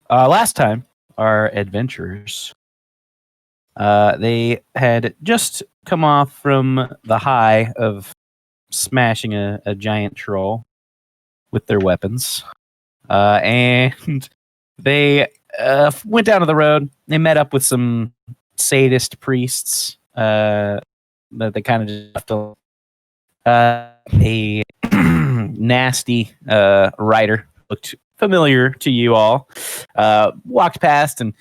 Last time, our adventurers, they had just come off from the high of smashing a giant troll with their weapons. And they went down to the road. They met up with some sadist priests that they kind of just left a nasty rider looked familiar to you all. Walked past, and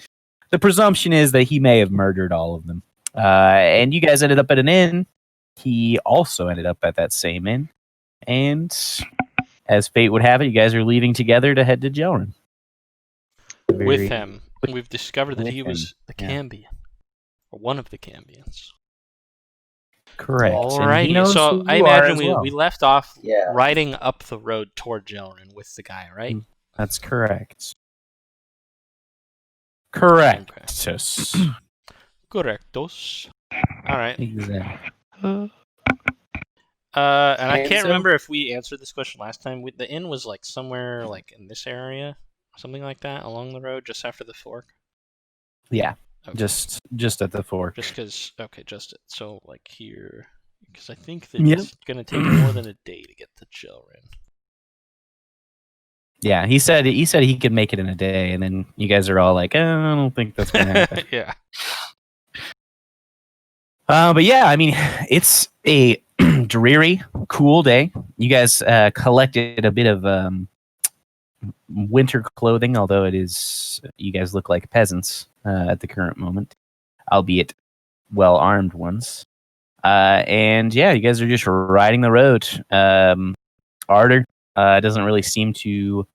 the presumption is that he may have murdered all of them. And you guys ended up at an inn. He also ended up at that same inn. And as fate would have it, you guys are leaving together to head to Jelren. With him. We've discovered that he was the Cambion. Or one of the Cambions. Correct. Alrighty, so I imagine we left off riding up the road toward Jelren with the guy, right? That's correct. Correctus. Okay. Correctus. Alright. Exactly. And I can't remember if we answered this question last time. The inn was like somewhere like in this area, something like that, along the road, just after the fork. Yeah, okay. Just at the fork. So like here, because I think that it's gonna take more than a day to get to Jelren. Yeah, he said he could make it in a day, and then you guys are all like, I don't think that's gonna happen. Yeah. But yeah, I mean, it's a dreary, cool day. You guys collected a bit of winter clothing, although you guys look like peasants at the current moment, albeit well-armed ones. And yeah, you guys are just riding the road. Arter doesn't really seem to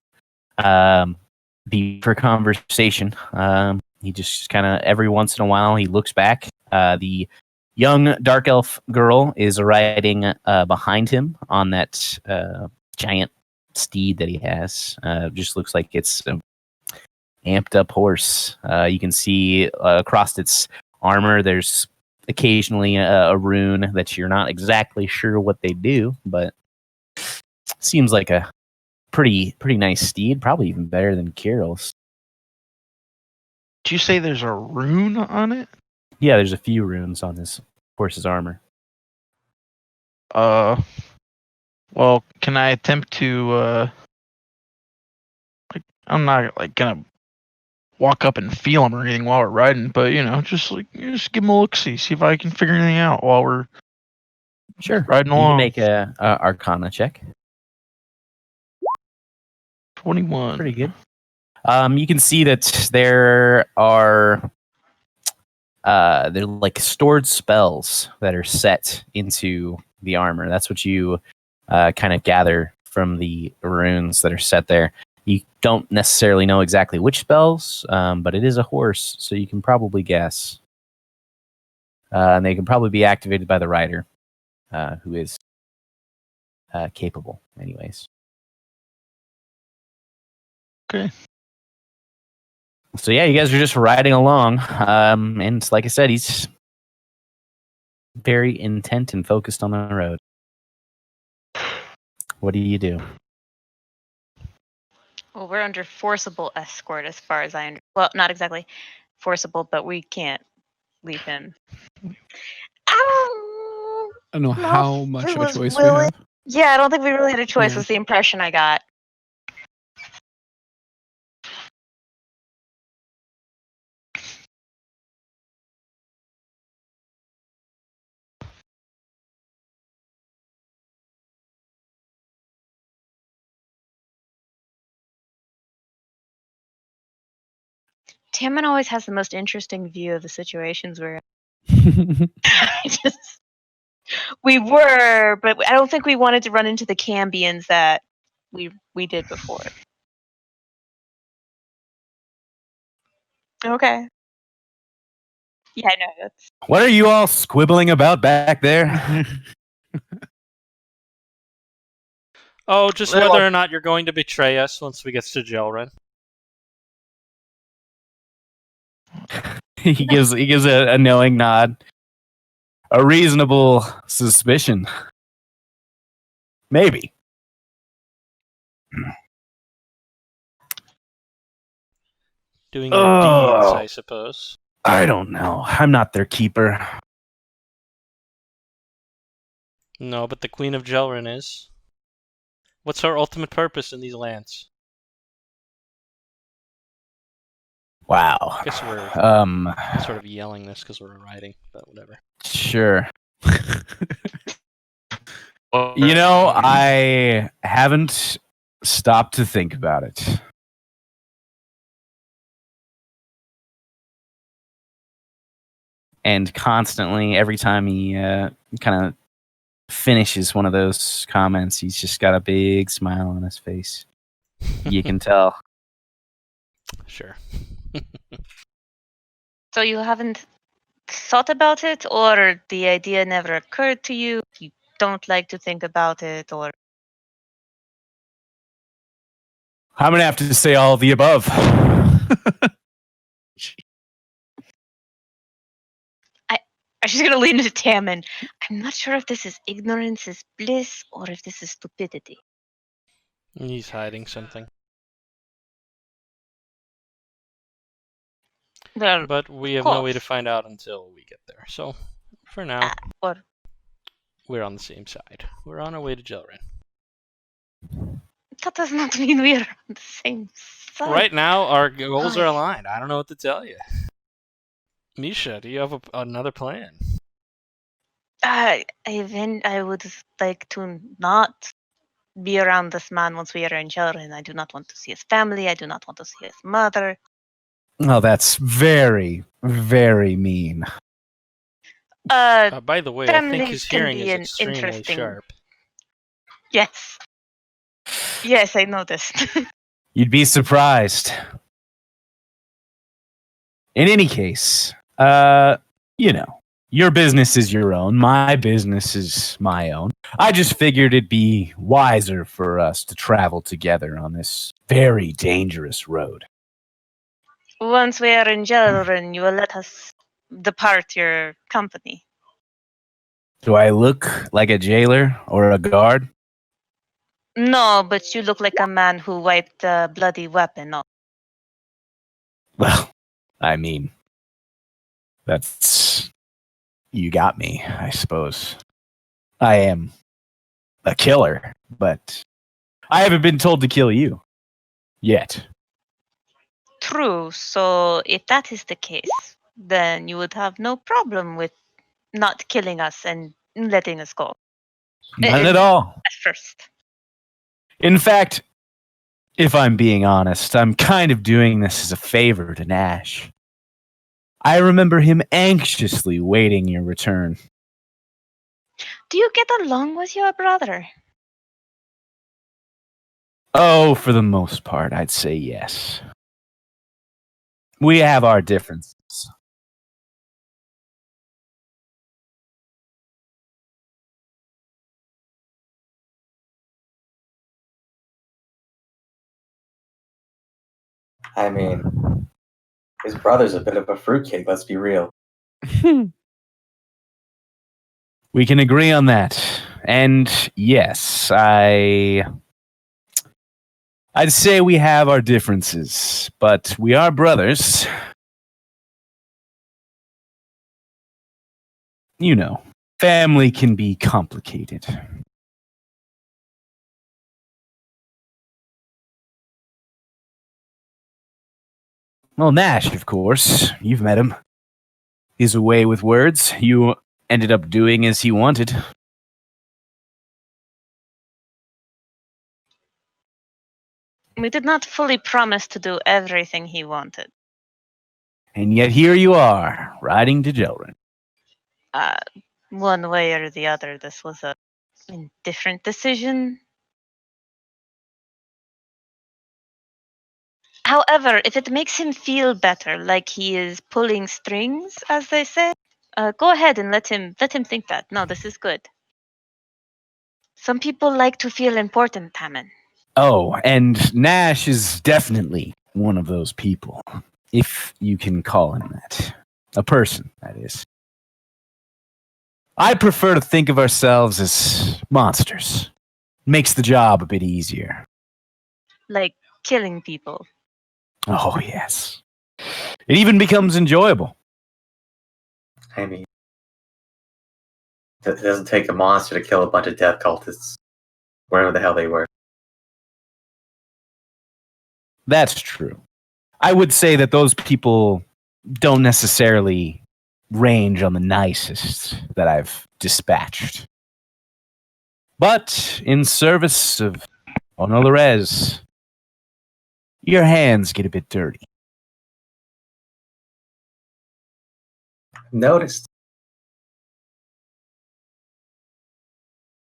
be for conversation. He just kind of every once in a while he looks back. The young dark elf girl is riding behind him on that giant steed that he has. Just looks like it's an amped up horse. You can see across its armor there's occasionally a rune that you're not exactly sure what they do, but seems like a pretty nice steed, probably even better than Kirill's. Did you say there's a rune on it? Yeah, there's a few runes on this horse's armor. Well, can I attempt to I'm not like gonna walk up and feel them or anything while we're riding, but just give them a look, see if I can figure anything out while we're riding along. You can make a Arcana check. 21. Pretty good. You can see that there are they're like stored spells that are set into the armor. That's what you kind of gather from the runes that are set there. You don't necessarily know exactly which spells, but it is a horse, so you can probably guess. And they can probably be activated by the rider, who is capable, anyways. Okay. So yeah, you guys are just riding along, and like I said, he's very intent and focused on the road. What do you do? Well, we're under forcible escort as far as I understand. Well, not exactly forcible, but we can't leave him. I don't know how much of a choice we have. Yeah, I don't think we really had a choice, was the impression I got. Timon always has the most interesting view of the situations we're in. We were, but I don't think we wanted to run into the Cambions that we did before. Okay. Yeah, no. That's... What are you all squibbling about back there? Oh, just whether or not you're going to betray us once we get to Jelren. He gives a knowing nod. A reasonable suspicion. Maybe. Doing your deeds, I suppose. I don't know. I'm not their keeper. No, but the Queen of Jelren is. What's our ultimate purpose in these lands? Wow. I guess we're sort of yelling this because we're riding, but whatever. Sure. You know, I haven't stopped to think about it. And constantly, every time he kind of finishes one of those comments, he's just got a big smile on his face. You can tell. Sure. So you haven't thought about it, or the idea never occurred to you? You don't like to think about it, or I'm going to have to say all of the above. I'm just gonna lean into Tammin. I'm not sure if this is ignorance is bliss or if this is stupidity. He's hiding something. Well, But we have no way to find out until we get there. So, for now, or we're on the same side. We're on our way to Jelren. that does not mean we are on the same side. Right now, our goals are aligned. I don't know what to tell you. Misha, do you have another plan? I would like to not be around this man once we are in Jelren. I do not want to see his family. I do not want to see his mother. Oh, that's very, very mean. By the way, I think families his can hearing be is an extremely interesting- sharp. Yes. Yes, I noticed. You'd be surprised. In any case, you know, your business is your own. My business is my own. I just figured it'd be wiser for us to travel together on this very dangerous road. Once we are in Jelren, you will let us depart your company. Do I look like a jailer or a guard? No, but you look like a man who wiped a bloody weapon off. Well, I mean, that's... You got me, I suppose. I am a killer, but I haven't been told to kill you. Yet. True, so if that is the case, then you would have no problem with not killing us and letting us go. None at all. At first. In fact, if I'm being honest, I'm kind of doing this as a favor to Nash. I remember him anxiously waiting your return. Do you get along with your brother? Oh, for the most part, I'd say yes. We have our differences. I mean, his brother's a bit of a fruitcake, let's be real. We can agree on that. And yes, I'd say we have our differences, but we are brothers. You know, family can be complicated. Well, Nash, of course. You've met him. He's away with words. You ended up doing as he wanted. We did not fully promise to do everything he wanted. And yet here you are, riding to Jelren. One way or the other, this was a different decision. However, if it makes him feel better, like he is pulling strings, as they say, go ahead and let him think that. No, this is good. Some people like to feel important, Tammin. Oh, and Nash is definitely one of those people, if you can call him that. A person, that is. I prefer to think of ourselves as monsters. Makes the job a bit easier. Like killing people. Oh, yes. It even becomes enjoyable. I mean, it doesn't take a monster to kill a bunch of death cultists, wherever the hell they were. That's true. I would say that those people don't necessarily range on the nicest that I've dispatched. But in service of Honolores, your hands get a bit dirty. Noticed.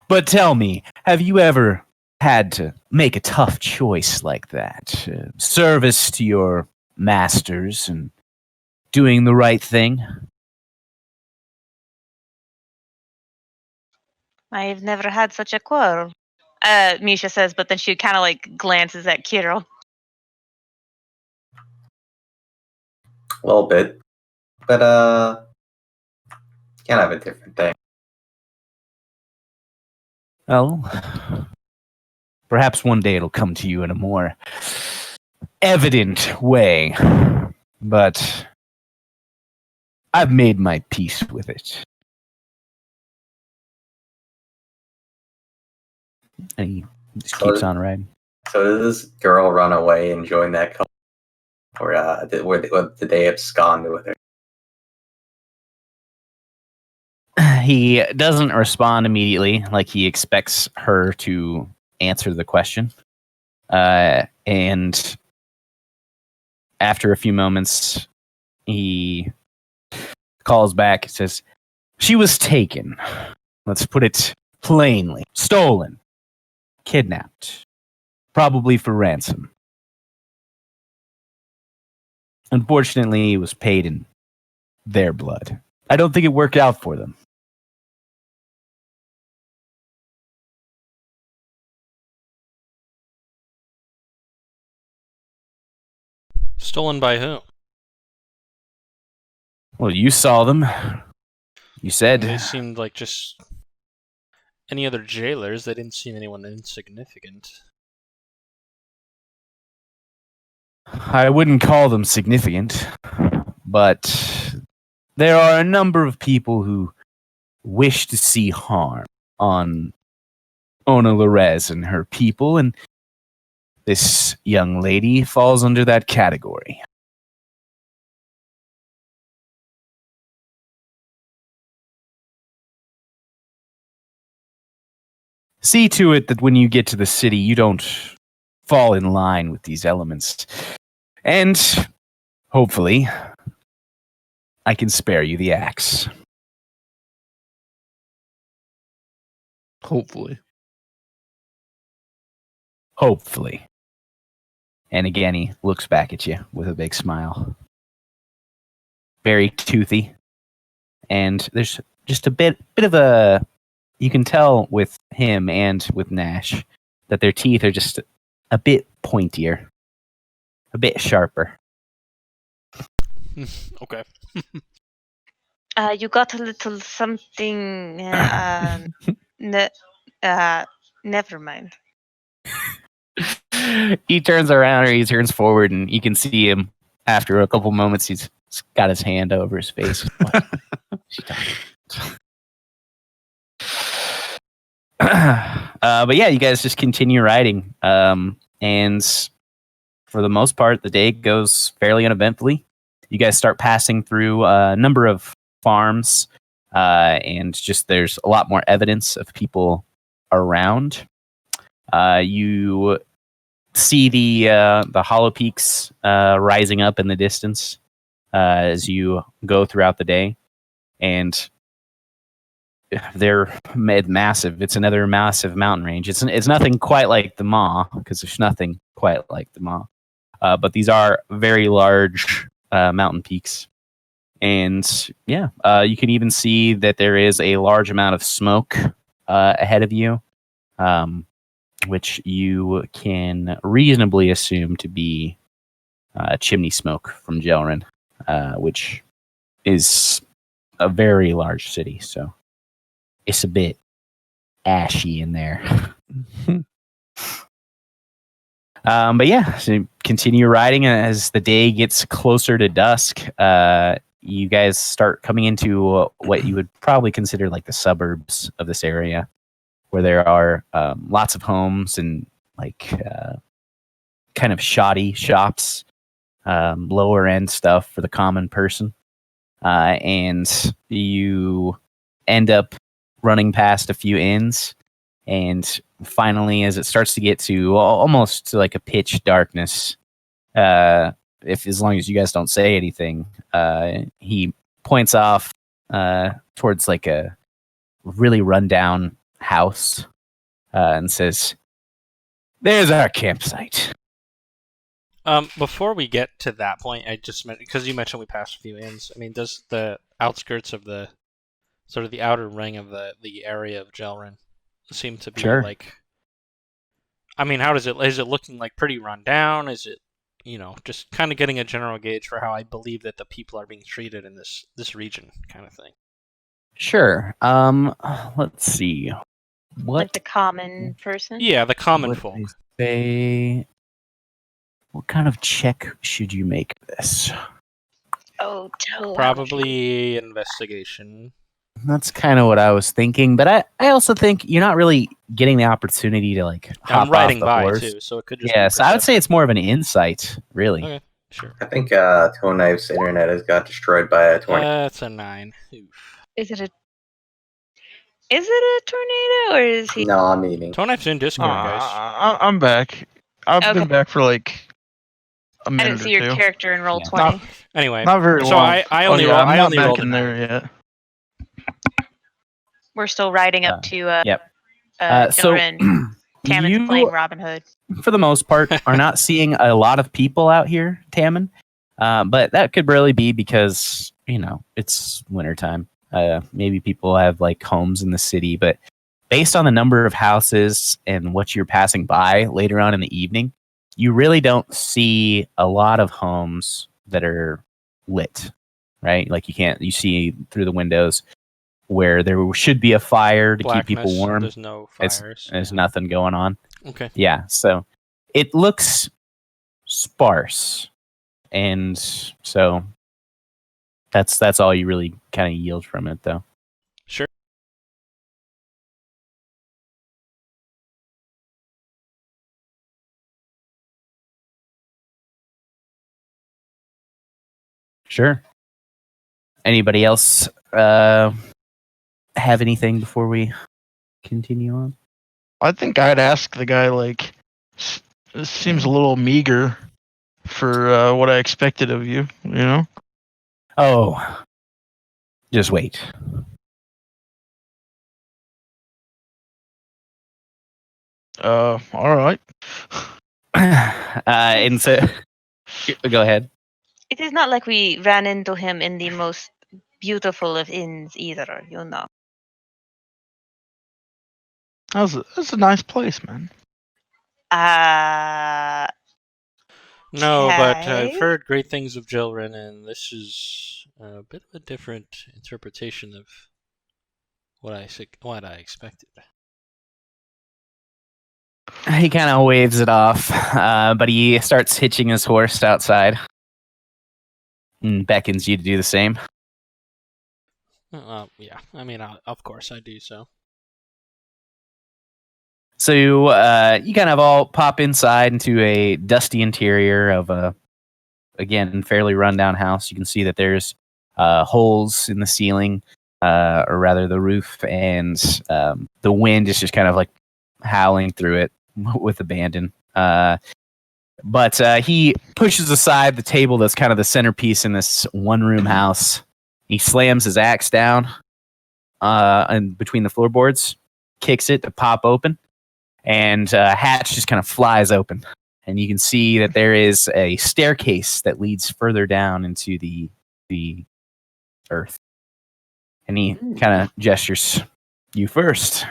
But tell me, have you ever had to make a tough choice like that? Service to your masters and doing the right thing? I've never had such a quarrel. Misha says, but then she kind of like glances at Kirill. A little bit. But, can't have a different day. Well, perhaps one day it'll come to you in a more evident way. But I've made my peace with it. And he just keeps on riding. So did this girl run away and join that cult? Or did they abscond with her? He doesn't respond immediately, like he expects her to answer the question. And after a few moments, he calls back and says, "She was taken. Let's put it plainly. Stolen. Kidnapped. Probably for ransom. Unfortunately, it was paid in their blood. I don't think it worked out for them." Stolen by whom? Well, you saw them. You said They seemed like just any other jailers. They didn't seem anyone insignificant. I wouldn't call them significant, but there are a number of people who wish to see harm on Honolores and her people, and this young lady falls under that category. See to it that when you get to the city, you don't fall in line with these elements. And hopefully, I can spare you the axe. Hopefully. Hopefully. And again, he looks back at you with a big smile. Very toothy. And there's just a bit of a... You can tell with him and with Nash that their teeth are just a bit pointier. A bit sharper. Okay. You got a little something. Never mind. He turns around, or he turns forward, and you can see him after a couple moments. He's got his hand over his face. What is she talking about? But yeah, you guys just continue riding. And for the most part, the day goes fairly uneventfully. You guys start passing through a number of farms, and just there's a lot more evidence of people around. You see the hollow peaks rising up in the distance as you go throughout the day, and they're massive. It's another massive mountain range. It's nothing quite like the Maw, because there's nothing quite like the Maw, but these are very large mountain peaks. And yeah, you can even see that there is a large amount of smoke ahead of you, which you can reasonably assume to be chimney smoke from Jelren, which is a very large city. So it's a bit ashy in there. But yeah, so you continue riding as the day gets closer to dusk. You guys start coming into what you would probably consider like the suburbs of this area, where there are lots of homes and like kind of shoddy shops, lower end stuff for the common person. And you end up running past a few inns. And finally, as it starts to get to almost to like a pitch darkness, if as long as you guys don't say anything, he points off towards like a really rundown house and says, "There's our campsite." Before we get to that point, I just meant because you mentioned we passed a few inns. I mean, does the outskirts of the sort of the outer ring of the area of Jelren seem to be like? I mean, how does it? Is it looking like pretty run down? Is it, just kind of getting a general gauge for how I believe that the people are being treated in this region, kind of thing. Sure. Let's see. What Like the common person? Yeah, the common what folk. they say? What kind of check should you make this? Oh, tell Probably investigation. That's kind of what I was thinking, but I also think you're not really getting the opportunity to like hop I'm riding off the by horse. too, so it could just. Yes, I would say it's more of an insight, really. Okay, sure. I think Toe Knife's internet has got destroyed by a tornado. That's a 9. Oof. Is it a tornado or is he? No, I'm eating. Toe Knife's in Discord, guys. I'm back. I've been back for like a I minute didn't see or your two. character in roll Yeah. 20. Anyway, Not very so long. I only I'm not back rolled a in 9. there yet. We're still riding up to Yep. Jelren. Tammon's you, playing Robin Hood. for the most part, are not seeing a lot of people out here, Tammon. But that could really be because, it's wintertime. Maybe people have like homes in the city, but based on the number of houses and what you're passing by later on in the evening, you really don't see a lot of homes that are lit, right? Like you see through the windows where there should be a fire to keep people Blackness, warm. There's no fires. There's nothing going on. Okay. Yeah, so it looks sparse, and so that's all you really kind of yield from it, though. Sure. Sure. Anybody else have anything before we continue on? I think I'd ask the guy like, this seems a little meager for what I expected of you. Oh, just wait. All right. And so, go ahead. It is not like we ran into him in the most beautiful of inns either, That's a nice place, man. No, but I've Okay. heard great things of Jelren, and this is a bit of a different interpretation of what I expected. He kind of waves it off, but he starts hitching his horse outside and beckons you to do the same. Yeah, I mean, of course I do so. So you kind of all pop inside into a dusty interior of a, again, fairly rundown house. You can see that there's holes in the ceiling, or rather the roof, and the wind is just kind of like howling through it with abandon. But he pushes aside the table that's kind of the centerpiece in this one-room house. He slams his axe down and between the floorboards, kicks it to pop open, and a hatch just kind of flies open. And you can see that there is a staircase that leads further down into the earth. And he kind of gestures, "You first."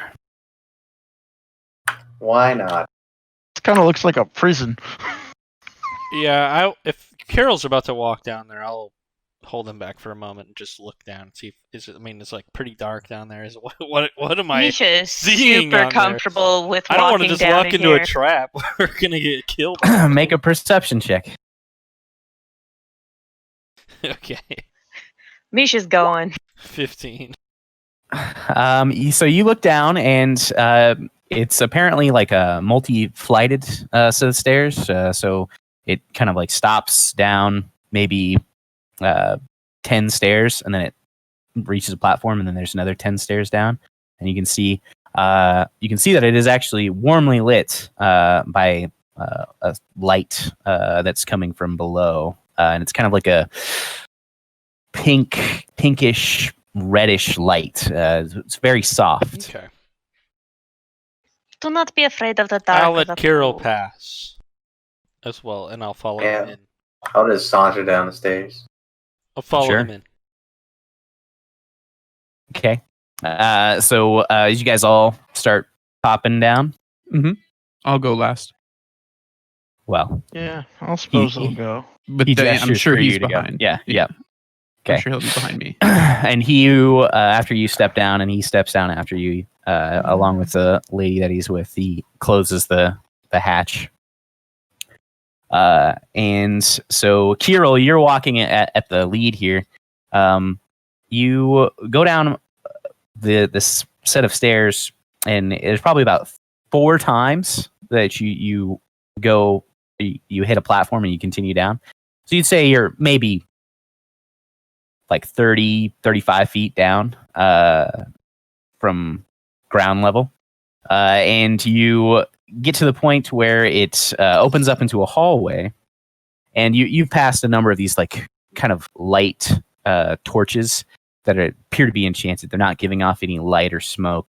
Why not? It kind of looks like a prison. Yeah, if Carol's about to walk down there, I'll hold him back for a moment and just look down and see if it's like pretty dark down there. What am I Misha is seeing super on comfortable with there? I don't want to walking just down walk in into here. a trap. We're gonna get killed. Make a perception check. Okay. Misha's going. 15. So you look down, and it's apparently like a multi-flighted set of stairs. So it kind of like stops down maybe 10 stairs, and then it reaches a platform, and then there's another 10 stairs down, and you can see that it is actually warmly lit by a light that's coming from below, and it's kind of like a pinkish, reddish light. It's very soft. Okay. Do not be afraid of the dark. I'll or let the Kirill cold. pass as well, and I'll follow Yeah. him in. I'll just saunter down the stairs. I'll follow Sure. him in. Okay. So as you guys all start popping down, I'll go last. well, Yeah, I'll suppose He- he'll go. But he I'm gestures sure for he's you to go. behind. Yeah. I'm Okay. sure he'll be behind me. And after you step down, and he steps down after you, along with the lady that he's with, he closes the hatch. And so, Kirill, you're walking at the lead here. You go down this set of stairs, and it's probably about 4 times that you go. You hit a platform and you continue down. So you'd say you're maybe like 30, 35 feet down from ground level. And you get to the point where it opens up into a hallway. And you've passed a number of these like kind of light torches that appear to be enchanted. They're not giving off any light or smoke,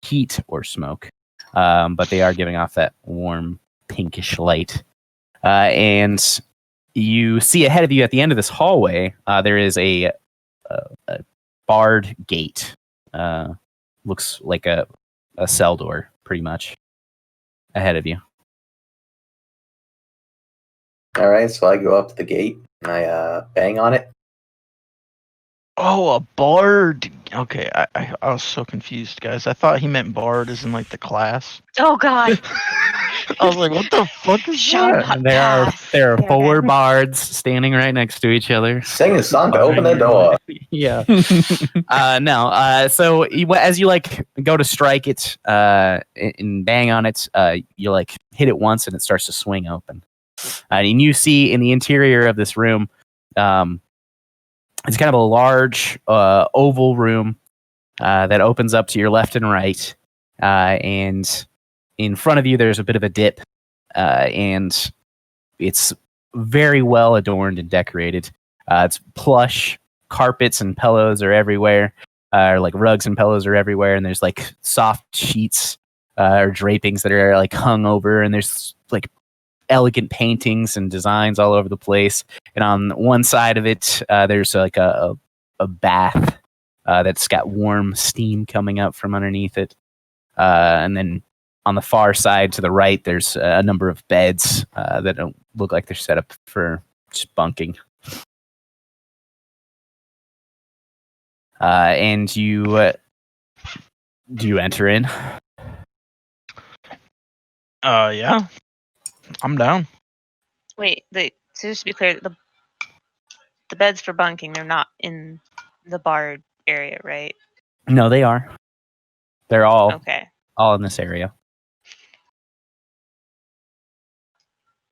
heat or smoke. But they are giving off that warm pinkish light. And you see ahead of you at the end of this hallway, there is a barred gate. Looks like a cell door, pretty much, ahead of you. All right, so I go up to the gate and I bang on it. Oh, a bard. Okay, I was so confused, guys. I thought he meant bard as in like the class. Oh God! I was like, what the fuck is Shut that? up. And there are Pass. 4 bards standing right next to each other. Sing a song to open the door. Yeah. No. So as you like go to strike it and bang on it, you like hit it once and it starts to swing open. And you see in the interior of this room, it's kind of a large oval room that opens up to your left and right. And in front of you, there's a bit of a dip, and it's very well adorned and decorated. It's plush. Carpets and pillows are everywhere, or like rugs and pillows are everywhere, and there's like soft sheets or drapings that are like hung over, and there's like elegant paintings and designs all over the place. And on one side of it, there's like a bath that's got warm steam coming up from underneath it. And then on the far side to the right, there's a number of beds that don't look like they're set up for just bunking. And do you enter in? Yeah. I'm down. Wait, so just to be clear, the beds for bunking, they're not in the barred area, right? No, they are. They're all Okay. all in this area.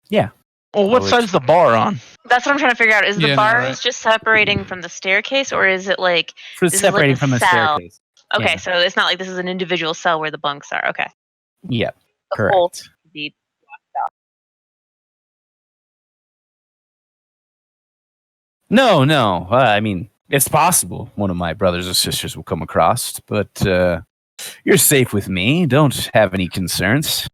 Yeah. Well, what Oh, side's the bar on? That's what I'm trying to figure out. Is the Yeah, no, bars right. just separating from the staircase, or is it like So This it's is like separating a from the cell. staircase. okay? Yeah. So it's not like this is an individual cell where the bunks are. Okay. Yeah, The whole correct. deep. No. I mean, it's possible one of my brothers or sisters will come across, but you're safe with me. Don't have any concerns.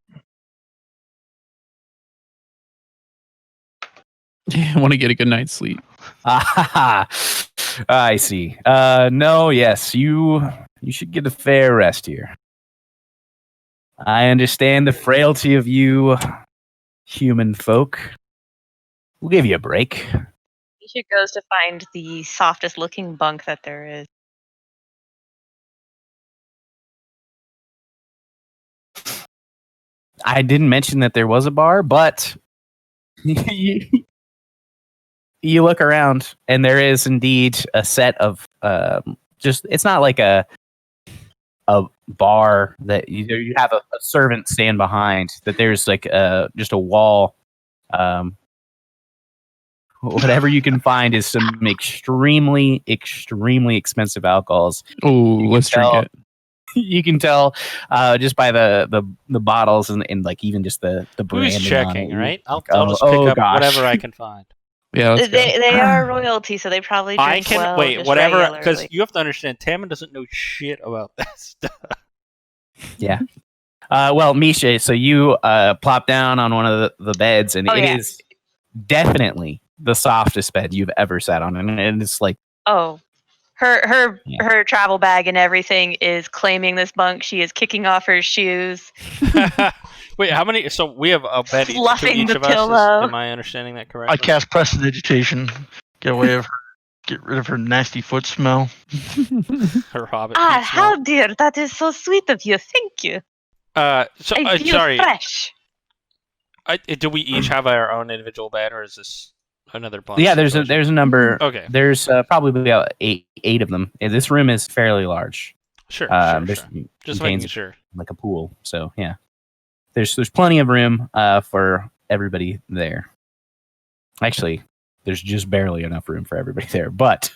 I want to get a good night's sleep. I see. No, yes, you should get a fair rest here. I understand the frailty of you human folk. We'll give you a break. Misha goes to find the softest looking bunk that there is. I didn't mention that there was a bar, but you look around and there is indeed a set of just. It's not like a bar that you have a servant stand behind. That there's like just a wall. Whatever you can find is some extremely expensive alcohols. Oh, let's drink it. You can tell just by the bottles and like even just the branding. Who's checking, on it. right? I'll Like, just pick up gosh. whatever I can find. Yeah, let's go. They are royalty, so they probably drink I can well, wait, just whatever, because regularly. you have to understand, Tammin doesn't know shit about that stuff. Yeah. Well, Misha, so you plop down on one of the beds, and it is definitely the softest bed you've ever sat on, and it's like her travel bag and everything is claiming this bunk. She is kicking off her shoes. Wait, how many? So we have a bed to Fluffing each the of us. pillow. Am I understanding that correctly? I cast prestidigitation. Get rid of her nasty foot smell. Her hobbit. Ah, feet how smell. dear! That is so sweet of you. Thank you. I feel Sorry. fresh. Do we each have our own individual bed, or is this another bunk? yeah. There's situation? a number. Okay. There's probably about eight of them. And this room is fairly large. Sure. This Just contains making sure. like a pool. So yeah, there's plenty of room for everybody there. Actually, there's just barely enough room for everybody there, but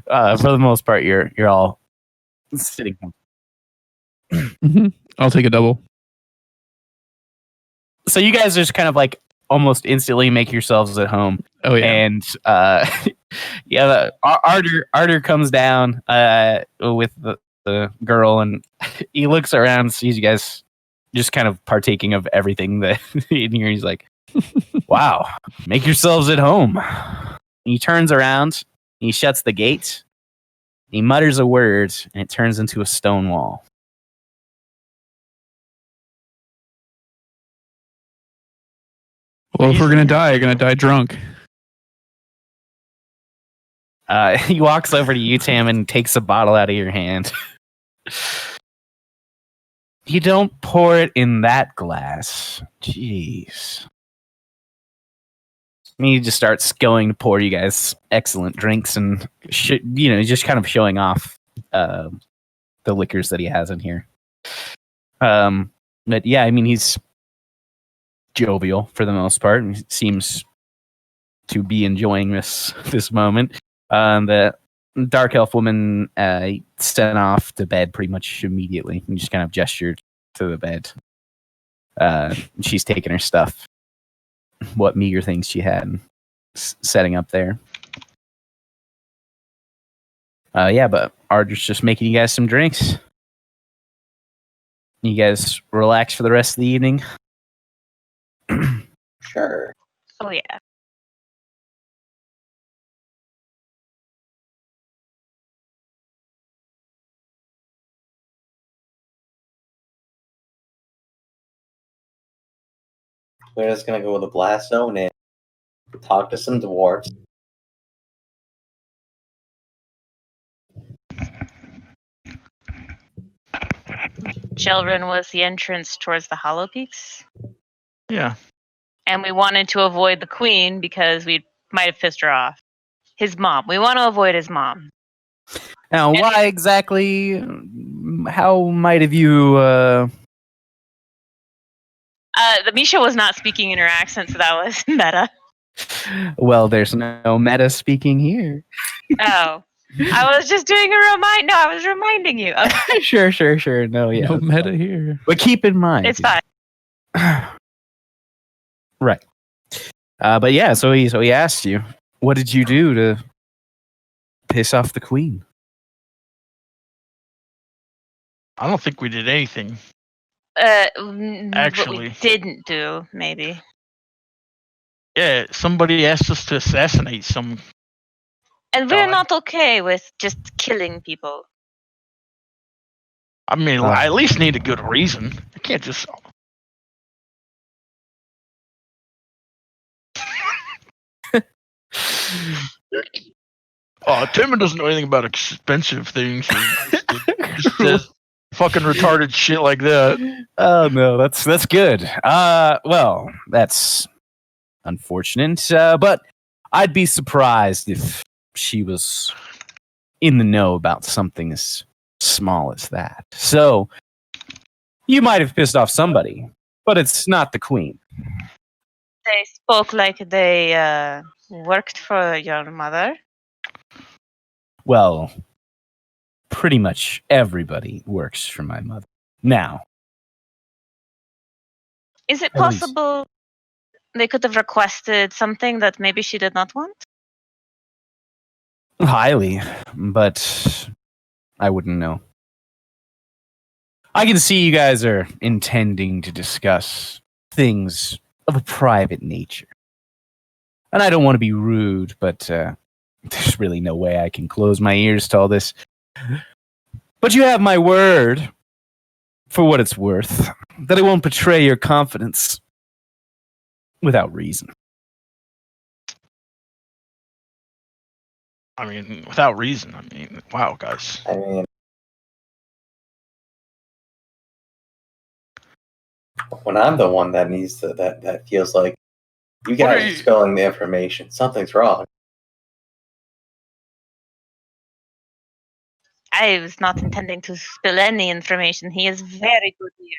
for the most part, you're all sitting. I'll take a double. So you guys just kind of like almost instantly make yourselves at home. Oh yeah. And Arter comes down with the girl, and he looks around, sees you guys just kind of partaking of everything that in here. He's like, "Wow, make yourselves at home." And he turns around, he shuts the gate, he mutters a word, and it turns into a stone wall. Well, if we're gonna die drunk. He walks over to you, Tam, and takes a bottle out of your hand. You don't pour it in that glass. Jeez. And he just starts going to pour you guys excellent drinks and, just kind of showing off the liquors that he has in here. But yeah, I mean, he's jovial for the most part, and seems to be enjoying this moment. The dark elf woman sent off to bed pretty much immediately and just kind of gestured to the bed. She's taking her stuff, what meager things she had, setting up there. But Arder's just making you guys some drinks. You guys relax for the rest of the evening. Sure. Oh yeah. We're just gonna go with the blast zone and talk to some dwarves. Jelren was the entrance towards the Hollow Peaks, Yeah. and we wanted to avoid the queen because we might have pissed her off. His mom. We want to avoid his mom. Now, why exactly? How might have you? The Misha was not speaking in her accent, so that was meta. Well, there's no meta speaking here. Oh. I was just doing a remind. No, I was reminding you. Okay, Sure. No, yeah. No meta here. But keep in mind, it's fine. Right. But yeah, so he asked you, what did you do to piss off the queen? I don't think we did anything. What Actually. we didn't do, maybe. Yeah, somebody asked us to assassinate some. And we're God. not okay with just killing people. I mean, I at least need a good reason. I can't just. Timon doesn't know anything about expensive things. He just says fucking retarded shit like that. Oh no, that's good. Well, that's unfortunate. But I'd be surprised if she was in the know about something as small as that. So you might have pissed off somebody, but it's not the queen. They spoke like they worked for your mother. Well, pretty much everybody works for my mother. Now, Is it At least. possible they could have requested something that maybe she did not want? highly, but I wouldn't know. I can see you guys are intending to discuss things of a private nature. And I don't want to be rude, but there's really no way I can close my ears to all this. But you have my word, for what it's worth, that I won't betray your confidence without reason. I mean, without reason. I mean, wow, guys. I mean, when I'm the one that needs to, that feels like you What are guys you- are spilling the information. Something's wrong. I was not intending to spill any information. He is very good here.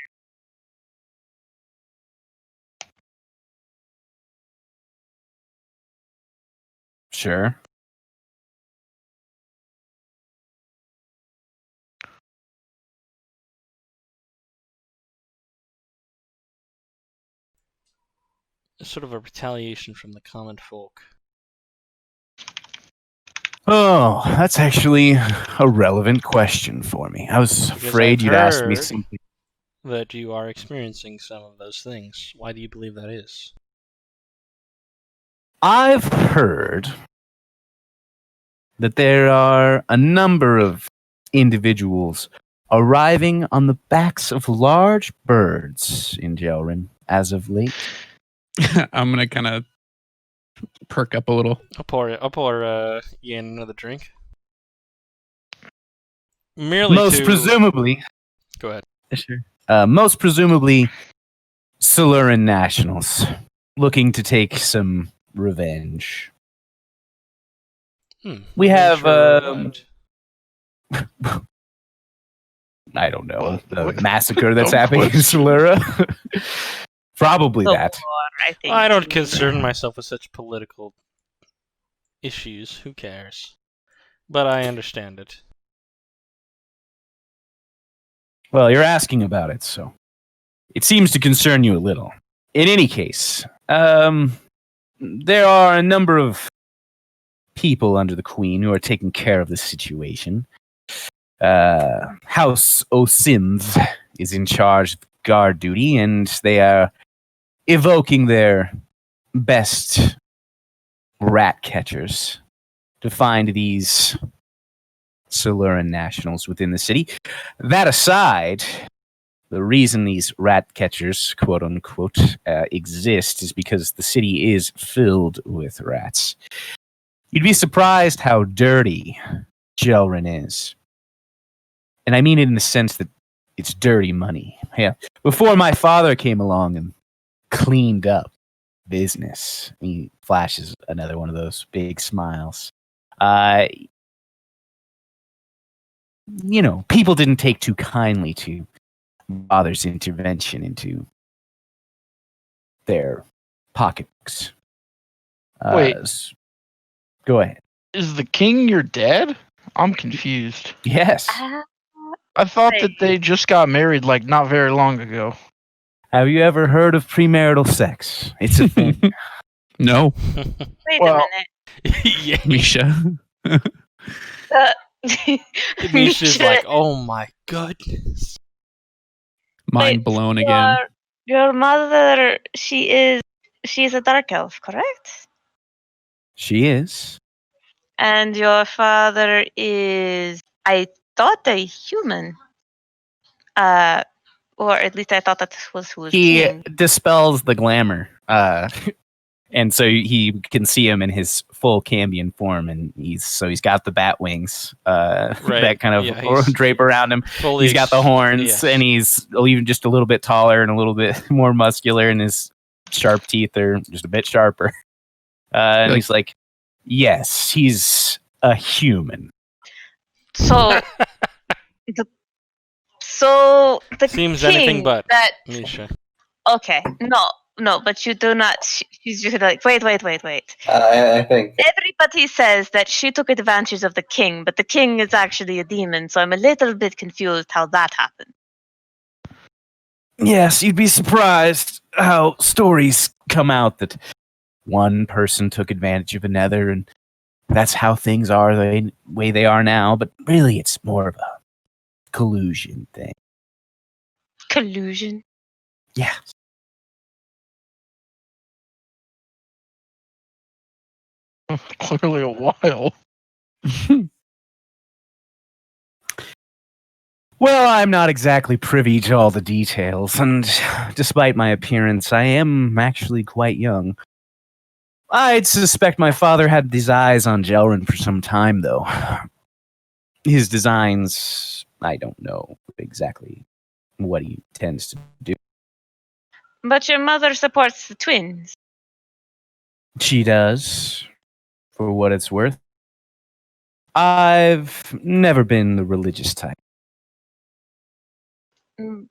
Sure. Sort of a retaliation from the common folk. Oh, that's actually a relevant question for me. I was Because afraid I've you'd ask me heard- something. That you are experiencing some of those things. Why do you believe that is? I've heard that there are a number of individuals arriving on the backs of large birds in Jelren as of late. I'm gonna kind of perk up a little. I'll pour Ian another drink. Merely Most to presumably, go ahead. Sure. most presumably, Siluran nationals looking to take some revenge. We have, Revenge for what? I don't know, What? the What? massacre that's Dumb happening in question. Silura. Probably The that. war, I think. I don't concern myself with such political issues. Who cares? But I understand it. Well, you're asking about it, so it seems to concern you a little. In any case, there are a number of people under the Queen who are taking care of the situation. House Osinth is in charge of guard duty, and they are evoking their best rat catchers to find these Siluran nationals within the city. That aside, the reason these rat catchers, quote unquote, exist is because the city is filled with rats. You'd be surprised how dirty Jelren is. And I mean it in the sense that it's dirty money. Yeah. Before my father came along and cleaned up business, he flashes another one of those big smiles. You know, people didn't take too kindly to father's intervention into their pocketbooks. Wait. Go ahead. Is the king your dad? I'm confused. Yes. I thought that Wait. they just got married like not very long ago. Have you ever heard of premarital sex? It's a thing. No, Wait Well- a minute. Yeah. Misha. Misha's like, oh my goodness. Mind Wait, blown again. Your mother, she's a dark elf, correct? She is. And your father is, I thought, a human. Or at least I thought that was who was He king. dispels the glamour And so he can see him in his full Cambion form, and he's got the bat wings that kind of drape around him. He's got the horns, and he's even just a little bit taller and a little bit more muscular, and his sharp teeth are just a bit sharper. And he's like, yes, he's a human. So the seems king anything but that Misha. Okay, no, but you do not. She's just like, wait. I think Everybody says that she took advantage of the king, but the king is actually a demon, so I'm a little bit confused how that happened. Yes, you'd be surprised how stories come out that one person took advantage of another, and that's how things are the way they are now, but really it's more of a collusion thing. Collusion? Yeah. Clearly a while. Well, I'm not exactly privy to all the details, and despite my appearance, I am actually quite young. I'd suspect my father had his eyes on Jelren for some time, though. His designs, I don't know exactly what he tends to do. But your mother supports the twins. She does, for what it's worth. I've never been the religious type. Mm.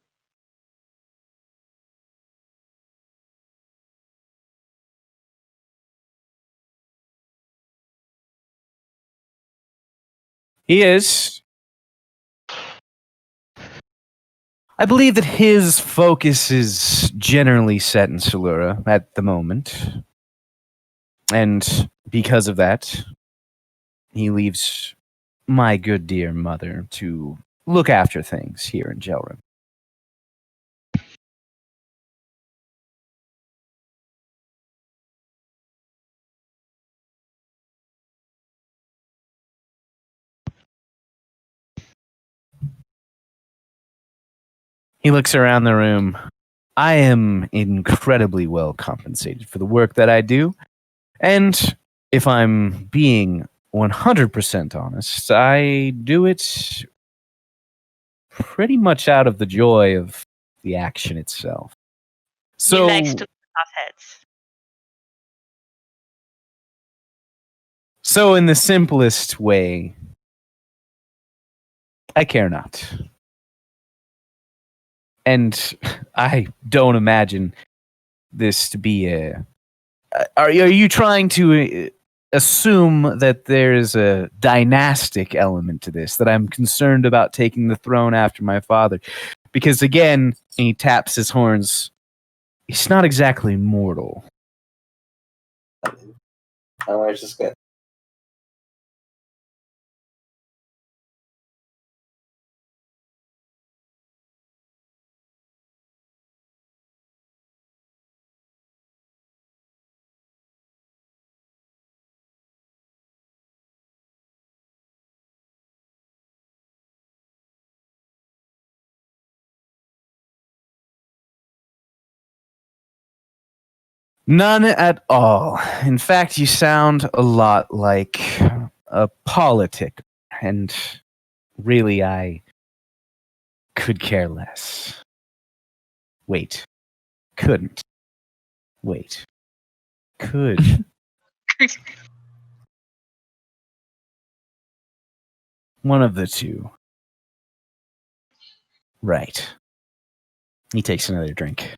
He is. I believe that his focus is generally set in Salura at the moment. And because of that, he leaves my good dear mother to look after things here in Jelren. He looks around the room. I am incredibly well compensated for the work that I do. And if I'm being 100% honest, I do it pretty much out of the joy of the action itself. So, He likes to cut off heads. So in the simplest way, I care not. And I don't imagine this to be a... Are you trying to assume that there's a dynastic element to this, that I'm concerned about taking the throne after my father? Because again, he taps his horns, he's not exactly mortal. I was just gonna. None at all. In fact, you sound a lot like a politic, and really, I could care less. Wait. Couldn't. Wait. Could. One of the two. Right. He takes another drink.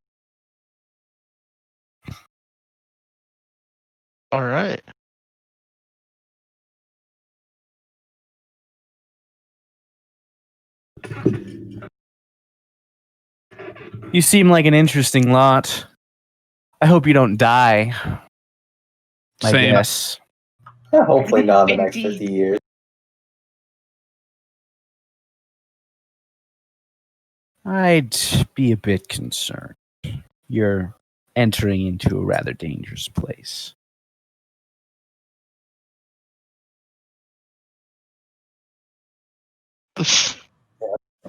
All right. You seem like an interesting lot. I hope you don't die. I Same. guess. Yeah, hopefully not in the next Indeed. 50 years. I'd be a bit concerned. You're entering into a rather dangerous place.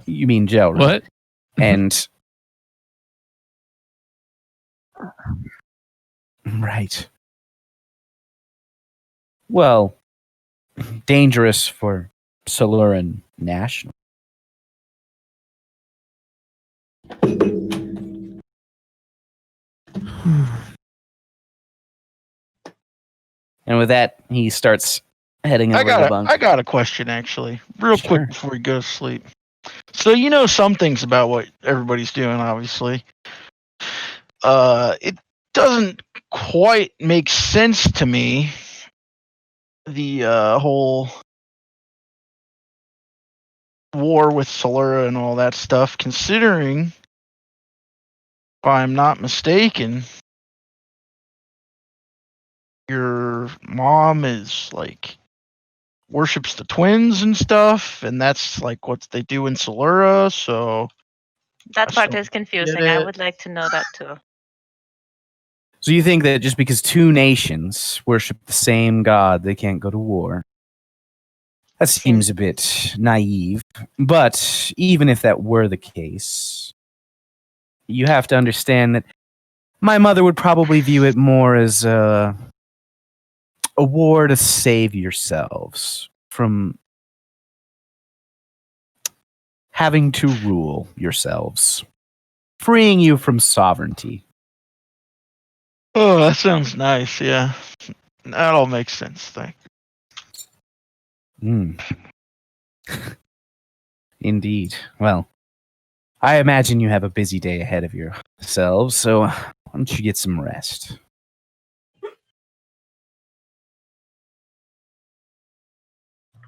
You mean Jelren? What? And right. Well, dangerous for Soluran National. And with that, he starts heading over to the bunk. I got a question actually, real Sure. quick before we go to sleep. So you know some things about what everybody's doing, obviously. It doesn't quite make sense to me. The whole war with Solura and all that stuff, considering, if I'm not mistaken, your mom is like worships the twins and stuff, and that's like what they do in Solura, so That I part still is confusing. get I it. would like to know that too. So you think that just because two nations worship the same god, they can't go to war? That seems a bit naive. But even if that were the case, you have to understand that my mother would probably view it more as a war to save yourselves from having to rule yourselves, freeing you from sovereignty. Oh, that sounds nice. Yeah, that all makes sense. Thank. Indeed. Well, I imagine you have a busy day ahead of yourselves, so why don't you get some rest?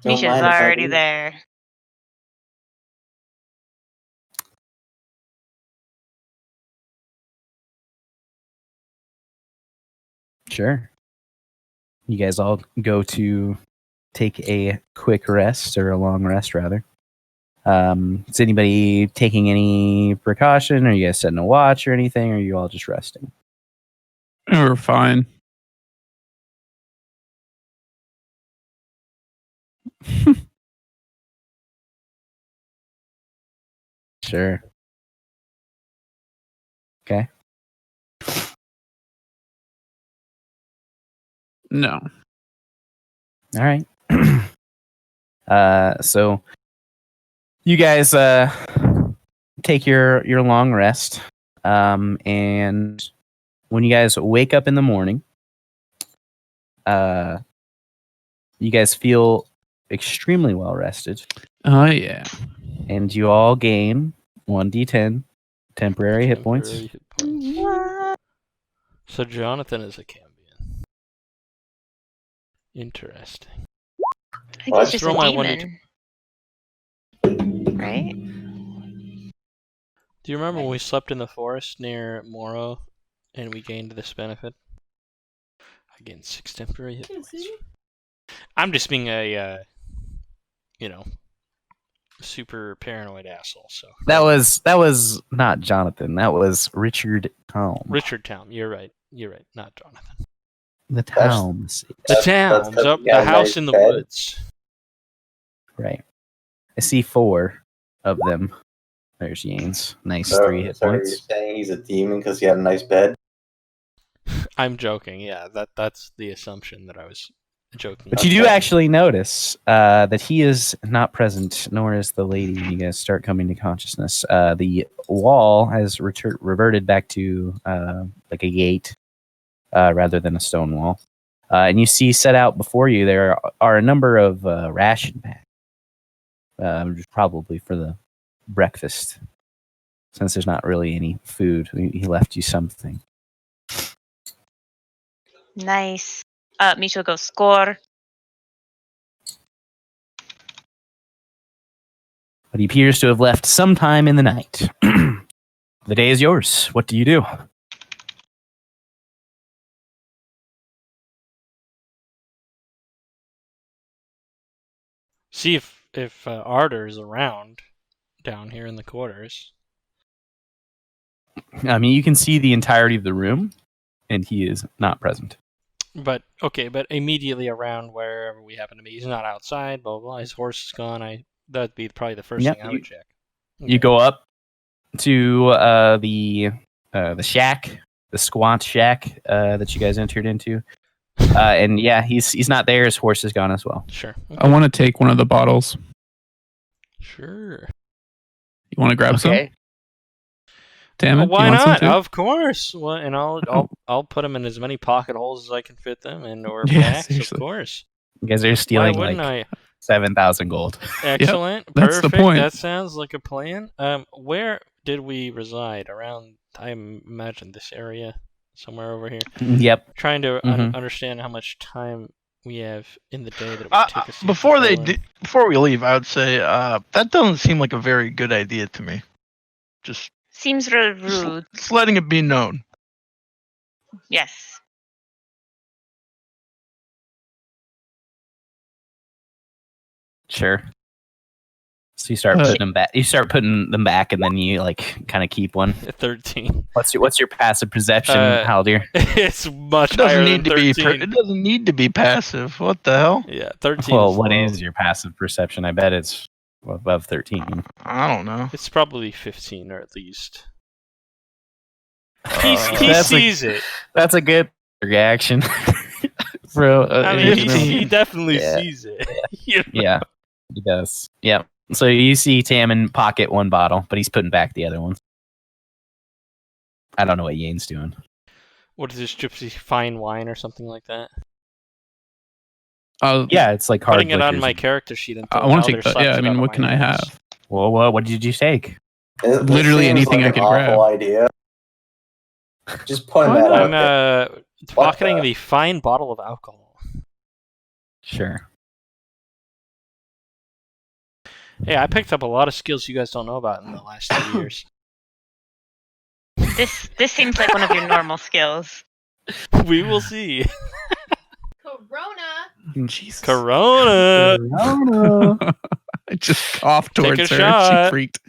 Don't Misha's mind if I already do. there. Sure. You guys all go to take a quick rest, or a long rest, rather. Is anybody taking any precaution? Are you guys setting a watch or anything? Or are you all just resting? We're fine. Sure. Okay. No. All right. So you guys take your long rest, and when you guys wake up in the morning, you guys feel extremely well rested, Oh, yeah. and you all gain 1d10 temporary hit points. Temporary hit points. What? So Jonathan is a Cambion. Interesting. I think Well, he's just throw a my demon. Right? Do you remember when we slept in the forest near Moro and we gained this benefit? I gained 6 temporary hit points. I'm just being a, super paranoid asshole. So That was not Jonathan. That was Richard Town. Richard Town. You're right. Not Jonathan. The Towns. The That's town. 'cause Up you the got a house nice in the bed. woods. Right. I see 4 of them. There's Yanes. Nice So, 3 hit so you're points. saying he's a demon because he had a nice bed? I'm joking. Yeah, that's the assumption that I was joking. But you do actually notice that he is not present, nor is the lady when you guys start coming to consciousness. The wall has reverted back to like a gate rather than a stone wall. And you see set out before you there are a number of ration packs, probably for the breakfast, since there's not really any food. He left you something. Nice. Misha goes score. But he appears to have left sometime in the night. The day is yours. What do you do? See if Ardor is around down here in the quarters. I mean, you can see the entirety of the room, and he is not present. But immediately around wherever we happen to be. He's not outside. Blah blah. Blah. His horse is gone. That'd be probably the first Yep, thing I would check. You go up to the shack, the squat shack that you guys entered into. And yeah, he's not there. His horse is gone as well. Sure. I want to take one of the bottles. Sure. You want to grab some? Damn it! Why you want not? Some too? Of course. Well, and I'll put them in as many pocket holes as I can fit them in, or Yeah, packs, seriously. of course. You guys are Why stealing wouldn't like I? 7,000 gold. Excellent. that's the Perfect. point. That sounds like a plan. Where did we reside? Around, I imagine, this area, somewhere over here. Yep. Trying to Mhm. understand how much time we have in the day that it would take us. to Before get to they Jelren. before we leave, I would say that doesn't seem like a very good idea to me. Just Seems real rude. just letting it be known. Yes. Sure. So you start putting them back. You start putting them back, and then you like kind of keep one. 13. What's your passive perception, Haldir? It's much It higher doesn't than need to be. 13. It doesn't need to be passive. What the hell? Yeah, 13. Well, is what low. is your passive perception? I bet it's above 13. I don't know. It's probably 15 or at least. He That's sees it. That's a good reaction, bro. I mean, he 15. definitely Yeah. sees it. You know? Yeah, he does. Yep. So you see Tammin pocket one bottle, but he's putting back the other ones. I don't know what Yane's doing. What is this, gypsy fine wine or something like that? Yeah, it's like hard Putting it on liquors. my character sheet. Until I want to Alder take that. slaps Yeah, it I out mean, of what my can I hands. have? Well, what did you take? This Literally seems anything like I an could awful grab. idea. Just putting Why that not? out there. I'm What pocketing the- the fine bottle of alcohol. Sure. Hey, I picked up a lot of skills you guys don't know about in the last 2 years. This seems like one of your normal skills. We will see. Corona. Jesus. Corona. I just coughed Take towards a her. shot. She freaked.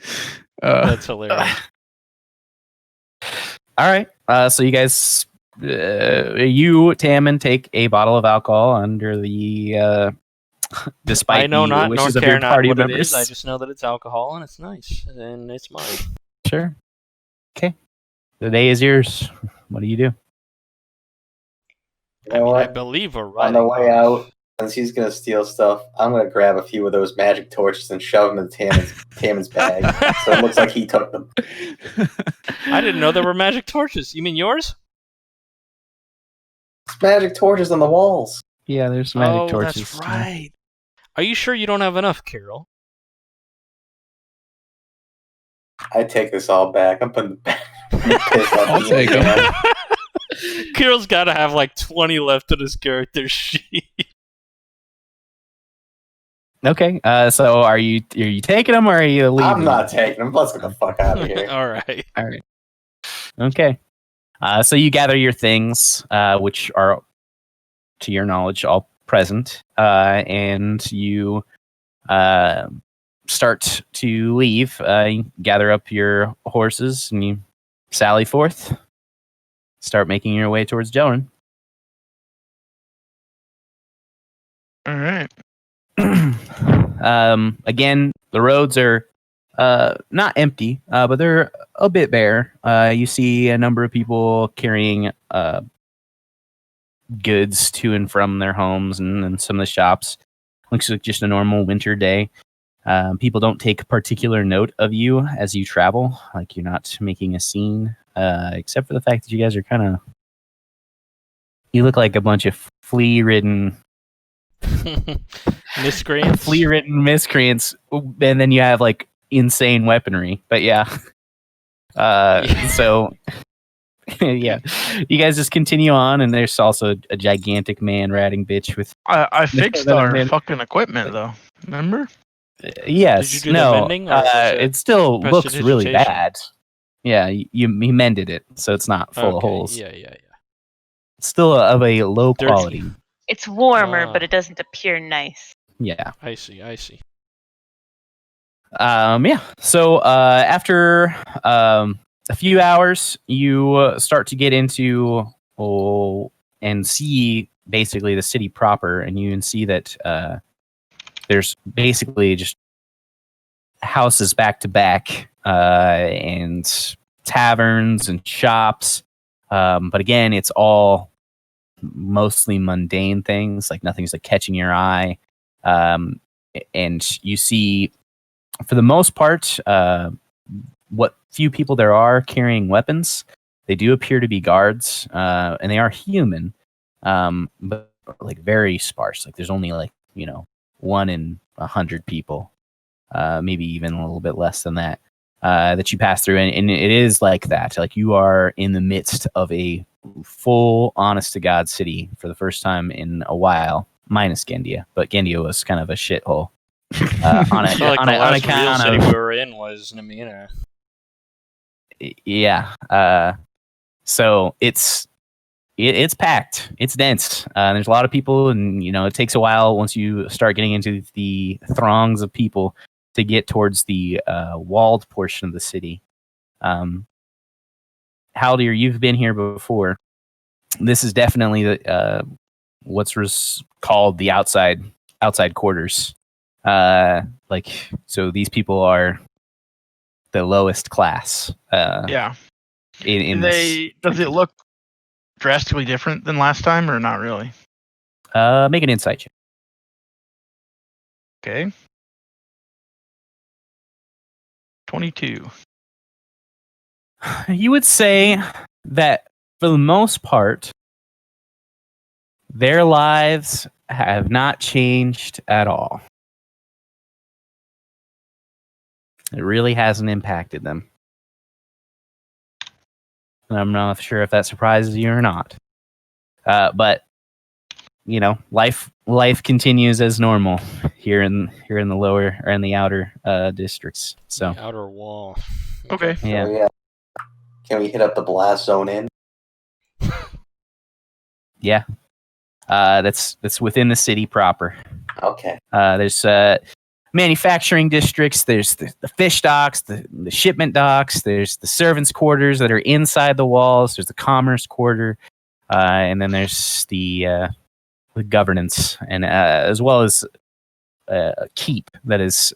That's hilarious. All right. So you guys, you Tammin, take a bottle of alcohol under the. Despite I know the not nor wishes of care your not party what it members. is. I just know that it's alcohol and it's nice and it's mine. Sure. Okay. The day is yours. What do you do? You I know mean, I what? believe we're On riding the way off. out, since he's gonna steal stuff, I'm gonna grab a few of those magic torches and shove them in Tammin's bag, so it looks like he took them. I didn't know there were magic torches. You mean yours? It's magic torches on the walls. Yeah, there's magic Oh, torches. that's right. Are you sure you don't have enough, Carol? I take this all back. I'm putting it back. I'll take 'em. Carol's got to have like 20 left in his character sheet. Okay. So are you taking them or are you leaving? I'm not taking them. Let's get the fuck out of here. All right. All right. Okay. So you gather your things, which are, to your knowledge, all present, and you start to leave. You gather up your horses and you sally forth. Start making your way towards Jelren. All right. Again, the roads are not empty, but they're a bit bare. You see a number of people carrying goods to and from their homes and some of the shops. Looks like just a normal winter day. People don't take particular note of you as you travel. Like you're not making a scene, except for the fact that you guys are kind of. You look like a bunch of flea-ridden Miscreants. flea-ridden miscreants, and then you have like insane weaponry. But yeah, so yeah, you guys just continue on, and there's also a gigantic man riding bitch with. I fixed That our man- fucking equipment though. Remember? Yes, Did you do the no, mending, or was it it still looks really prestidigitation? bad. Yeah, you mended it, so it's not full of Okay, holes. Yeah, yeah, yeah. It's still of a low Dirty. quality. It's warmer, but Ah. it doesn't appear nice. Yeah. I see. Yeah. So after a few hours, you start to get into and see basically the city proper, and you can see that there's basically just houses back to back and taverns and shops. But again, it's all mostly mundane things, like nothing's like catching your eye. And you see, for the most part, what few people there are carrying weapons, they do appear to be guards, and they are human, but like very sparse. Like there's only like 1 in 100 people, maybe even a little bit less than that, that you pass through, and it is like that. Like you are in the midst of a full, honest to God city for the first time in a while, minus Gendia, but Gendia was kind of a shithole. On I feel like on the a, on last real account city of, we were in was Namina. yeah. So it's packed. It's dense. There's a lot of people, and it takes a while once you start getting into the throngs of people to get towards the walled portion of the city. Haldir, you've been here before. This is definitely what's called the outside quarters. So these people are the lowest class. Yeah. In Does this, it look drastically different than last time, or not really? make an insight check. Okay. 22. You would say that for the most part, their lives have not changed at all. It really hasn't impacted them. And I'm not sure if that surprises you or not. But life continues as normal here in the lower or in the outer districts. So The outer wall. Okay. yeah. So, can we hit up the blast zone in? Yeah. That's within the city proper. Okay. There's manufacturing districts. There's the fish docks, the shipment docks. There's the servants' quarters that are inside the walls. There's the commerce quarter, and then there's the governance, and as well as a keep that is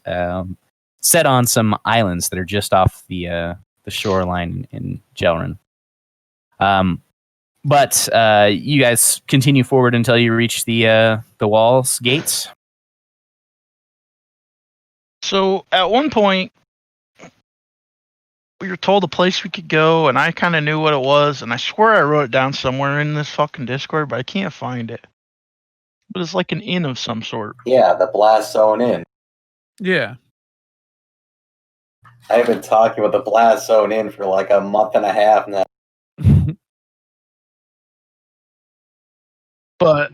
set on some islands that are just off the shoreline in Jelren. But you guys continue forward until you reach the walls gates. So at one point, we were told a place we could go, and I kind of knew what it was, and I swear I wrote it down somewhere in this fucking Discord, but I can't find it. But it's like an inn of some sort. Yeah, the blast zone in. Yeah. I've been talking with the blast zone in for like a month and a half now. But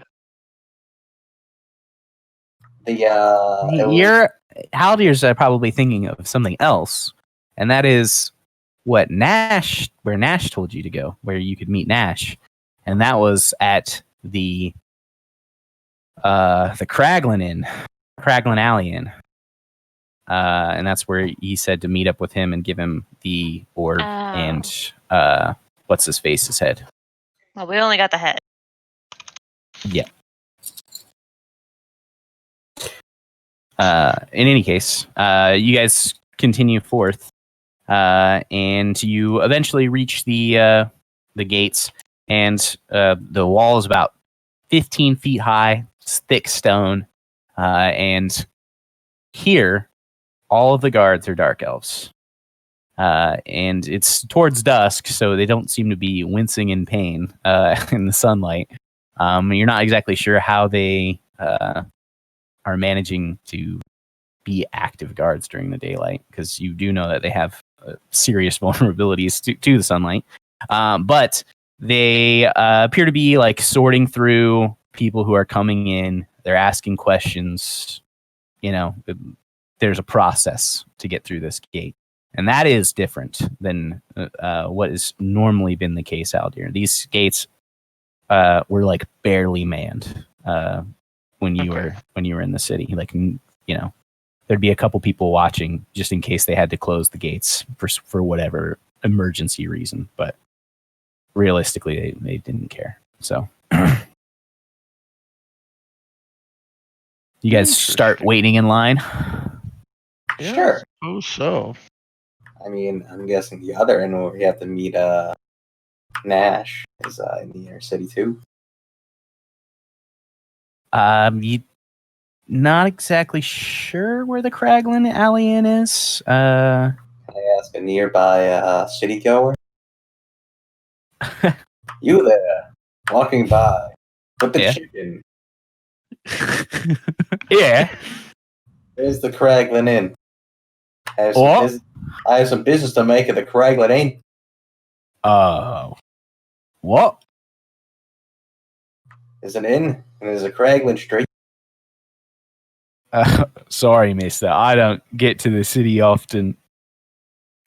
Haldir's probably thinking of something else, and that is where Nash told you to go, where you could meet Nash, and that was at the Kraglin Alley Inn, and that's where he said to meet up with him and give him the orb and what's his face's head. Well, we only got the head. Yeah. In any case, you guys continue forth, and you eventually reach the gates, and the wall is about 15 feet high. It's thick stone, and here, all of the guards are dark elves, and it's towards dusk, so they don't seem to be wincing in pain in the sunlight. You're not exactly sure how they are managing to be active guards during the daylight, because you do know that they have serious vulnerabilities to the sunlight. But they appear to be like sorting through people who are coming in. They're asking questions. There's a process to get through this gate, and that is different than what has normally been the case out here. These gates were like barely manned when you were in the city. Like, there'd be a couple people watching just in case they had to close the gates for whatever emergency reason. But realistically, they didn't care. So you guys start waiting in line. yeah, Sure. Oh, so. I mean, I'm guessing the other end where we have to meet Nash is in the inner city too. You not exactly sure where the Kraglin Alley Inn is. Can I ask a nearby city goer? You there, walking by with the Yeah. chicken. Yeah. There's the Kraglin Inn. I What? have some business to make at the Kraglin Inn. What? There's an inn, and there's a Kraglin Street. Sorry, mister. I don't get to the city often.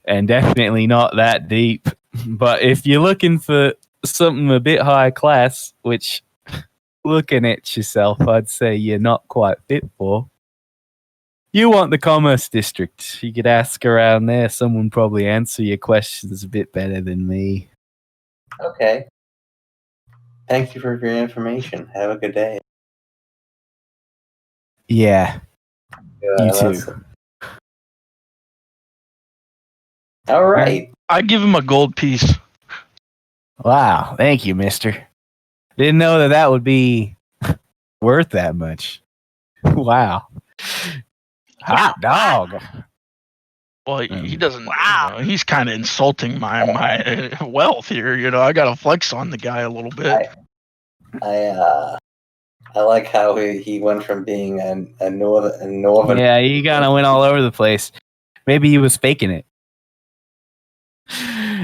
And definitely not that deep. But if you're looking for something a bit high class, which, looking at yourself, I'd say you're not quite fit for, you want the Commerce District. You could ask around there. Someone probably answer your questions a bit better than me. Okay. Thank you for your information. Have a good day. Yeah, you too. that's- All right. I give him a gold piece. Wow, thank you, mister. Didn't know that would be worth that much. Wow. Hot dog. Well, he doesn't. Wow. He's kind of insulting my wealth here. I got to flex on the guy a little bit. I like how he went from being a northern. Yeah, he kind of went all over the place. Maybe he was faking it.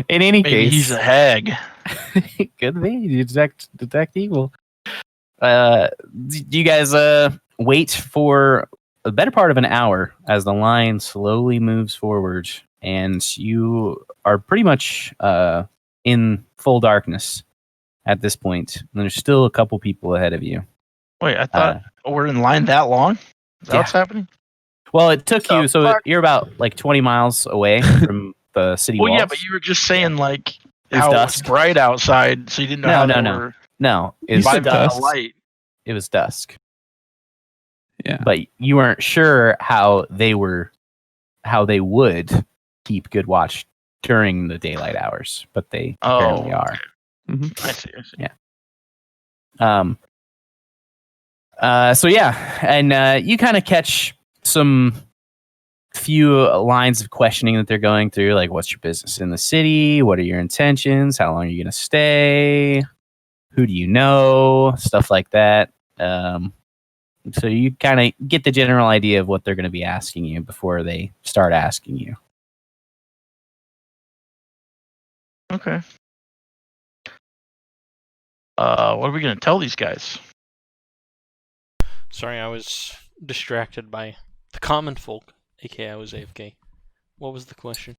In any Maybe case, he's a hag. could be detect evil. Do you guys wait for a better part of an hour as the line slowly moves forward, and you are pretty much in full darkness at this point. And there's still a couple people ahead of you. Wait, I thought we're in line that long? Is that what's happening? Well, it took you, so you're about like 20 miles away from the city walls. Well, yeah, but you were just saying like It was how dusk. it's bright outside, so you didn't know how they were No, it You was said vibing on dusk. the light. It was dusk. Yeah. But you weren't sure how they would keep good watch during the daylight hours, but they apparently are. I see. Yeah. So yeah, and you kind of catch some few lines of questioning that they're going through, like what's your business in the city? What are your intentions? How long are you going to stay? Who do you know? Stuff like that. So you kind of get the general idea of what they're going to be asking you before they start asking you. Okay. What are we gonna tell these guys? Sorry, I was distracted by the common folk, aka I was AFK. What was the question?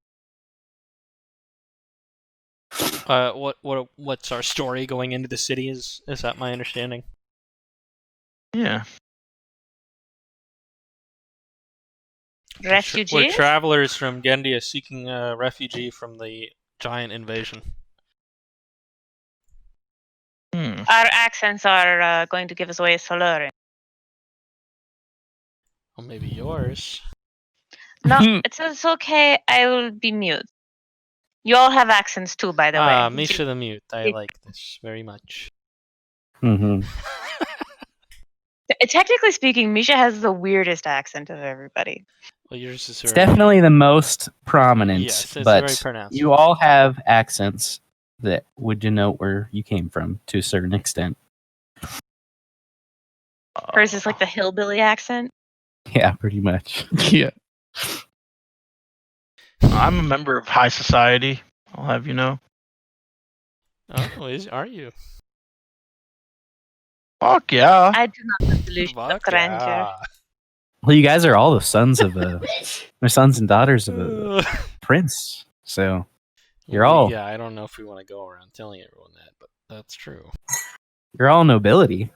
What's our story going into the city? Is that my understanding? Yeah. Refugees? We're travelers from Gendia seeking a refugee from the giant invasion. Hmm. Our accents are going to give us away as Solarian. Well, maybe yours. No, it's okay. I will be mute. You all have accents too, by the way. Misha the Mute. I like this very much. Mm-hmm. Technically speaking, Misha has the weirdest accent of everybody. Well, yours is It's definitely the most prominent, Yes, it's very but pronounced. you all have accents that would denote where you came from to a certain extent. Hers is like the hillbilly accent. Yeah, pretty much. Yeah. I'm a member of high society. I'll have you know. Oh, are you? Fuck yeah. I do not have delusions of Fuck grandeur. yeah. Well, you guys are all the sons of they're sons and daughters of a prince, so you're all Yeah, I don't know if we want to go around telling everyone that, but that's true. you're all nobility.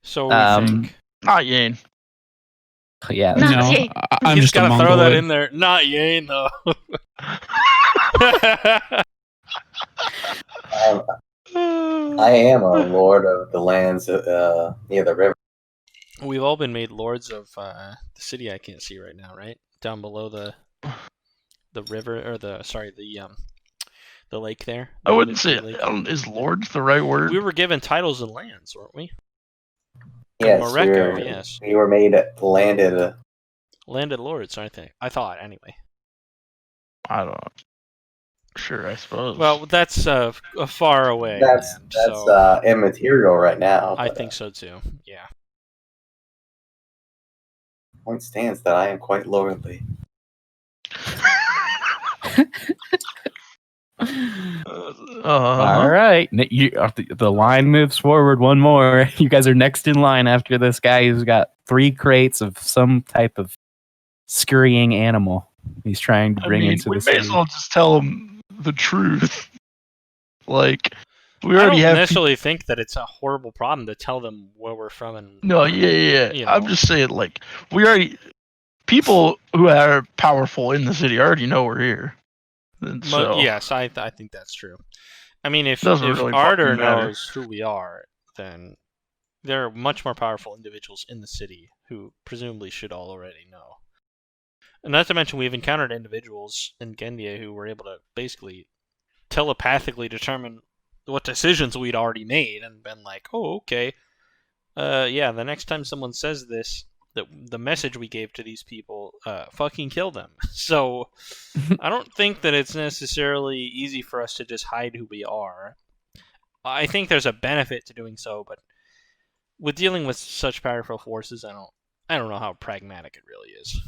So we think. Not Yane. Yeah, No. that's No, Okay. I'm You just a gotta throw that mongoloid. in there. Not Yane though. I am a lord of the lands near the river. We've all been made lords of the city. I can't see right now, right down below the river or the The lake there. I wouldn't say Lake. is Lord the right word? We were given titles and lands, weren't we? Yes, Morocco, yes. We were made landed. Landed lords, I think. I thought, anyway. I don't know. Sure, I suppose. Well, that's a far away That's land, so immaterial right now. I think so too. Yeah. Point stands that I am quite lordly. All right. The line moves forward one more. You guys are next in line after this guy who's got 3 crates of some type of scurrying animal he's trying to bring into the city. We may as well just tell him the truth. Like, we I already don't have necessarily think that it's a horrible problem to tell them where we're from. And No, yeah. You know. I'm just saying, like, people who are powerful in the city already know we're here. And so, yes, I think that's true. I mean, if Doesn't really Ardor fucking matter. knows who we are, then there are much more powerful individuals in the city who presumably should all already know. And not to mention, we've encountered individuals in Gendia who were able to basically telepathically determine what decisions we'd already made and been like, oh, okay. Yeah, the next time someone says this, the message we gave to these people, fucking kill them. So I don't think that it's necessarily easy for us to just hide who we are. I think there's a benefit to doing so, but with dealing with such powerful forces, I don't know how pragmatic it really is.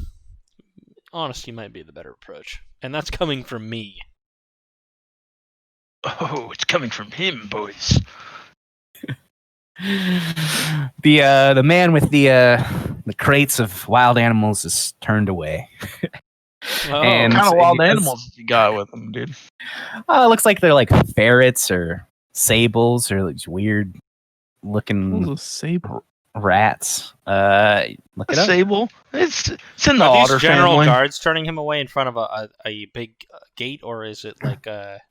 Honesty might be the better approach, and that's coming from me. Oh, it's coming from him, boys. The man with the crates of wild animals is turned away. Oh, And What kind of wild he does- animals you got with him, dude? it looks like they're like ferrets or sables or like weird looking Little saber. rats. Look A it up. sable? It's in the are otter these general family. guards turning him away in front of a big gate, or is it like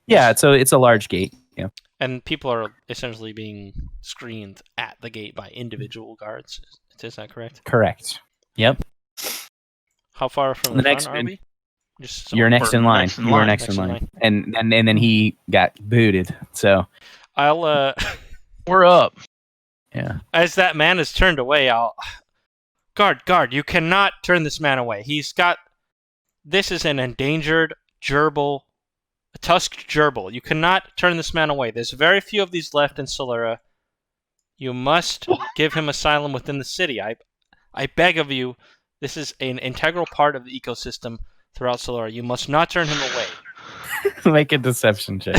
Yeah, it's a large gate. Yeah. and people are essentially being screened at the gate by individual guards? Is that correct? Correct. Yep. How far from The the next front are man- we? Just so You're next in line. next in You were line. next in line. And then he got booted. So I'll We're up. yeah. as that man is turned away, I'll guard, you cannot turn this man away. This is an endangered gerbil, a tusked gerbil. You cannot turn this man away. There's very few of these left in Solera. You must give him asylum within the city. I beg of you. This is an integral part of the ecosystem throughout Solera. You must not turn him away. Make a deception check.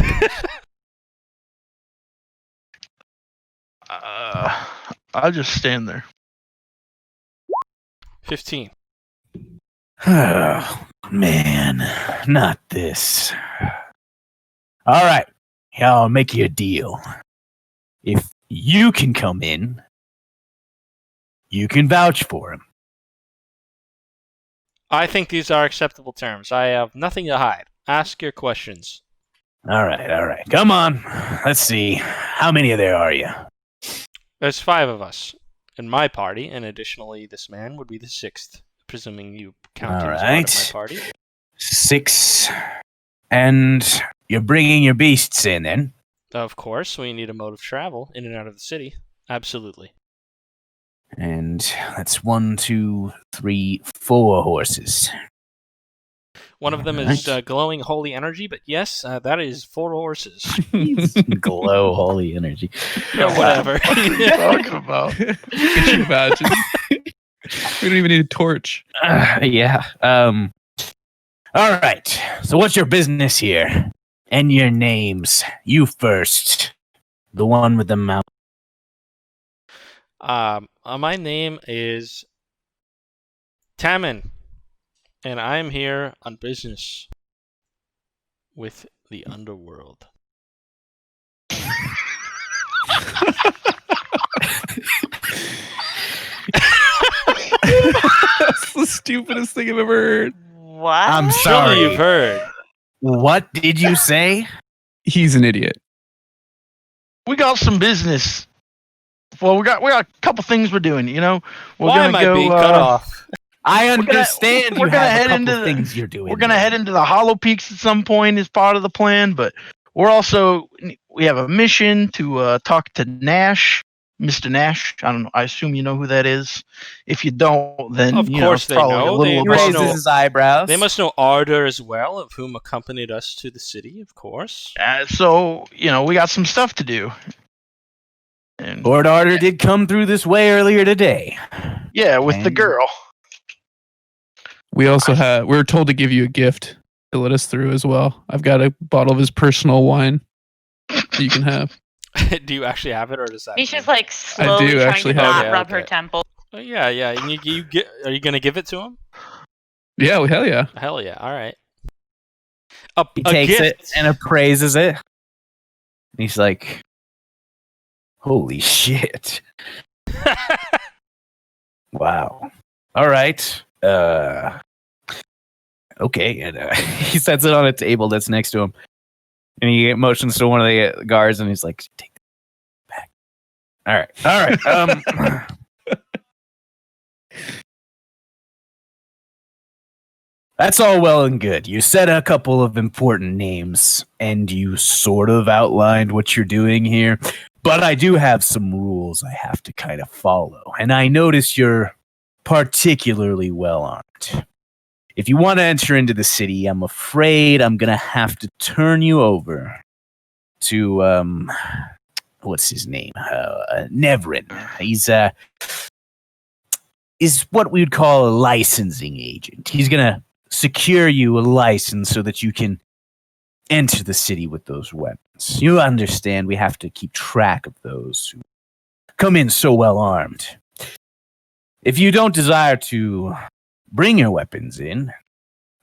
I'll just stand there. 15. Oh, man, not this. All right, I'll make you a deal. If you can come in, you can vouch for him. I think these are acceptable terms. I have nothing to hide. Ask your questions. All right. Come on. Let's see. How many of there are you? There's 5 of us in my party, and additionally, this man would be the 6th, presuming you count him as part of Alright. my party. 6. And you're bringing your beasts in, then? Of course, we need a mode of travel in and out of the city. Absolutely. And that's 1, 2, 3, 4 horses. One of them is glowing holy energy, but yes, that is 4 horses. Glow holy energy. Yeah, whatever. What are you talking about? Could you imagine? We don't even need a torch. Yeah. All right. So what's your business here? And your names. You first. The one with the mouth. My name is Tamin, and I'm here on business with the underworld. That's the stupidest thing I've ever heard. What? I'm Surely sorry. you've heard. What did you say? He's an idiot. We got some business. Well, we got a couple things we're doing. You know, we're Why gonna am I go. being cut off? I gonna- understand we're you gonna have head a couple into the- things you're doing. We're gonna head into the Hollow Peaks at some point as part of the plan, but we have a mission to talk to Nash, Mr. Nash. I don't know. I assume you know who that is. If you don't, then Of course they probably know. a little They He must above. know- raises his eyebrows. They must know Ardor as well, of whom accompanied us to the city, of course. So we got some stuff to do. And Lord Ardor did come through this way earlier today. yeah, with the And- girl. We also we were told to give you a gift to let us through as well. I've got a bottle of his personal wine that you can have. Do you actually have it, or does that? Misha's like slowly trying actually to have not it. rub Okay. her temple. Oh, yeah. And you get? Are you gonna give it to him? Yeah, well, hell yeah. Hell yeah! All right. He A takes gift. it and appraises it. And he's like, holy shit. Wow. All right. Okay. And he sets it on a table that's next to him. And he motions to one of the guards and he's like, take that back. All right. That's all well and good. You said a couple of important names and you sort of outlined what you're doing here. But I do have some rules I have to kind of follow. And I notice you're particularly well armed. If you want to enter into the city, I'm afraid I'm going to have to turn you over to, what's his name? Nevrin. He's is what we would call a licensing agent. He's going to secure you a license so that you can enter the city with those weapons. You understand we have to keep track of those who come in so well armed. If you don't desire to bring your weapons in,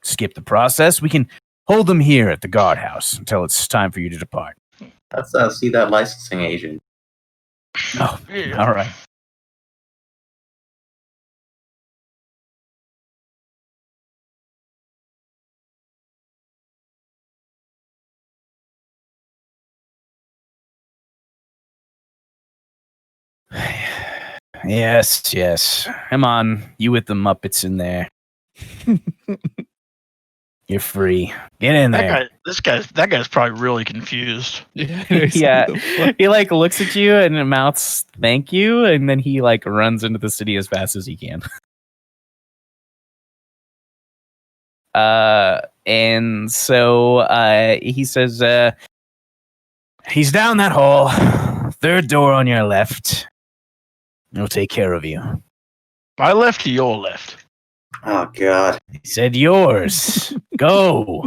skip the process, we can hold them here at the guardhouse until it's time for you to depart. Let's see that licensing agent. Oh, all right. Yes. Come on, you with the Muppets in there. You're free. Get in there. That guy's probably really confused. Yeah. He like looks at you and mouths thank you, and then he like runs into the city as fast as he can. And so he says he's down that hall, third door on your left. He'll take care of you. My left to your left. Oh God! He said yours. Go.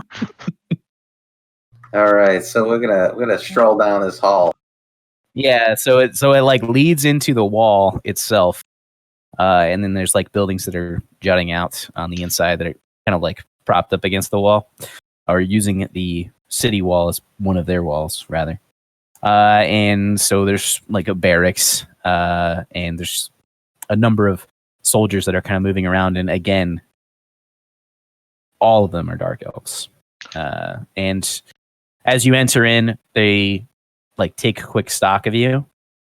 All right, so we're gonna stroll down this hall. Yeah, so it like leads into the wall itself, and then there's like buildings that are jutting out on the inside that are kind of like propped up against the wall, or using the city wall as one of their walls rather. And so there's like a barracks, and there's a number of soldiers that are kind of moving around, and again, all of them are dark elves. And as you enter in, they like take a quick stock of you,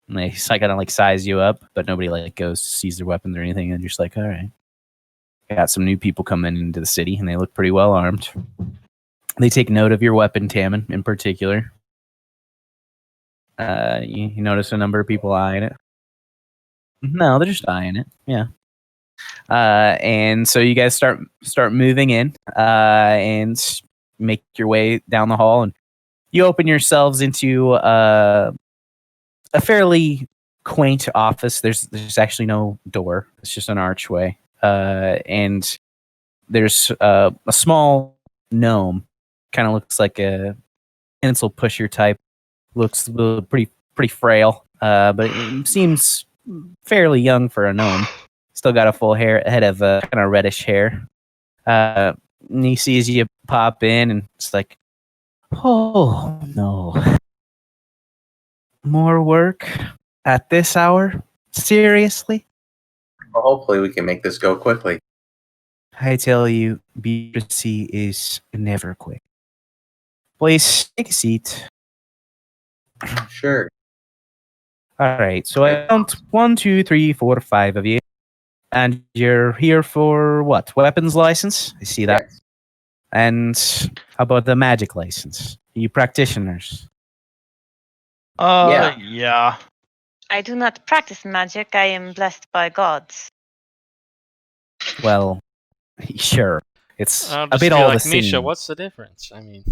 and they kind of like size you up, but nobody like goes to seize their weapons or anything. And you're just like, all right, got some new people coming into the city, and they look pretty well armed. They take note of your weapon, Tammin, in particular. You notice a number of people eyeing it. No, they're just eyeing it. Yeah. And so you guys start moving in, and make your way down the hall, and you open yourselves into a fairly quaint office. There's actually no door. It's just an archway. And there's a small gnome, kind of looks like a pencil pusher type. Looks pretty frail, but it seems fairly young for a gnome. Still got a full head of kind of reddish hair. And he sees you pop in, and it's like, oh no, more work at this hour? Seriously? Well, hopefully, we can make this go quickly. I tell you, bureaucracy is never quick. Please take a seat. Sure. All right, so I count 1, 2, 3, 4, 5 of you. And you're here for what? Weapons license? I see that. Yes. And how about the magic license? Are you practitioners? Yeah. I do not practice magic. I am blessed by gods. Well, sure. It's I'll a just bit be all like, the Misha, same. what's the difference? I mean,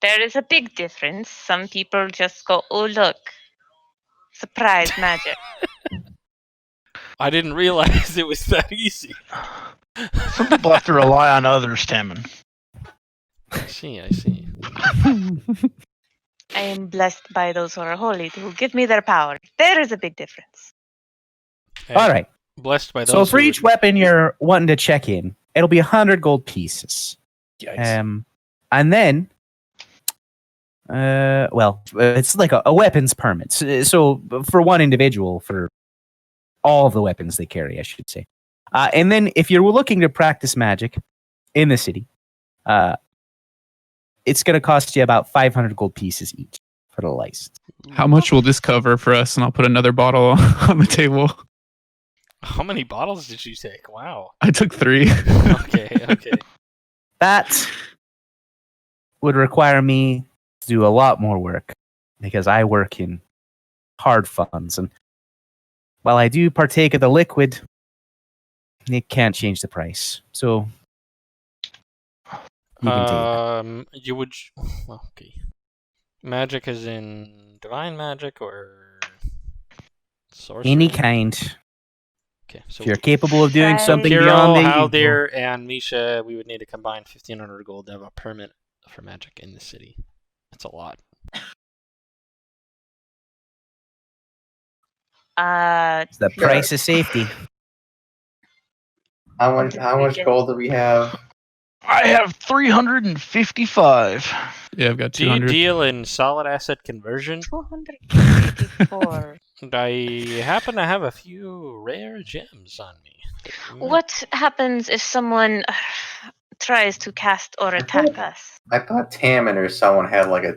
There is a big difference. Some people just go, oh, look. Surprise magic. I didn't realize it was that easy. Some people have to rely on others, Tammin. I see. I am blessed by those who are holy, who give me their power. There is a big difference. Hey, All right. Blessed by those. So for who each would- weapon you're wanting to check in, it'll be 100 gold pieces. Yikes. And then, it's like a weapons permit. So for one individual, for all of the weapons they carry, I should say. And then if you're looking to practice magic in the city, it's going to cost you about 500 gold pieces each for the license. How much will this cover for us? And I'll put another bottle on the table. How many bottles did you take? Wow. I took 3. Okay. That would require me to do a lot more work because I work in hard funds. And while I do partake of the liquid, it can't change the price. So you can take that. You would. Okay. Magic is in divine magic or sorcery? Any kind. Okay, so If you're capable of doing Right. something Kiro, beyond the Haldir, and Misha, we would need to combine 1,500 gold to have a permit for magic in the city. That's a lot. It's the price of safety. How much gold do we have? I have 355. Yeah, I've got Do you 200. deal in solid asset conversion? 284. And I happen to have a few rare gems on me. What happens if someone tries to cast or attack us? I thought Tammin or someone had like a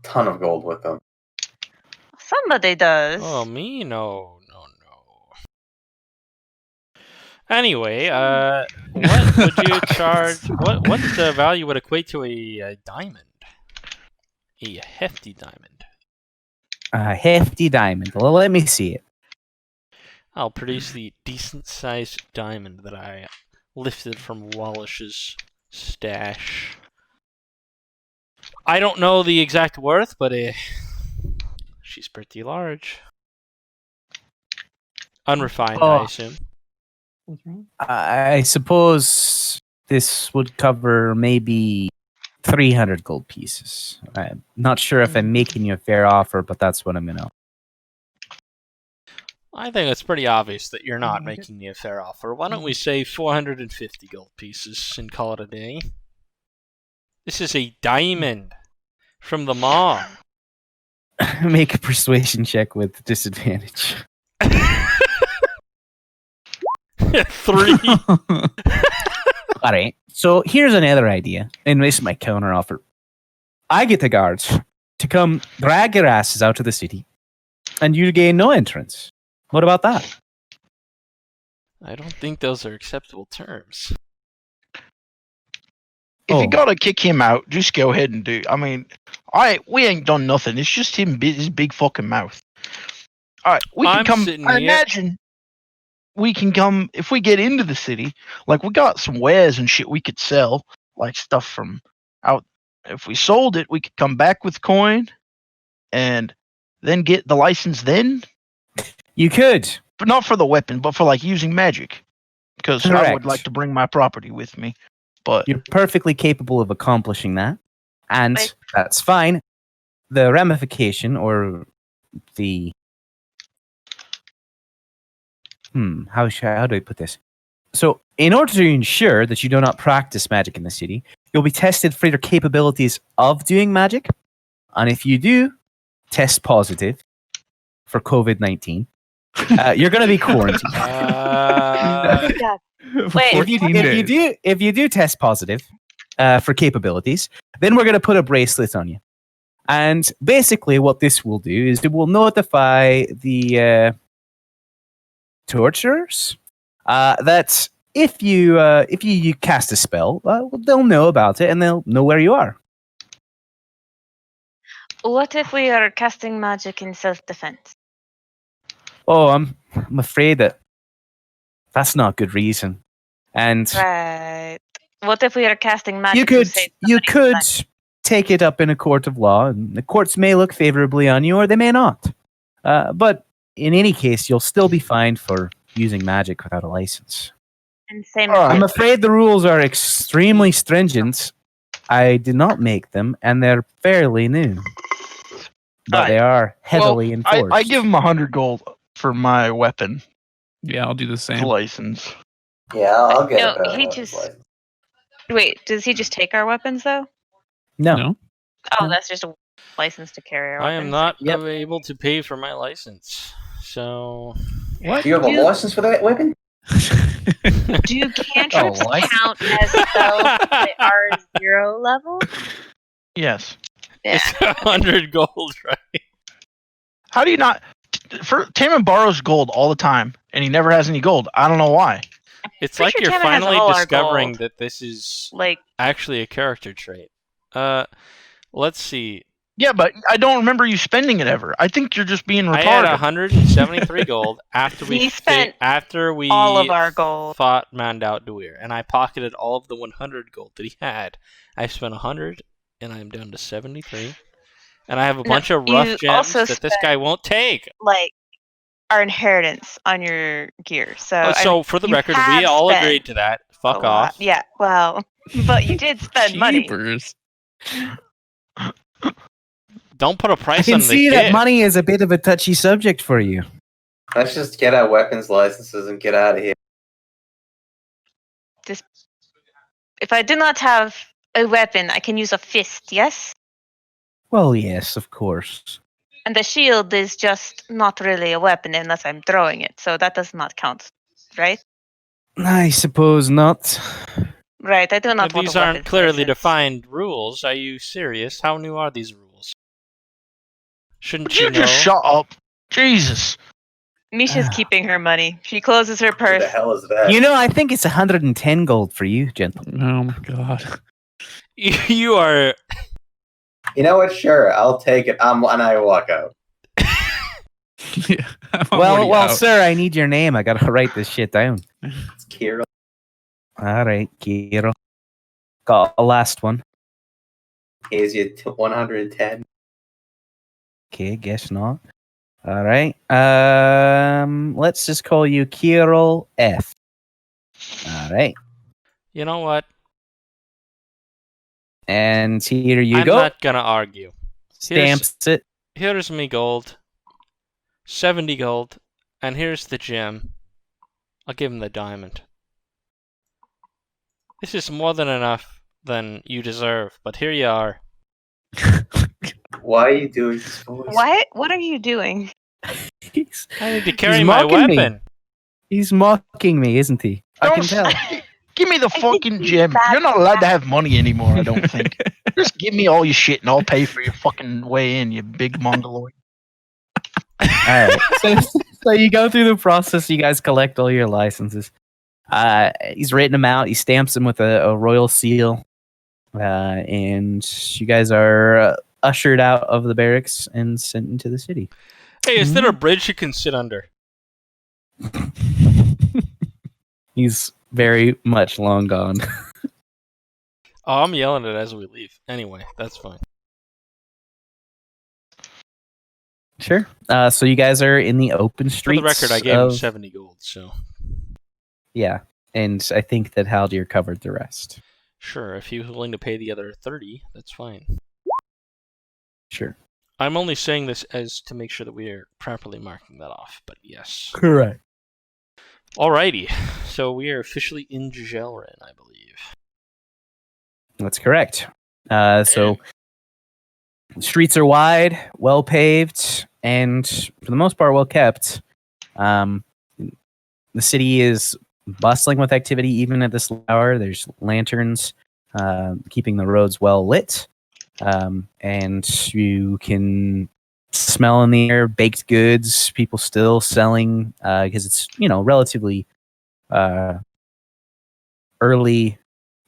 ton of gold with them. Somebody does. Oh, me? No. Anyway, what would you charge? What value would equate to a diamond? A hefty diamond. A hefty diamond. Well, let me see it. I'll produce the decent-sized diamond that I lifted from Wallish's stash. I don't know the exact worth, but she's pretty large. Unrefined, I assume. I suppose this would cover maybe 300 gold pieces. I'm not sure if I'm making you a fair offer, but that's what I'm going to. I think it's pretty obvious that you're not making me a fair offer. Why don't we say 450 gold pieces and call it a day? This is a diamond from the mall. Make a persuasion check with disadvantage. 3. All right. So here's another idea, and this is my counter offer. I get the guards to come drag your asses out to the city, and you gain no entrance. What about that? I don't think those are acceptable terms. If you gotta kick him out, just go ahead and do. I mean, we ain't done nothing. It's just him, his big fucking mouth. All right, we can I'm come. sitting I here- imagine we can come if we get into the city. Like we got some wares and shit we could sell, like stuff from out. If we sold it, we could come back with coin, and then get the license. Then, You could. but not for the weapon, but for like using magic, because I would Correct. like to bring my property with me. But You're perfectly capable of accomplishing that, and Right. that's fine. The ramification or the how do I put this? So, in order to ensure that you do not practice magic in the city, you'll be tested for your capabilities of doing magic, and if you do test positive for COVID-19, you're going to be quarantined. Yeah. Wait, For if you 14 days. if you do test positive for capabilities, then we're going to put a bracelet on you. And basically, what this will do is it will notify the torturers that if you cast a spell, they'll know about it and they'll know where you are. What if we are casting magic in self-defense? Oh, I'm afraid that's not a good reason. And Right. What if we are casting magic you to could save you somebody's could life? take it up in a court of law, and the courts may look favorably on you or they may not. But in any case, you'll still be fined for using magic without a license. And same All right. I'm afraid the rules are extremely stringent. I did not make them, and they're fairly new. But they are heavily enforced. I give him 100 gold for my weapon Yeah, I'll do the same. license. Yeah, I'll get No, a better he weapons just- license. Wait, does he just take our weapons though? No. Oh, No. that's just a license to carry our I weapons. am not Yep. able to pay for my license. So What? Do you have a license for that weapon? Do cantrips Oh, license? count as spells that are 0 level? Yes. Yeah. it's 100 gold, right? How do you not? Taman borrows gold all the time, and he never has any gold. I don't know why. It's Pretty like sure you're Tammin has finally all our discovering gold. that this is Like, actually a character trait. Let's see. Yeah, but I don't remember you spending it ever. I think you're just being I had retarded. 173 gold after we He spent after we all of our gold. fought Mandout Duir, and I pocketed all of the 100 gold that he had. I spent 100, and I'm down to 73. And I have a bunch of rough you gems also that this guy won't take. like, our inheritance on your gear. So, Oh, I so mean, for the you record, have we all spent agreed to that. a Fuck lot. off. Yeah, well, but you did spend money. Jeepers. Don't put a I price can on the see that gift. money is a bit of a touchy subject for you. Let's just get our weapons licenses and get out of here. If I do not have a weapon, I can use a fist, yes? Well, yes, of course. And the shield is just not really a weapon unless I'm throwing it, so that does not count, right? I suppose not. Right, I do not want These a aren't weapons clearly license. defined rules. Are you serious? How new are these rules? Shouldn't Would you you know? just shut up? Jesus. Misha's Ah. keeping her money. She closes her What purse. the hell is that? You know, I think it's 110 gold for you, gentlemen. Oh my god. You are. You know what? Sure, I'll take it. And I walk out. Yeah, I'm Well, already well, out. sir, I need your name. I gotta write this shit down. It's Kira. All right, Kiro. Got a last one. Here's your 110. Okay, guess not. All right. Let's just call you Kiro F. All right. You know what? And here you I'm go. not gonna argue. Stamps it. Here's me gold. 70 gold. And here's the gem. I'll give him the diamond. This is more than enough than you deserve, but here you are. Why are you doing this voice? What are you doing? He's, I need to He's carry my mocking me. weapon. he's mocking me, isn't he? I can tell. Give me the think fucking he's gem. bad You're not for allowed to that. have money anymore, I don't think. Just give me all your shit and I'll pay for your fucking way in, you big mongoloid. All right. So you go through the process. You guys collect all your licenses. He's written them out. He stamps them with a royal seal. And you guys are ushered out of the barracks and sent into the city. Hey, is there a bridge you can sit under? He's very much long gone. Oh, I'm yelling it as we leave. Anyway, that's fine. Sure. So you guys are in the open For streets. the record, I gave him of- 70 gold, so Yeah, and I think that Haldir covered the rest. sure, if he was willing to pay the other 30, that's fine. Sure. I'm only saying this as to make sure that we are properly marking that off, but yes. Correct. Alrighty, so we are officially in Jelren, I believe. That's correct. So streets are wide, well paved, and for the most part, well kept. The city is bustling with activity even at this hour. There's lanterns keeping the roads well lit. And you can smell in the air baked goods, people still selling because it's, relatively early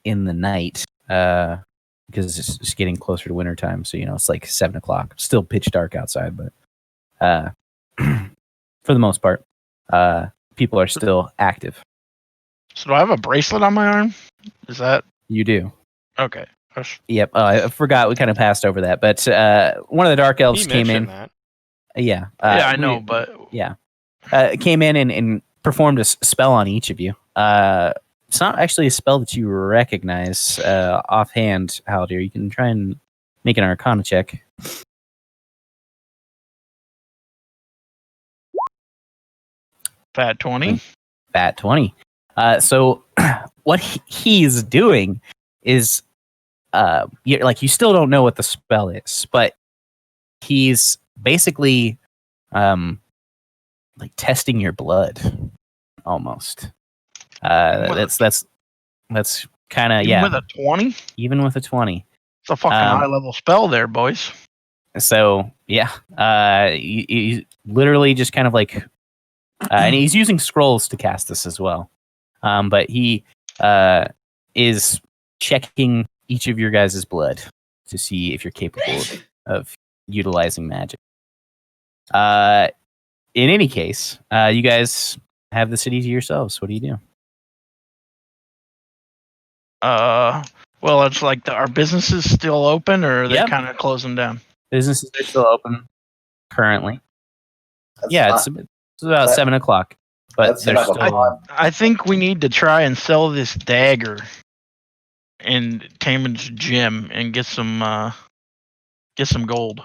in the night because it's getting closer to wintertime. So, it's like 7 o'clock. Still pitch dark outside, but for the most part, people are still active. So do I have a bracelet on my arm? Is that You do. okay? Yep. I forgot we kind of passed over that, but one of the dark elves He came in. mentioned Yeah. Yeah, I know, but Yeah. Came in and performed a spell on each of you. It's not actually a spell that you recognize offhand, Haldir. You can try and make an Arcana check. Fat 20. Fat 20. So what he's doing is, you still don't know what the spell is, but he's basically like testing your blood almost. That's kind of, Even with a 20? even with a 20. It's a fucking high level spell there, boys. So yeah, he literally just kind of like, and he's using scrolls to cast this as well. But he is checking each of your guys' blood to see if you're capable of utilizing magic. In any case, you guys have the city to yourselves. What do you do? Well, it's like our business is still open, or are they Yep. kind of closing down? Businesses are still open currently. That's It's about 7 o'clock, but That's there's about still. I think we need to try and sell this dagger in Taman's gym and get some gold.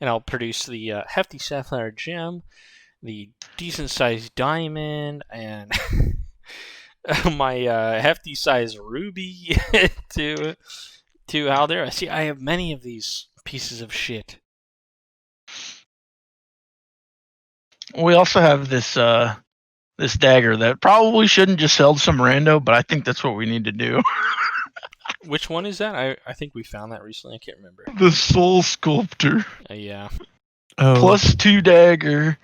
and I'll produce the hefty sapphire gem, the decent-sized diamond, and my hefty-sized ruby to Haldir. I see. I have many of these pieces of shit. We also have this this dagger that probably shouldn't just sell to some rando, but I think that's what we need to do. Which one is that? I think we found that recently. I can't remember. The Soul Sculptor. Yeah. Oh, +2 dagger.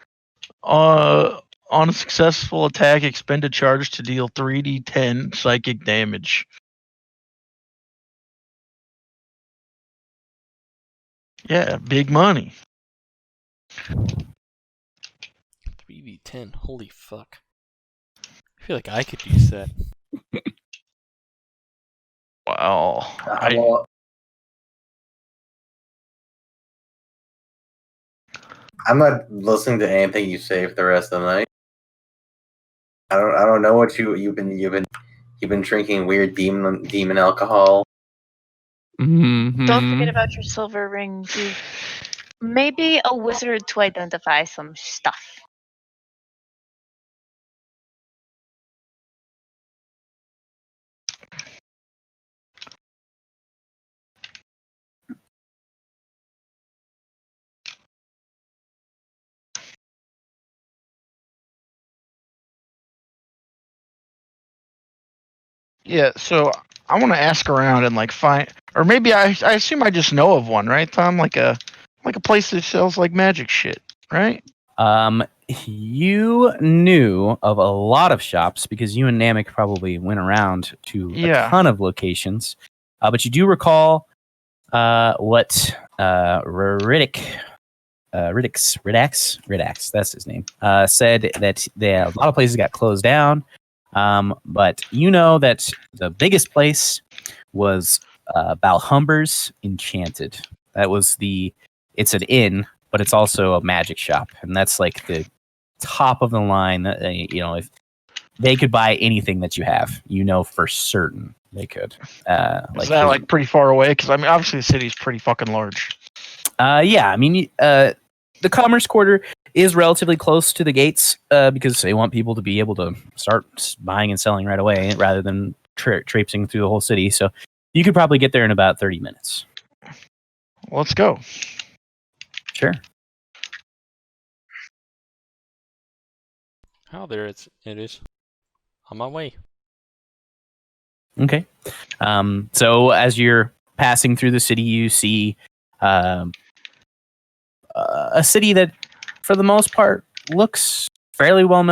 On a successful attack, expend a charge to deal 3d10 psychic damage. Yeah, big money. 3v10. Holy fuck. I feel like I could use that. Wow. I'm not listening to anything you say for the rest of the night. I don't know what you've been drinking weird demon alcohol. mhm. Don't forget about your silver rings. You maybe a wizard to identify some stuff. Yeah, so I want to ask around and like find, or maybe I assume I just know of one, right, Tom? Like a place that sells like magic shit, right? You knew of a lot of shops because you and Namek probably went around to Yeah. a ton of locations. But you do recall what Riddax, that's his name, said that a lot of places got closed down. But you know that the biggest place was Balhumber's Enchanted. That was it's an inn, but it's also a magic shop, and that's like the top of the line. If they could buy anything that you have, for certain they could. Is that like pretty far away? Because I mean, obviously the city's pretty fucking large. Yeah, I mean, the Commerce Quarter is relatively close to the gates because they want people to be able to start buying and selling right away rather than traipsing through the whole city. So you could probably get there in about 30 minutes. Let's go. Sure. Oh, there it is. On my way. Okay. So as you're passing through the city, you see a a city that, for the most part, looks fairly well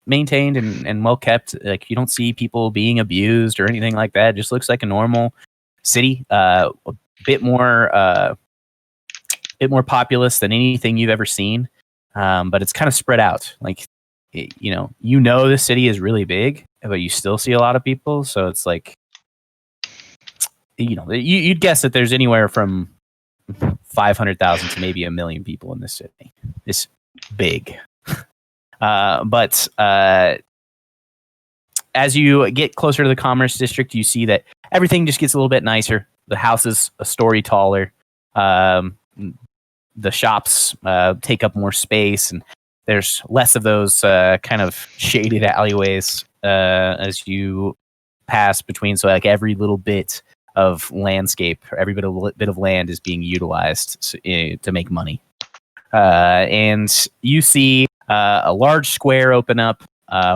maintained and well kept. Like, you don't see people being abused or anything like that. It just looks like a normal city. A bit more populous than anything you've ever seen. But it's kind of spread out. Like, the city is really big, but you still see a lot of people. So it's like, you'd guess that there's anywhere from 500,000 to maybe 1 million people in this city. It's big. But as you get closer to the commerce district, you see that everything just gets a little bit nicer. The house is a story taller. The shops take up more space, and there's less of those kind of shaded alleyways as you pass between. So like every little bit of landscape, every bit of land is being utilized to make money. And you see a large square open up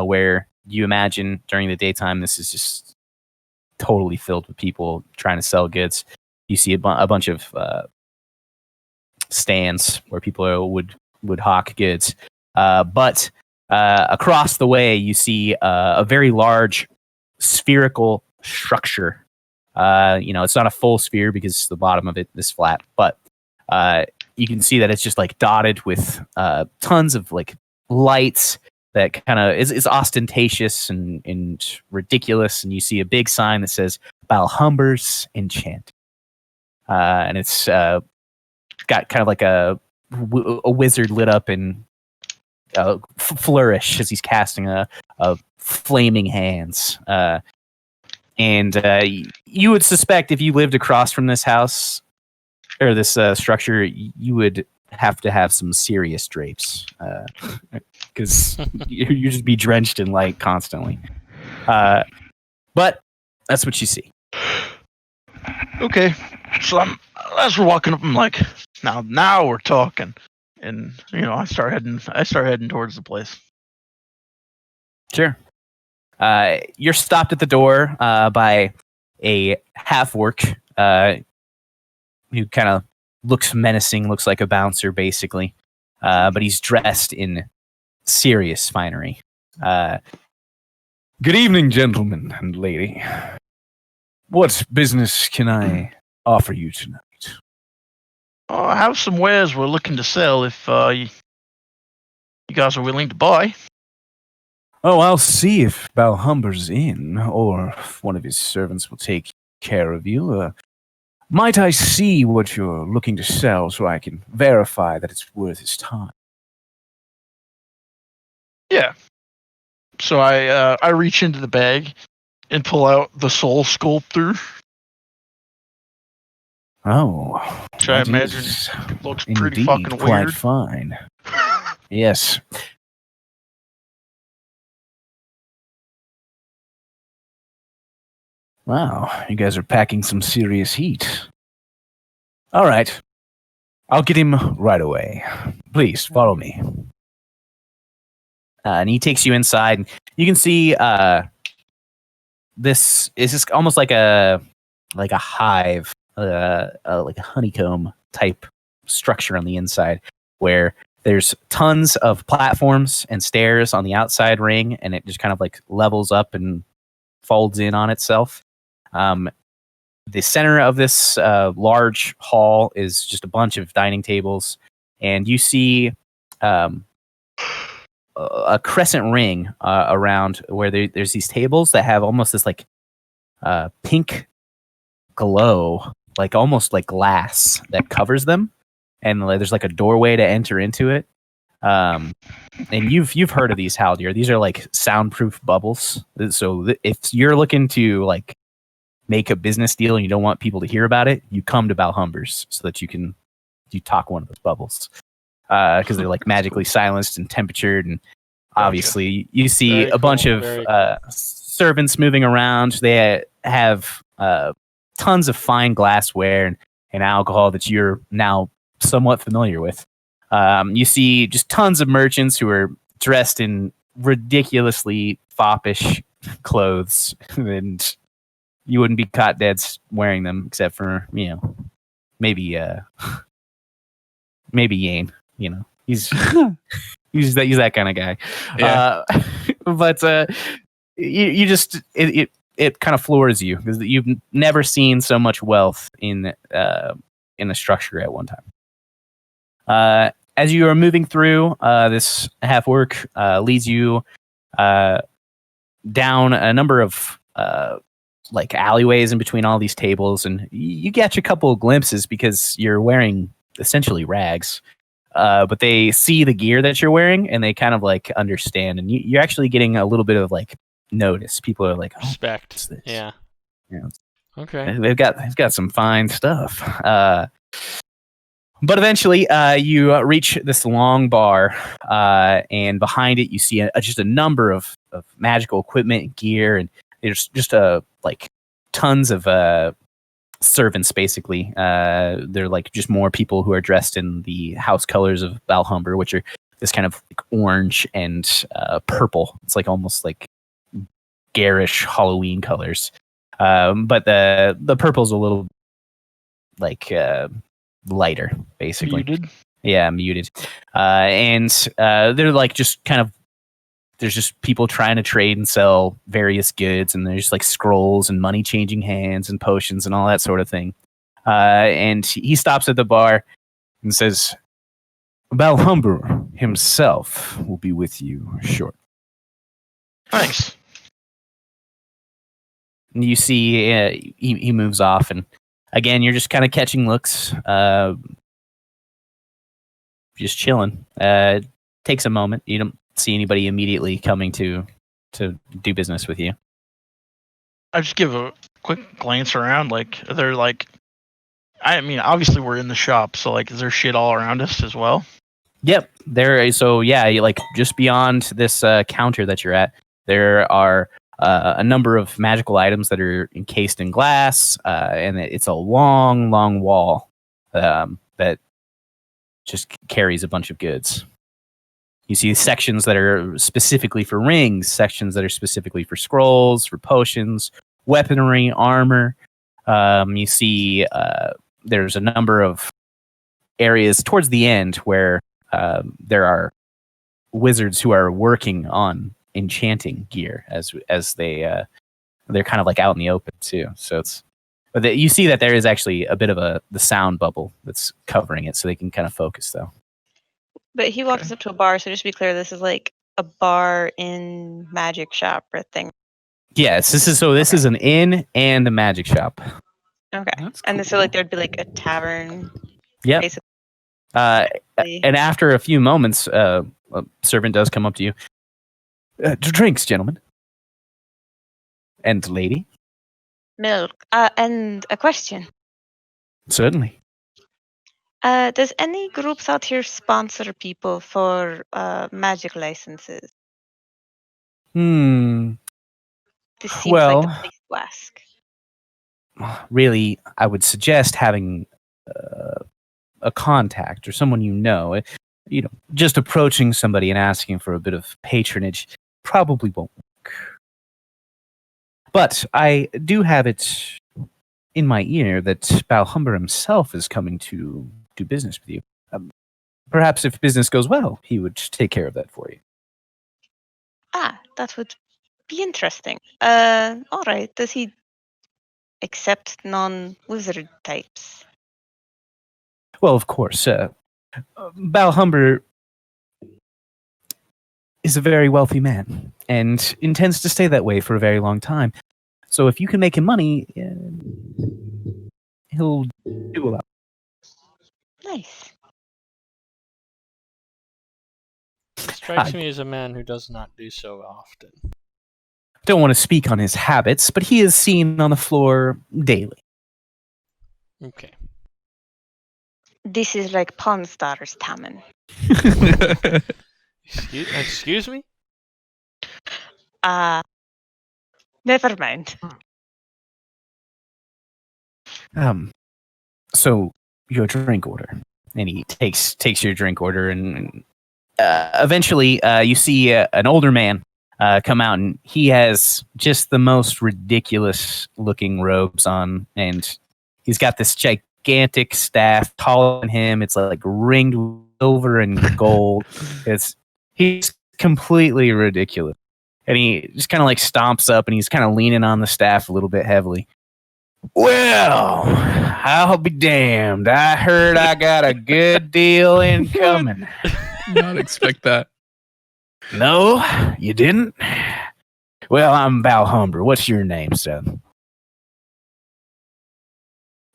where you imagine during the daytime this is just totally filled with people trying to sell goods. You see a bunch of stands where people would hawk goods. But across the way, you see a very large spherical structure. It's not a full sphere because the bottom of it is flat, but you can see that it's just like dotted with tons of like lights that kind of is ostentatious and ridiculous. And you see a big sign that says Balhumber's Enchant. And it's got kind of like a wizard lit up in flourish as he's casting a flaming hands. And you would suspect if you lived across from this house or this structure, you would have to have some serious drapes because you just be drenched in light constantly. But that's what you see. Okay, so as we're walking up, I'm like, now we're talking, and I start heading towards the place. Sure. You're stopped at the door by a half-orc who kind of looks menacing, looks like a bouncer, basically. But he's dressed in serious finery. Good evening, gentlemen and lady. What business can I offer you tonight? I have some wares we're looking to sell if you guys are willing to buy. Oh, I'll see if Balhumber's in, or if one of his servants will take care of you. Might I see what you're looking to sell so I can verify that it's worth his time? Yeah. So I reach into the bag and pull out the soul sculptor. Oh, which I imagine looks pretty fucking quite weird. Fine. Yes. Wow, you guys are packing some serious heat. All right. I'll get him right away. Please, follow me. And he takes you inside. And you can see this is just almost like a hive, like a honeycomb type structure on the inside, where there's tons of platforms and stairs on the outside ring, and it just kind of like levels up and folds in on itself. The center of this large hall is just a bunch of dining tables, and you see a crescent ring around where there's these tables that have almost this like pink glow, like almost like glass that covers them, and there's like a doorway to enter into it. And you've heard of these, Haldir. These are like soundproof bubbles. So if you're looking to like make a business deal and you don't want people to hear about it, you come to Balhumber's so that you talk one of those bubbles. Because they're like magically silenced and temperatured, and obviously you see a bunch of servants moving around. They have tons of fine glassware and alcohol that you're now somewhat familiar with. You see just tons of merchants who are dressed in ridiculously foppish clothes, and you wouldn't be caught dead wearing them except for maybe maybe Yane. He's he's that kind of guy. Yeah. But you just it kind of floors you because you've never seen so much wealth in a structure at one time. As you are moving through, this half work leads you down a number of like alleyways in between all these tables, and you catch a couple of glimpses because you're wearing essentially rags. But they see the gear that you're wearing, and they kind of like understand, and you're actually getting a little bit of like notice. People are like, "Oh, Respect. what's this?" Yeah. Yeah. Okay. They've got some fine stuff. But eventually, you reach this long bar, and behind it, you see just a number of magical equipment and gear, and there's just like tons of servants. Basically, they're like just more people who are dressed in the house colors of Valhumber, which are this kind of like orange and purple. It's like almost like garish Halloween colors. But the purple's a little like lighter, basically. Muted. Yeah, muted. And they're like just kind of, there's just people trying to trade and sell various goods, and there's like scrolls and money changing hands and potions and all that sort of thing. And he stops at the bar and says, Valhumber himself will be with you shortly. Thanks. And you see he moves off, and again, you're just kind of catching looks, just chilling. Takes a moment. You don't see anybody immediately coming to do business with you. I just give a quick glance around. Like, they're like, I mean, obviously we're in the shop, so like, is there shit all around us as well? Yep. So yeah, you like just beyond this counter that you're at, there are a number of magical items that are encased in glass, and it's a long, long wall that just carries a bunch of goods. You see sections that are specifically for rings, sections that are specifically for scrolls, for potions, weaponry, armor. You see there's a number of areas towards the end where there are wizards who are working on enchanting gear as they're kind of like out in the open too. So you see that there is actually a bit of the sound bubble that's covering it, so they can kind of focus though. But he walks up to a bar, so just to be clear, this is like a bar in magic shop or thing. Yes, this is an inn and a magic shop. Okay. That's And cool. so like there'd be like a tavern. Yep. Basically. And after a few moments, a servant does come up to you. Drinks, gentlemen. And lady. Milk. And a question. Certainly. Does any groups out here sponsor people for magic licenses? This This seems like a place to ask. Really, I would suggest having a contact or someone you know. Just approaching somebody and asking for a bit of patronage probably won't work. But I do have it in my ear that Valhumber himself is coming to do business with you. Perhaps if business goes well, he would take care of that for you. That would be interesting. All right. Does he accept non-wizard types? Well, of course. Valhumber is a very wealthy man and intends to stay that way for a very long time. So if you can make him money, he'll do a lot. Nice. Strikes me as a man who does not do so often. Don't want to speak on his habits, but he is seen on the floor daily. Okay. This is like Pawn Stars, Tammin. Excuse me? Never mind. So your drink order, and he takes your drink order, and eventually you see an older man come out, and he has just the most ridiculous looking robes on, and he's got this gigantic staff, taller than him. It's like ringed with silver and gold. He's completely ridiculous. And he just kind of like stomps up and he's kind of leaning on the staff a little bit heavily. Well, I'll be damned. I heard I got a good deal incoming. Not expect that. No, you didn't? Well, I'm Valhumber. What's your name, son?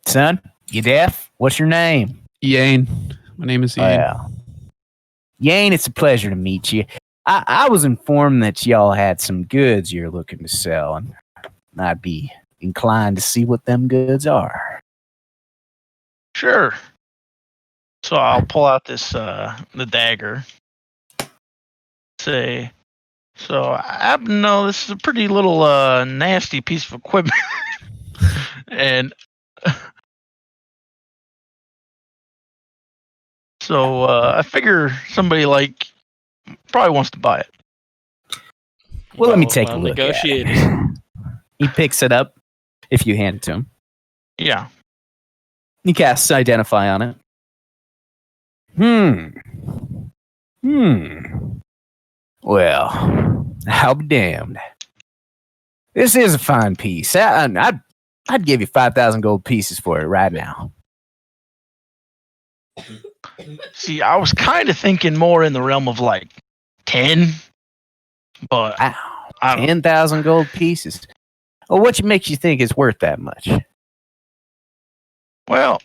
Son, you deaf? What's your name? Yane. My name is Yane. Well, Yane, it's a pleasure to meet you. I was informed that y'all had some goods you're looking to sell, and I'd be inclined to see what them goods are. Sure. So I'll pull out the dagger. Say, so I happen to know this is a pretty little nasty piece of equipment, and so I figure somebody like probably wants to buy it. Well, let me take a look negotiate at it. He picks it up if you hand it to him. Yeah. He casts Identify on it. Well, I'll be damned. This is a fine piece. I'd give you 5,000 gold pieces for it right now. See, I was kind of thinking more in the realm of like 10, but Wow, I don't. 10,000 gold pieces. Well, what makes you think it's worth that much? Well,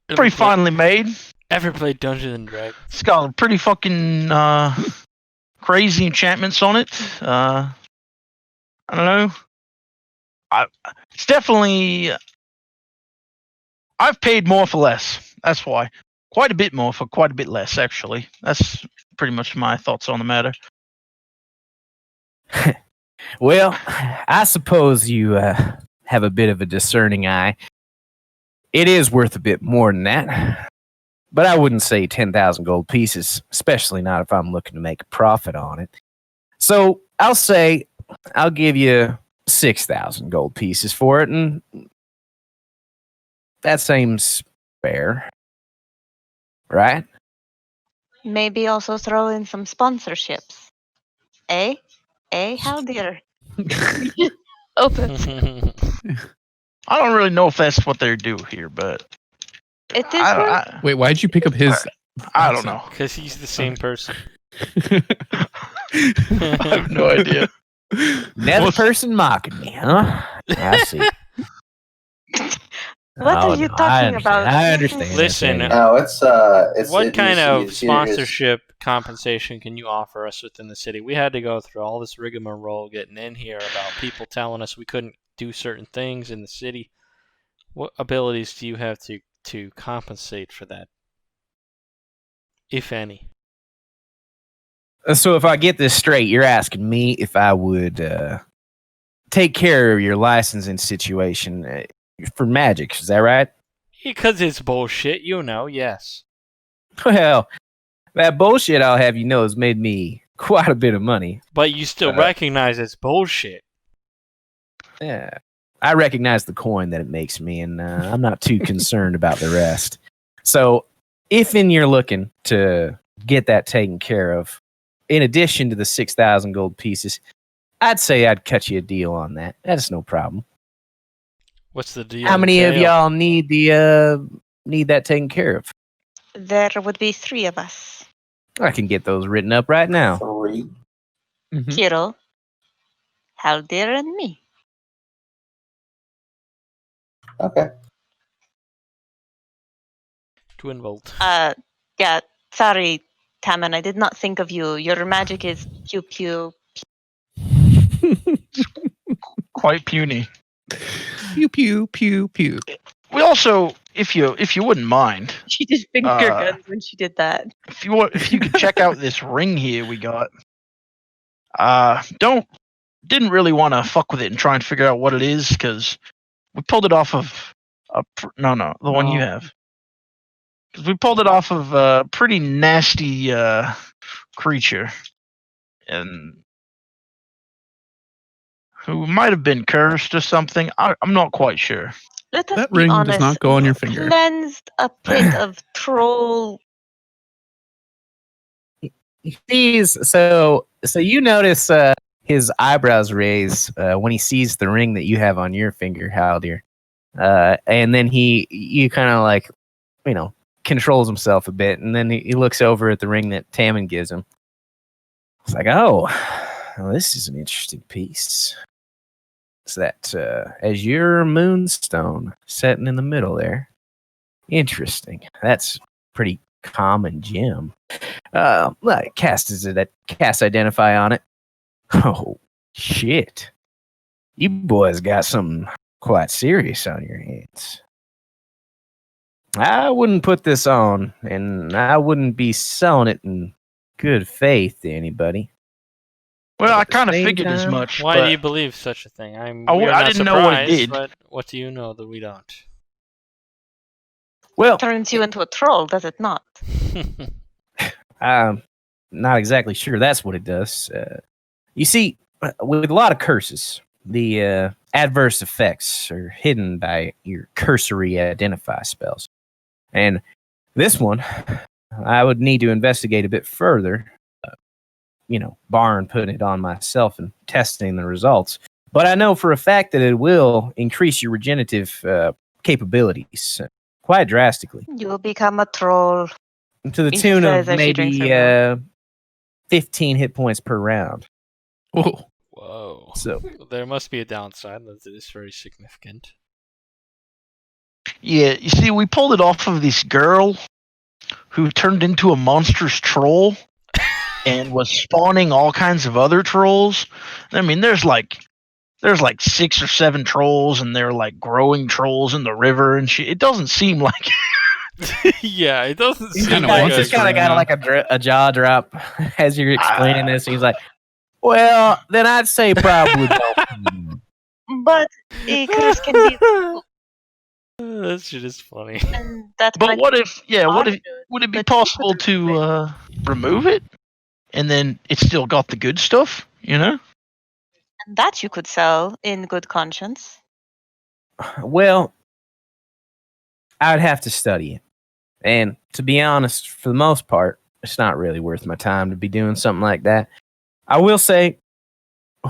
pretty finely made. Ever played Dungeons and Dragons? It's got pretty fucking crazy enchantments on it. I don't know. It's definitely. I've paid more for less. That's why. Quite a bit more for quite a bit less, actually. That's pretty much my thoughts on the matter. Well, I suppose you have a bit of a discerning eye. It is worth a bit more than that. But I wouldn't say 10,000 gold pieces, especially not if I'm looking to make a profit on it. So I'll say I'll give you 6,000 gold pieces for it, and that seems fair. Right? Maybe also throw in some sponsorships. Eh? How dear. Open. I don't really know if that's what they do here, but It is worth. I, Wait, why'd you pick up his? I don't know. Because he's the same person. I have no idea. Another person mocking me, huh? I see. What Oh, are you no, talking about? I understand. Listen, No, it's What kind of it's- sponsorship compensation can you offer us within the city? We had to go through all this rigmarole getting in here about people telling us we couldn't do certain things in the city. What abilities do you have to compensate for that, if any? So if I get this straight, you're asking me if I would take care of your licensing situation for magic. Is that right? Because it's bullshit, you know, yes. Well, that bullshit, I'll have you know, has made me quite a bit of money. But you still recognize it's bullshit. Yeah. I recognize the coin that it makes me, and I'm not too concerned about the rest. So if you're looking to get that taken care of, in addition to the 6,000 gold pieces, I'd say I'd cut you a deal on that. That's no problem. What's the deal? How many of entail? y'all need that taken care of? There would be 3 of us. I can get those written up right now. 3. Mhm. Kirill, Haldir, and me. Okay. Twin Volt. Yeah, sorry, Taman, I did not think of you. Your magic is pew pew. Quite puny. Pew pew pew pew. We also, if you wouldn't mind, She did finger Uh, guns when she did that. if you could check out this ring here we got. Didn't really want to fuck with it and try and figure out what it is because we pulled it off of the one you have. Because we pulled it off of a pretty nasty creature, and who might have been cursed or something. I'm not quite sure. Let us That be ring does honest. not go on your you finger. Cleansed a pit of troll. He sees so you notice his eyebrows raise when he sees the ring that you have on your finger, Haldir. And then you kind of like, controls himself a bit, and then he looks over at the ring that Tammin gives him. It's like, oh, well, this is an interesting piece. It's that azure moonstone sitting in the middle there. Interesting. That's pretty common gem. Cast identify on it. Oh, shit. You boys got something quite serious on your hands. I wouldn't put this on, and I wouldn't be selling it in good faith to anybody. Well, But I at the kind of same figured as time- much. Why but do you believe such a thing? I We're not didn't know what he surprised, did. But what do you know that we don't? Well, Turns you into a troll, does it not? I'm not exactly sure that's what it does. You see, with a lot of curses, the adverse effects are hidden by your cursory identify spells. And this one, I would need to investigate a bit further, barring putting it on myself and testing the results. But I know for a fact that it will increase your regenerative capabilities quite drastically, You will become a troll. to the He tune of says as she drinks maybe her 15 hit points per round. Whoa. Whoa. So There must be a downside. That is very significant. yeah, you see, we pulled it off of this girl who turned into a monstrous troll and was spawning all kinds of other trolls. I mean, there's like 6 or 7 trolls, and they're like growing trolls in the river and shit. It doesn't seem like Yeah, it doesn't He's seem kinda like wants just us kind of got now. like a jaw drop as you're explaining this. He's like, well, then I'd say probably don't. But Icarus can be. That shit is funny. And that But might what be if would it be but you possible could to remove it and then it's still got the good stuff, and that you could sell in good conscience. Well, I'd have to study it. And to be honest, for the most part, it's not really worth my time to be doing something like that. I will say,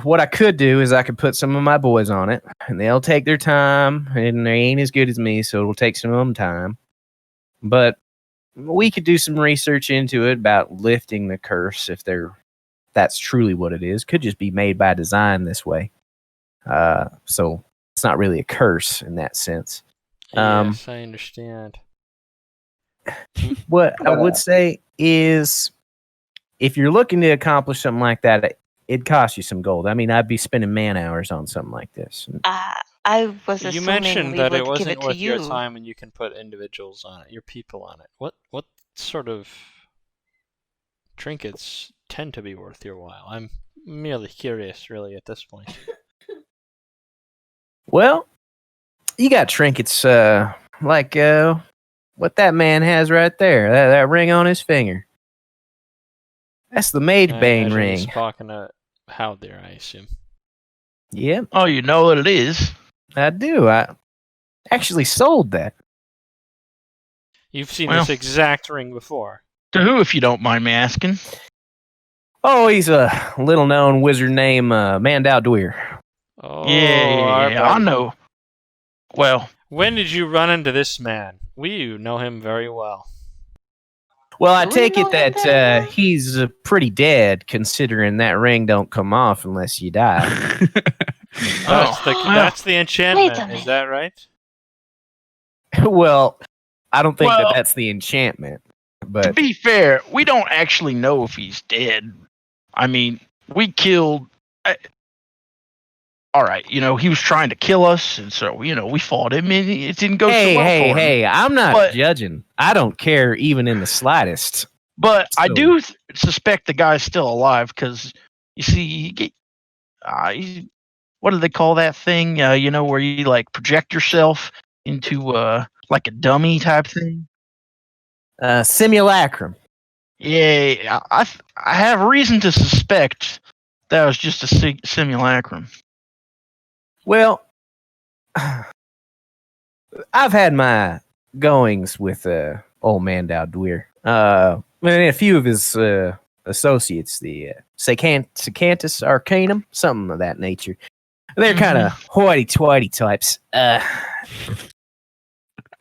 what I could do is I could put some of my boys on it, and they'll take their time, and they ain't as good as me, so it'll take some of them time. But we could do some research into it about lifting the curse if that's truly what it is. Could just be made by design this way. So it's not really a curse in that sense. Yes, I understand. What I would say is, if you're looking to accomplish something like that, it'd cost you some gold. I mean, I'd be spending man hours on something like this. I was You assuming mentioned we that would it give wasn't it to worth your you. time, and you can put individuals on it, your people on it. What sort of trinkets tend to be worth your while? I'm merely curious, really, at this point. Well, you got trinkets like what that man has right there, that ring on his finger. That's the Mage I Bane imagine he's ring. talking to how there, I assume. Yep, Oh, you know what it is. I do. I actually sold that. You've seen Well- this exact ring before. To who, if you don't mind me asking? Oh, he's a little-known wizard named Mandau Dweir. Oh, Yeah, I buddy. know. Well, When did you run into this man? We know him very well. Well, I Do we take know it him that very well? he's pretty dead, considering that ring don't come off unless you die. That's the well, that's the enchantment. Wait a Is that right? Well, I don't think Well- that's the enchantment. to But be fair, we don't actually know if he's dead. I mean, we killed. All right, he was trying to kill us, and so we fought him, and it didn't go so well for him. hey, I'm not But- judging. I don't care even in the slightest. But I So- do suspect the guy's still alive because you see, what do they call that thing? Where you like project yourself into like a dummy type thing. Simulacrum. Yeah, I have reason to suspect that was just a simulacrum. Well, I've had my goings with old man Dawgs. And a few of his associates, the Sacantus Arcanum, something of that nature. They're kind of hoity-toity types.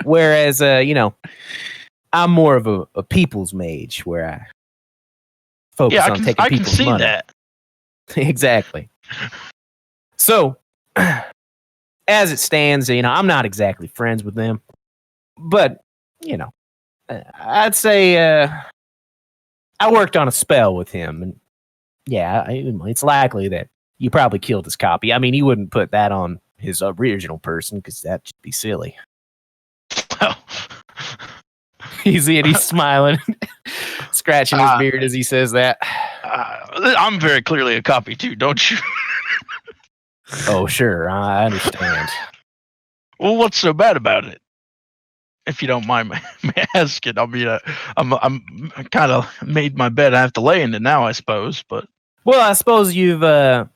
Whereas, I'm more of a people's mage, where I focus on taking I can people's see money. that. Exactly. So, as it stands, I'm not exactly friends with them, but I'd say I worked on a spell with him, and yeah, it's likely that you probably killed his copy. I mean, he wouldn't put that on his original person because that'd be silly. He's smiling, scratching his beard as he says that. I'm very clearly a copy too, don't you? Oh, sure, I understand. Well, what's so bad about it? If you don't mind me asking, I mean, I'm kind of made my bed. I have to lay in it now, I suppose. But well, I suppose you've been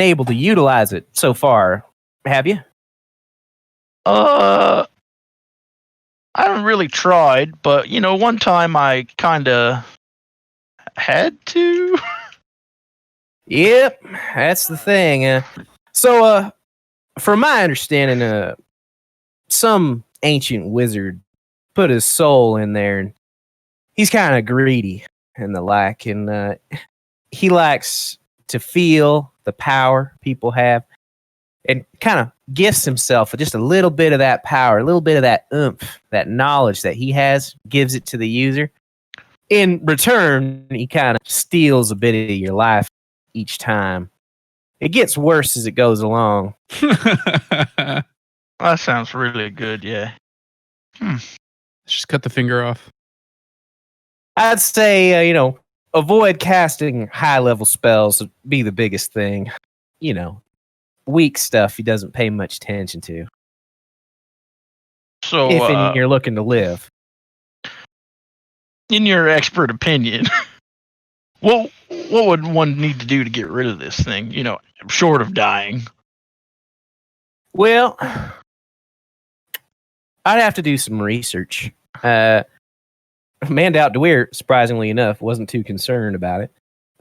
able to utilize it so far, have you? I haven't really tried, but one time I kind of had to. Yep, that's the thing. So, from my understanding, some ancient wizard put his soul in there, and he's kind of greedy and the like, and he likes to feel the power people have, and kind of gifts himself with just a little bit of that power, a little bit of that oomph, that knowledge that he has, gives it to the user. In return, he kind of steals a bit of your life each time. It gets worse as it goes along. That sounds really good, yeah. Let's just cut the finger off. I'd say, avoid casting high-level spells would be the biggest thing. Weak stuff he doesn't pay much attention to. So, if you're looking to live. In your expert opinion, what would one need to do to get rid of this thing? Short of dying. Well, I'd have to do some research. Mandalf Dweir, surprisingly enough, wasn't too concerned about it.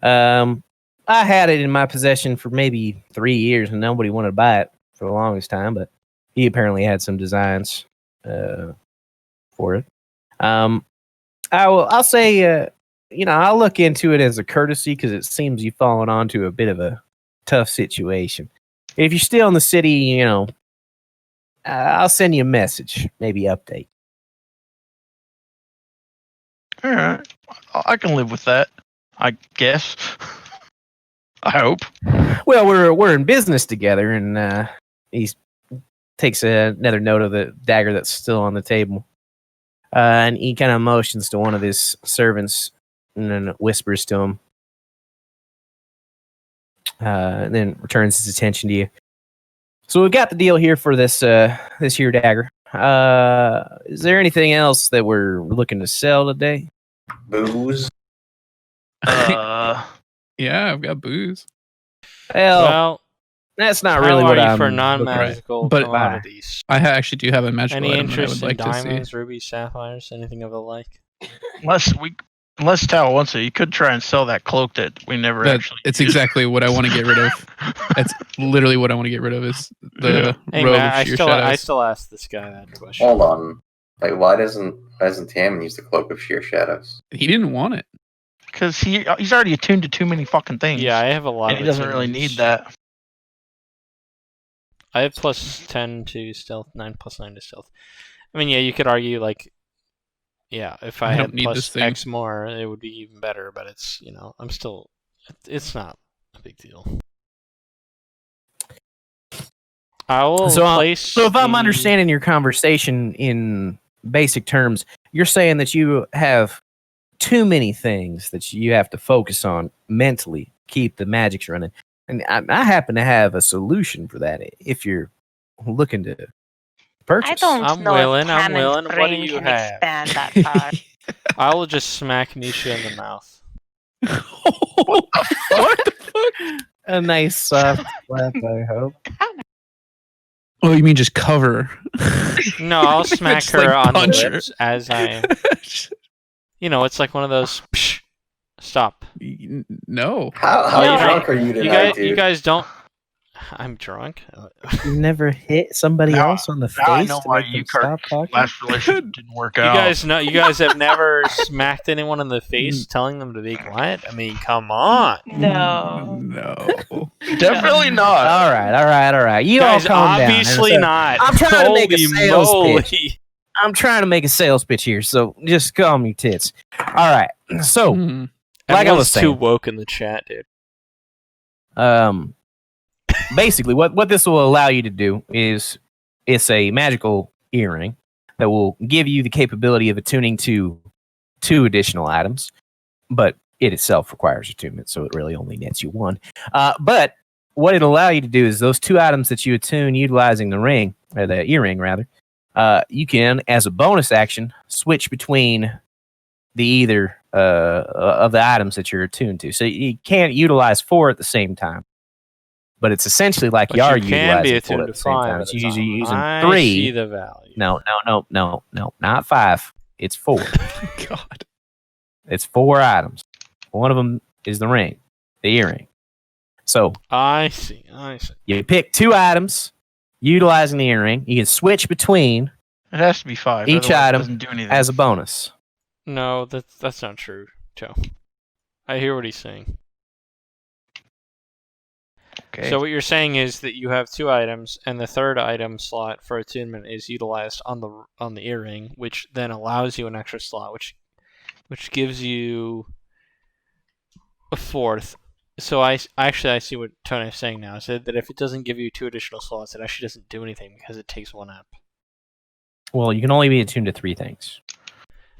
I had it in my possession for maybe 3 years, and nobody wanted to buy it for the longest time, but he apparently had some designs for it. I'll say, I'll look into it as a courtesy because it seems you've fallen onto a bit of a tough situation. If you're still in the city, I'll send you a message, maybe update. All right, I can live with that, I guess. I hope. Well, we're in business together, and he takes another note of the dagger that's still on the table, and he kind of motions to one of his servants, and then whispers to him, and then returns his attention to you. So we've got the deal here for this here dagger. Is there anything else that we're looking to sell today? Booze. Yeah, I've got booze. Well, that's not how really what are you I'm for looking non-magical But- commodities? I actually do have a magical Any item that I interest would in like to see. diamonds, rubies, sapphires, anything of the like? Unless Tao wants it, you could try and sell that cloak that we never actually. It's used. exactly what I want to get rid of. That's literally what I want to get rid of is the Hey robe man, of I sheer still shadows. ask this guy that question. Hold on. Like, why doesn't Tammin use the cloak of sheer shadows? He didn't want it. Because he's already attuned to too many fucking things. Yeah, I have a lot and of he doesn't really attunements. need that. I have +10 to stealth, 9+9 to stealth. I mean, yeah, you could argue like, yeah, if I I had don't need this plus thing. X more, it would be even better. But it's I'm still, it's not a big deal. I will place. So if I'm the- understanding your conversation in basic terms, you're saying that you have too many things that you have to focus on mentally, keep the magics running. And I happen to have a solution for that if you're looking to purchase. I don't I'm know willing, if I'm Tammin's willing. What do brain you can have? expand that far. I will just smack Misha in the mouth. What the fuck? A nice soft slap, I hope. Oh, you mean just cover? No, I'll smack Just, her like, on the punch her. lips as I. It's like one of those. Psh, stop. No. How Oh, you drunk are you You tonight, guys, you dude? guys don't. I'm drunk. You never hit somebody Now- else on the Now I face know to why make you them stop talking? last relationship didn't work You out. guys know. You guys have never smacked anyone in the face, telling them to be quiet. I mean, come on. No. No. Definitely not. All right. You Guys, all calm down. obviously So, not. I'm trying to make a Holy sales moly. pitch. I'm trying to make a sales pitch here, so just calm your tits. All right. So, Hmm. like I Everyone's was too saying, woke in the chat, dude. basically, what this will allow you to do is it's a magical earring that will give you the capability of attuning to 2 additional items, but it itself requires attunement, so it really only nets you 1. But what it'll allow you to do is those 2 items that you attune utilizing the ring, or the earring rather, you can, as a bonus action, switch between the either of the items that you're attuned to. So you can't utilize 4 at the same time. But it's essentially like But you are you can be utilizing 4 attuned at to the same 5 time. at It's a usually time. using I 3. see the value. No, not 5. It's 4. God. It's 4 items. One of them is the ring, the earring. So I see. you pick 2 items utilizing the earring. You can switch between It has to be 5. Each otherwise it item doesn't do anything. as a bonus. No, that's not true, Joe. I hear what he's saying. Okay. So what you're saying is that you have 2 items, and the third item slot for attunement is utilized on the earring, which then allows you an extra slot, which gives you a 4th. So I see what Tony is saying now. It said that if it doesn't give you 2 additional slots, it actually doesn't do anything because it takes 1 up. Well, you can only be attuned to 3 things.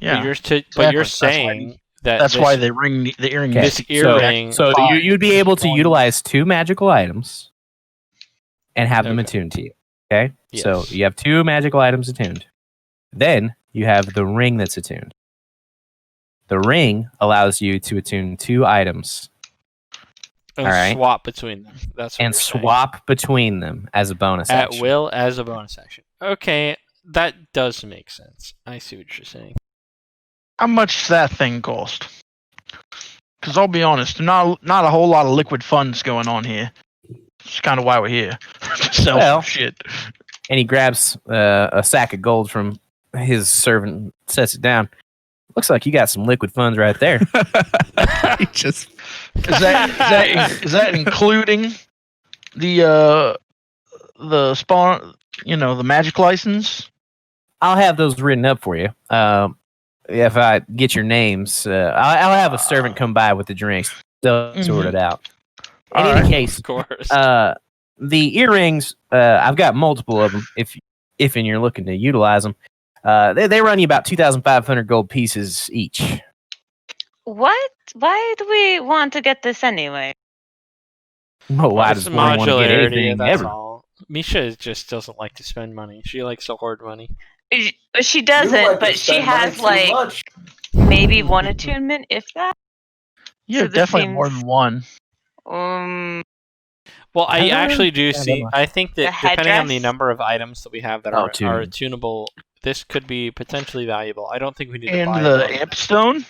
yeah. But you're exactly. That's why saying that That's this, why the earring. Okay, this needs to- earring. So Five. you'd be able to One. utilize 2 magical items and have them Okay. attuned to you. Okay? So Yes. you have 2 magical items attuned. Then you have the ring that's attuned. The ring allows you to attune 2 items And all right. swap between them. That's what and you're saying. swap between them as a bonus At action. will as a bonus action. Okay, that does make sense. I see what you're saying. How much does that thing cost? Because I'll be honest, not a whole lot of liquid funds going on here. That's kind of why we're here. To sell Well. some shit. And he grabs a sack of gold from his servant and sets it down. Looks like you got some liquid funds right there. He just Is that including the spawn? The magic license. I'll have those written up for you. If I get your names, I'll have a servant come by with the drinks. They'll sort it out. In All any right. case, Of course. the earrings, I've got multiple of them. If you're looking to utilize them, they run you about 2,500 gold pieces each. What? Why do we want to get this anyway? Oh, why It's does one want to get modularity, anything that's ever? all. Misha just doesn't like to spend money. She likes to hoard money. She You doesn't, like to but she spend money has too like much. maybe 1 attunement, if that. Yeah, So this definitely more seems- than one. Well, I I don't actually do have that see. much. I think that The depending on the headdress? number of items that we have that Oh, are tuning. tunable, this could be potentially valuable. I don't think we need to And buy the one. amp stone.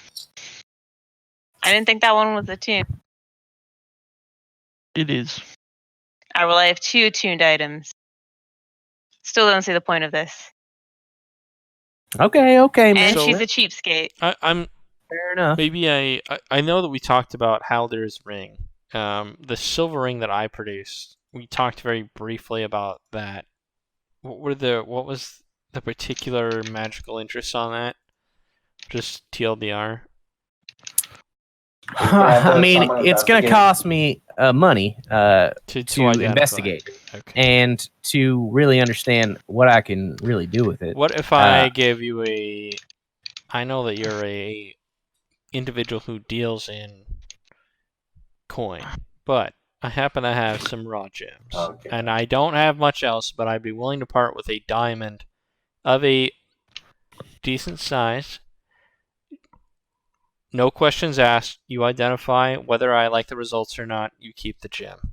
I didn't think that one was attuned. It is. I have 2 attuned items. Still don't see the point of this. Okay, man. And So- she's a cheapskate. I'm Fair enough. maybe I know that we talked about Haldir's ring, the silver ring that I produced. We talked very briefly about that. What was the particular magical interest on that? Just TLDR. I mean, it's going to cost me money To identify. investigate Okay. and to really understand what I can really do with it. What if I give you a? I know that you're a individual who deals in coin, but I happen to have some raw gems, Okay. and I don't have much else. But I'd be willing to part with a diamond of a decent size. No questions asked. You identify whether I like the results or not. You keep the gem.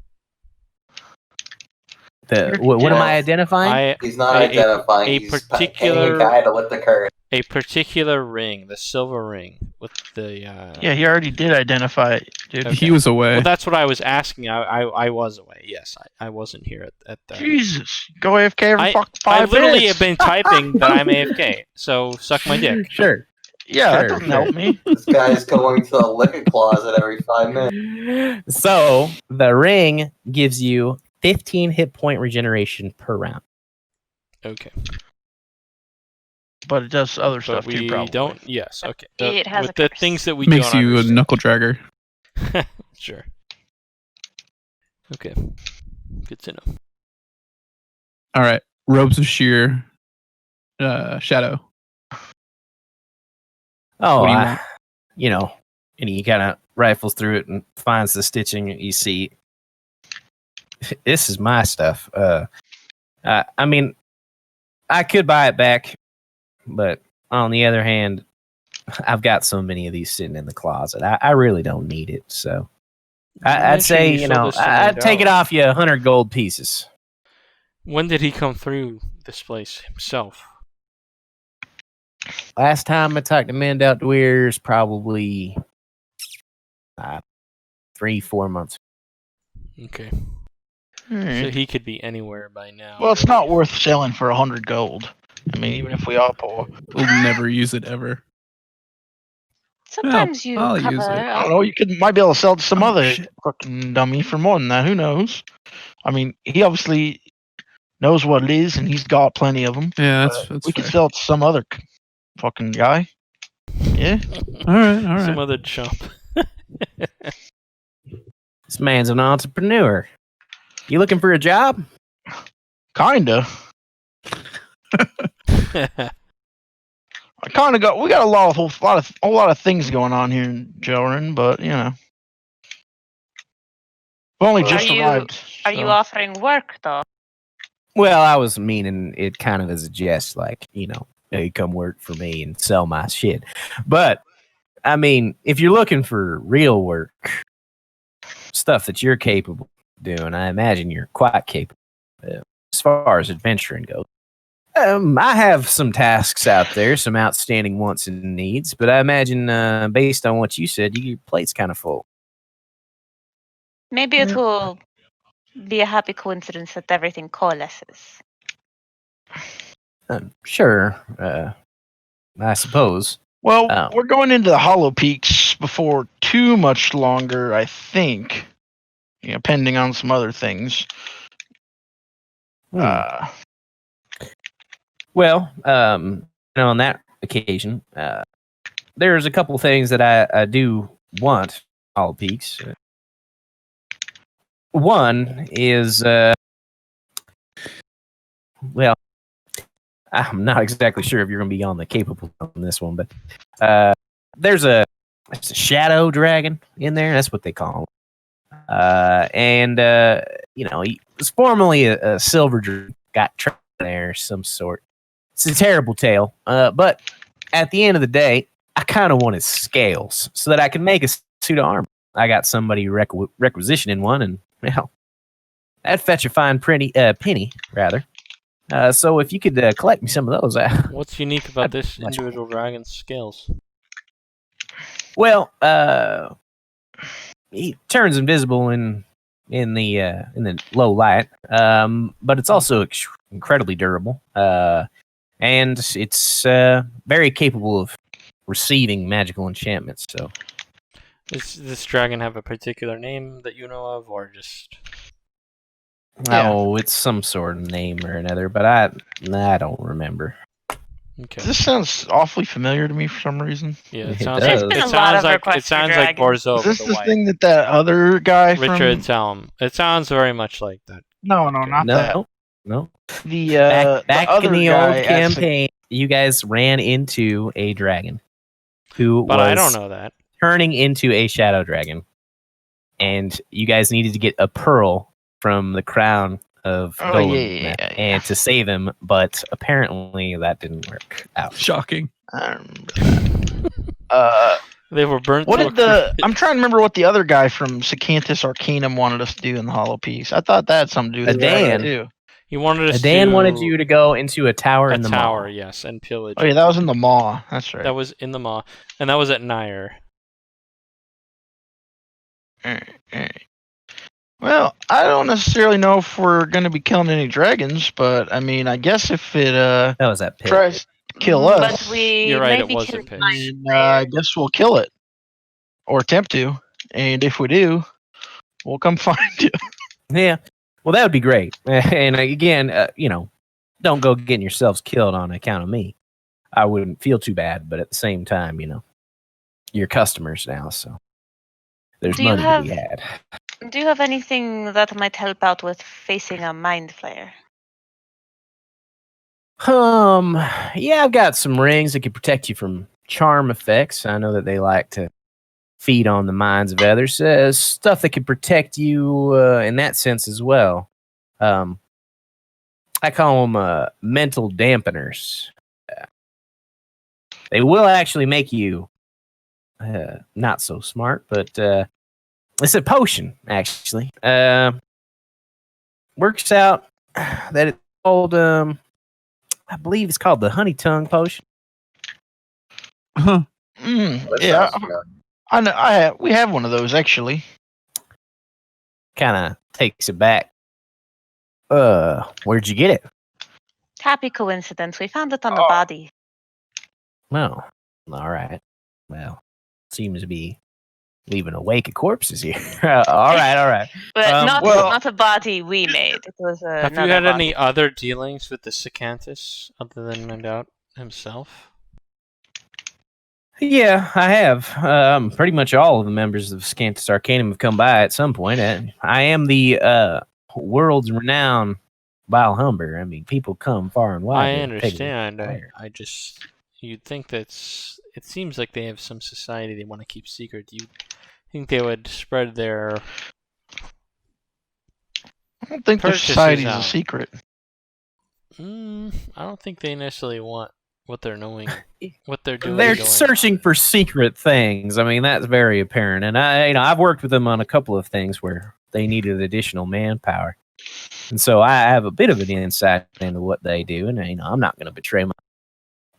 What am I identifying? He's not a identifying. He's paying a guy to lift the current. A particular ring, the silver ring with the. Yeah, he already did identify it, dude. Okay. He was away. Well, that's what I was asking. I was away. Yes, I wasn't here at that. Jesus, go AFK every fucking 5 I literally minutes. have been typing that I'm AFK. So suck my dick. Sure. Yeah, that Sure, doesn't sure. help me. This guy's going to the liquor closet every 5 minutes. So the ring gives you 15 hit point regeneration per round. Okay. But it does other But stuff we too, probably. don't. Yes. Okay. It has with a the curse. things that we Makes don't you a understand. knuckle dragger. Sure. Okay. Good to know. All right. Robes of Sheer. Shadow. Oh, What do you want? you know, and he kind of rifles through it and finds the stitching. You see, this is my stuff. I mean, I could buy it back, but on the other hand, I've got so many of these sitting in the closet. I really don't need it. So I'd say, you know, I'd take it off you 100 gold pieces. When did he come through this place himself? Last time I talked to Mend Out the Weirs, probably 3-4 months. Okay. Alright. So he could be anywhere by now. Well, it's not worth selling for 100 gold. I mean, even if we all pull. We'll never use it ever. Sometimes you I'll cover. use it. I don't know. You might be able to sell it to some Oh, other shit. fucking dummy for more than that. Who knows? I mean, he obviously knows what it is, and he's got plenty of them. Yeah, that's we could fair. sell it to some other fucking guy. Yeah. All right. Some other chump. This man's an entrepreneur. You looking for a job? Kinda. I kind of got. We got a lot of things going on here in Jelren, but you know, we only just arrived. Are you offering work though? Well, I was meaning it kind of as a jest, like, you know, hey, come work for me and sell my shit. But, I mean, if you're looking for real work, stuff that you're capable of doing, I imagine you're quite capable as far as adventuring goes. I have some tasks out there, some outstanding wants and needs, but I imagine, based on what you said, your plate's kind of full. Maybe it will be a happy coincidence that everything coalesces. Sure, I suppose. Well, Oh. we're going into the Hollow Peaks before too much longer, I think. You know, pending on some other things. Well, on that occasion, there's a couple things that I do want Hollow Peaks. One is, well, I'm not exactly sure if you're going to be on the capable on this one, but there's a shadow dragon in there. That's what they call him. And you know, he was formerly a silver dragon, got trapped there, some sort. It's a terrible tale, but at the end of the day, I kind of want his scales so that I can make a suit of armor. I got somebody requisitioning one, and well, that'd fetch a fine penny, rather. So if you could collect me some of those, What's unique about this Much individual dragon's scales? well, he turns invisible in the low light, but it's also incredibly durable, and it's very capable of receiving magical enchantments. So, Does this dragon have a particular name that you know of, or just? oh, it's some sort of name or another, but I don't remember. Okay. This sounds awfully familiar to me for some reason. Yeah, It it sounds does. like There's been a lot of it requests for sounds like dragons. Borzo Is this with the the white. thing that other guy Richard from? Tellum. It sounds very much like that. No, not that. No. The Back the other in the guy old at campaign, you guys ran into a dragon who But was I don't know that. turning into a shadow dragon, and you guys needed to get a pearl from the crown of Oh, Golem yeah. and to save him, but apparently that didn't work out. Shocking. I remember that. They were burnt. What to a did the? crisp. I'm trying to remember what the other guy from Sacantus Arcanum wanted us to do in the Hollow Peaks. I thought that had something to do with Dan. that too. You wanted us Dan to wanted you to go into a tower in the tower, mall. yes, and pillage. Oh yeah, that was in the maw. That's right. That was in the maw, and that was at Nair. Well, I don't necessarily know if we're going to be killing any dragons, but I mean, I guess if it That was that pit. tries to kill But us, we You're right, may it be was a killing pitch. mind then, I flayers. guess we'll kill it or attempt to. And if we do, we'll come find you. Yeah. Well, that would be great. And again, don't go getting yourselves killed on account of me. I wouldn't feel too bad, but at the same time, you're customers now, so there's Do you money to be have- had. Do you have anything that might help out with facing a mind flayer? Yeah, I've got some rings that could protect you from charm effects. I know that they like to feed on the minds of others. Stuff that could protect you in that sense as well. I call them mental dampeners. They will actually make you not so smart, but it's a potion, actually. Works out that it's called, I believe it's called the honey tongue potion. Huh. That Yeah, sounds familiar. I know. We have one of those actually. Kind of takes it back. Where'd you get it? Happy coincidence. We found it on the Oh. body. Oh, all right. Well, seems to be leaving a wake of corpses here. all right. But well- not a body we made. It was Have you another had body. any other dealings with the Sicanthus other than Mendout himself? Yeah, I have. Pretty much all of the members of Scantus Arcanum have come by at some point. I am the world's renowned Vile Humber. I mean, people come far and wide. I to take a understand. fire. I just you'd think that's. It seems like they have some society they want to keep secret. You think they would spread their I don't think their Purchases society's out. a secret. I don't think they necessarily want what they're knowing, what they're doing. They're going searching for secret things. I mean, that's very apparent. And I've worked with them on a couple of things where they needed additional manpower, and so I have a bit of an insight into what they do. And I'm not going to betray my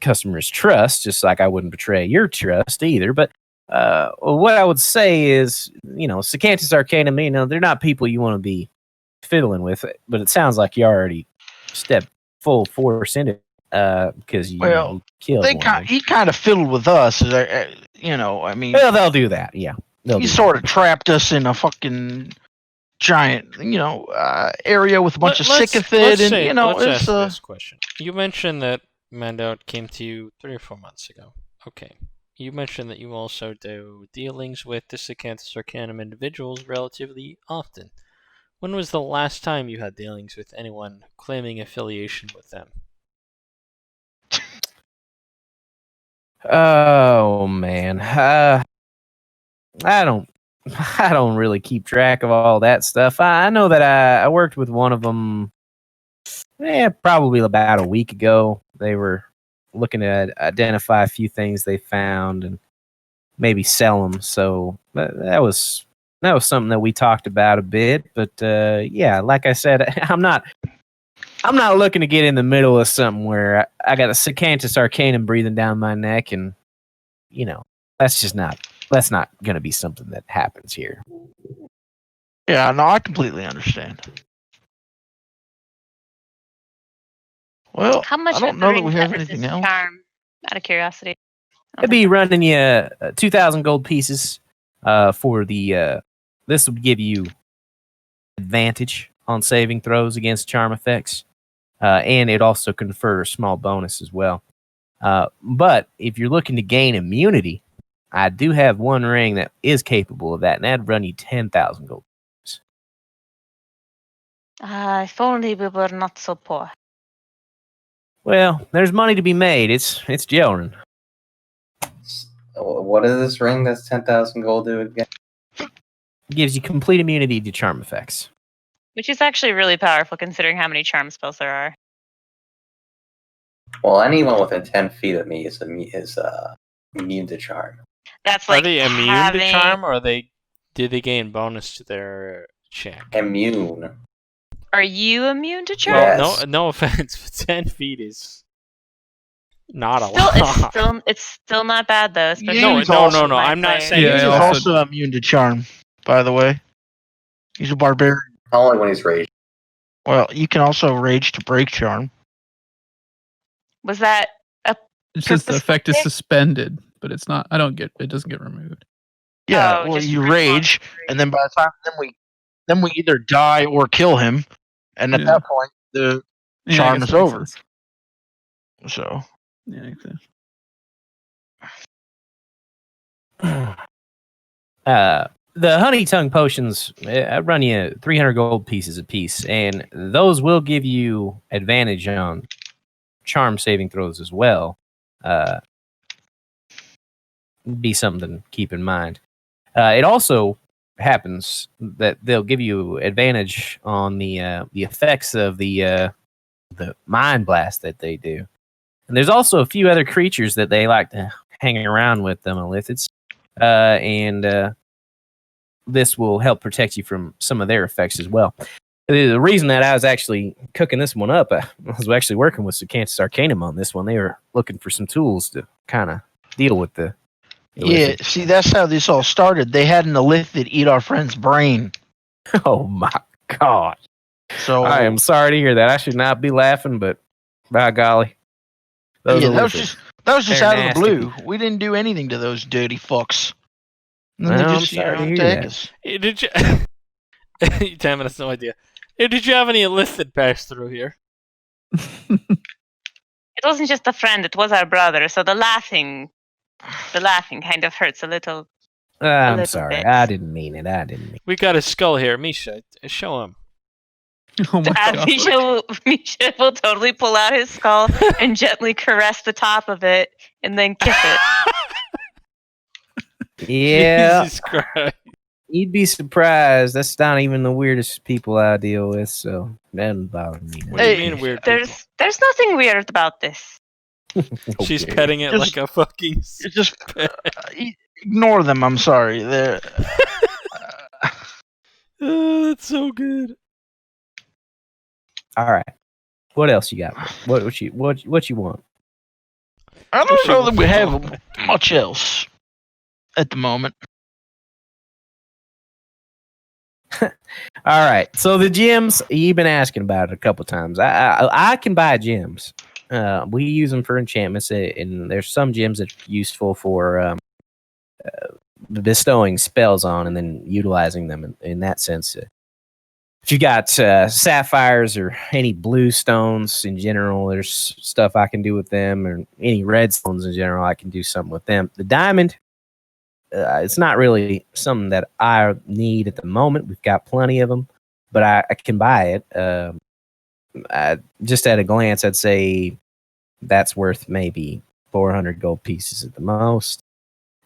customers' trust, just like I wouldn't betray your trust either. But what I would say is, Sicanthus Arcanum, they're not people you want to be fiddling with. But it sounds like you already stepped full force into it. Because you killed one. He kind of fiddled with us. I mean, Well, they'll do that. Yeah, he sort of trapped us in a fucking giant, area with a bunch of sycophid, and let's it's ask this question. You mentioned that Mandout came to you 3 or 4 months ago. Okay. You mentioned that you also do dealings with the Sicanthus Arcanum individuals relatively often. When was the last time you had dealings with anyone claiming affiliation with them? Oh man, I don't really keep track of all that stuff. I know that I worked with one of them. Probably about a week ago. They were looking to identify a few things they found and maybe sell them. So that was something that we talked about a bit. But yeah, like I said, I'm not looking to get in the middle of something where I got a Sicanthus Arcanum breathing down my neck, and that's not going to be something that happens here. Yeah, no, I completely understand. Well, How much I don't of know the that we ring have covers anything this else. charm? Out of curiosity. I'd be running you 2,000 gold pieces for the. This would give you advantage on saving throws against charm effects, and it also confers a small bonus as well. But if you're looking to gain immunity, I do have one ring that is capable of that, and that'd run you 10,000 gold. If only we were not so poor. Well, there's money to be made. It's Jelren. What is this ring that's 10,000 gold do again? Gives you complete immunity to charm effects. Which is actually really powerful considering how many charm spells there are. Well, anyone within 10 feet of me is immune to charm. That's like Are they immune having... to charm, or do they gain bonus to their check? Immune. Are you immune to charm? Yeah. Well, Yes. no offense, but 10 feet is not a Still, lot. it's still not bad though. Especially No, He's no, also no, no. I'm not saying Yeah, He's it's I bad. also immune to charm, by the way. He's a barbarian. Only when he's raged. Well, you can also rage to break charm. Was that a It's just the purposeful effect is pick? suspended, but it's not. I don't get. It doesn't get removed. Yeah, Oh, well, just you respond rage, to and then by the time then we either die or kill him, and at Yeah. that point the Yeah, I charm guess is that makes over. sense. So Yeah, makes sense. The honey tongue potions, I run you 300 gold pieces a piece, and those will give you advantage on charm saving throws as well. Be something to keep in mind. It also happens that they'll give you advantage on the effects of the mind blast that they do. And there's also a few other creatures that they like to hang around with them, lithids, and this will help protect you from some of their effects as well. The reason that I was actually cooking this one up, I was actually working with Sacanthus Arcanum on this one. They were looking for some tools to kind of deal with the yeah, illithid. see, that's how this all started. They had an illithid eat our friend's brain. Oh my god! So I am sorry to hear that. I should not be laughing, but by golly, those yeah, that was illithids. just They're out of nasty. the blue. We didn't do anything to those dirty fucks. And then Well, they I'm just sorry to hear attack that. us. Hey, did you? Damn it, that's no idea. Hey, did you have any illithid pass through here? It wasn't just a friend; it was our brother. So the laughing kind of hurts a little. I'm little sorry. bit. I didn't mean it. I didn't mean We got his skull here, Misha. Show him. Oh my And god. Misha will totally pull out his skull and gently caress the top of it, and then kiss it. it. Yeah, Jesus Christ. you'd be surprised. That's not even the weirdest people I deal with, so that doesn't bother me. What do you Hey, mean weird people? There's nothing weird about this. She's Okay. petting it Just- like a fucking. It's just ignore them. I'm sorry. They're Oh, that's so good. All right. What else you got? What you want? I don't know that we have much else at the moment. All right. So the gems you've been asking about it a couple times. I can buy gems. We use them for enchantments, and there's some gems that are useful for bestowing spells on, and then utilizing them in that sense. If you got sapphires or any blue stones in general, there's stuff I can do with them, or any red stones in general, I can do something with them. The diamond, it's not really something that I need at the moment. We've got plenty of them, but I can buy it. Just at a glance, I'd say that's worth maybe 400 gold pieces at the most.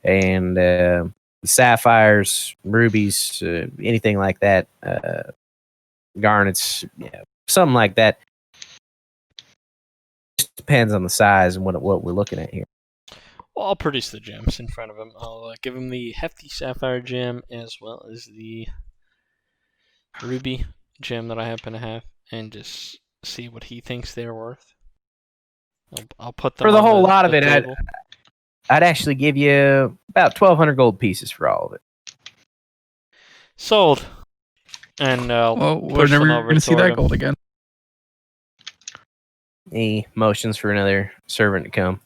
And sapphires, rubies, anything like that, garnets, something like that. Just depends on the size and what we're looking at here. Well, I'll produce the gems in front of him. I'll give him the hefty sapphire gem as well as the ruby gem that I happen to have, and just see what he thinks they're worth. I'll put them For the on whole lot of the it, table. I'd actually give you about 1,200 gold pieces for all of it. Sold. And Well, we're push never them over going to see toward that him. gold again. He motions for another servant to come,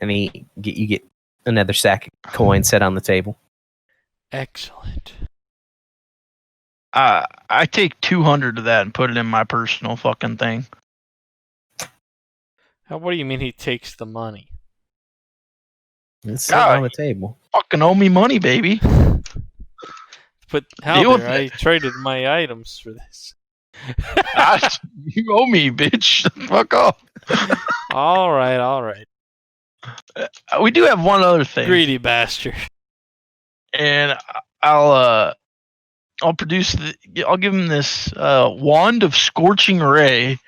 and you get another sack of coins set on the table. Excellent. I take 200 of that and put it in my personal fucking thing. What do you mean he takes the money? It's sitting on the table. Fucking owe me money, baby. But how Deal with dare I it. traded my items for this? You owe me, bitch. Fuck off. All right. We do have one other thing, Greedy bastard. and I'll produce. I'll give him this wand of scorching ray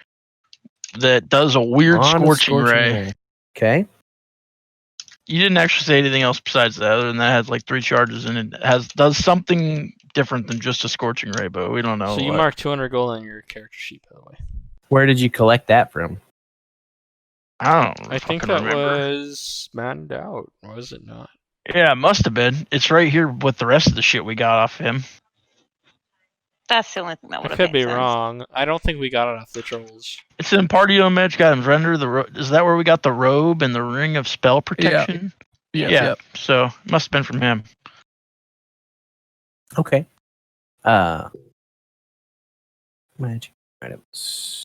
that does a weird On scorching ray. Okay. You didn't actually say anything else besides that. Other than that, it has like 3 charges and it does something different than just a scorching ray bow. We don't know. So you marked 200 gold on your character sheet, by the way. Where did you collect that from? I don't. I think fucking that remember. was manned out, was it not? Yeah, it must have been. It's right here with the rest of the shit we got off him. That's the only thing that I would have could made be sense. wrong. I don't think we got it off the trolls. It's in Partio Magic Items. Render is that where we got the robe and the ring of spell protection? Yeah. So it must have been from him. Okay. Magic items.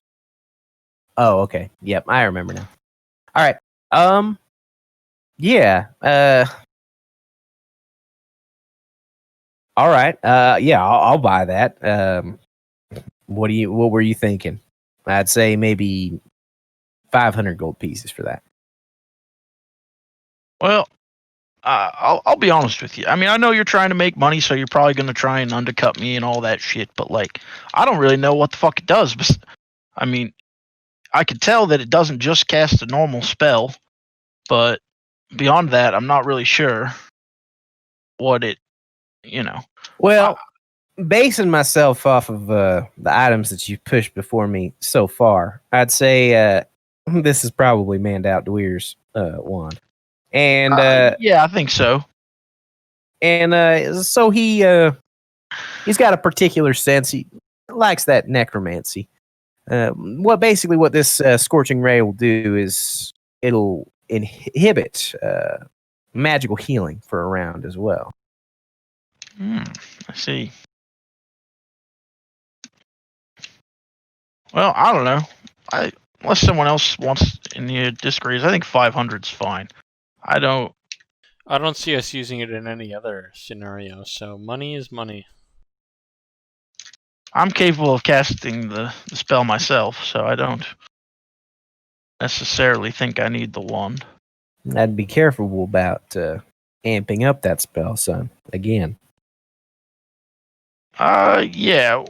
Oh, okay. Yep, I remember now. All right. Yeah. All right. Yeah, I'll buy that. What were you thinking? I'd say maybe 500 gold pieces for that. Well, I'll be honest with you. I mean, I know you're trying to make money, so you're probably going to try and undercut me and all that shit. But like, I don't really know what the fuck it does. But I mean, I could tell that it doesn't just cast a normal spell, but beyond that, I'm not really sure what it. Well, basing myself off of the items that you've pushed before me so far, I'd say this is probably manned out Dweer's wand. And yeah, I think so. And so he's got a particular sense. He likes that necromancy. What this scorching ray will do is it'll inhibit magical healing for a round as well. I see. Well, I don't know. Unless someone else wants in here disagrees, I think 500's fine. I don't see us using it in any other scenario, so money is money. I'm capable of casting the spell myself, so I don't necessarily think I need the wand. I'd be careful about amping up that spell, son. Again. Yeah,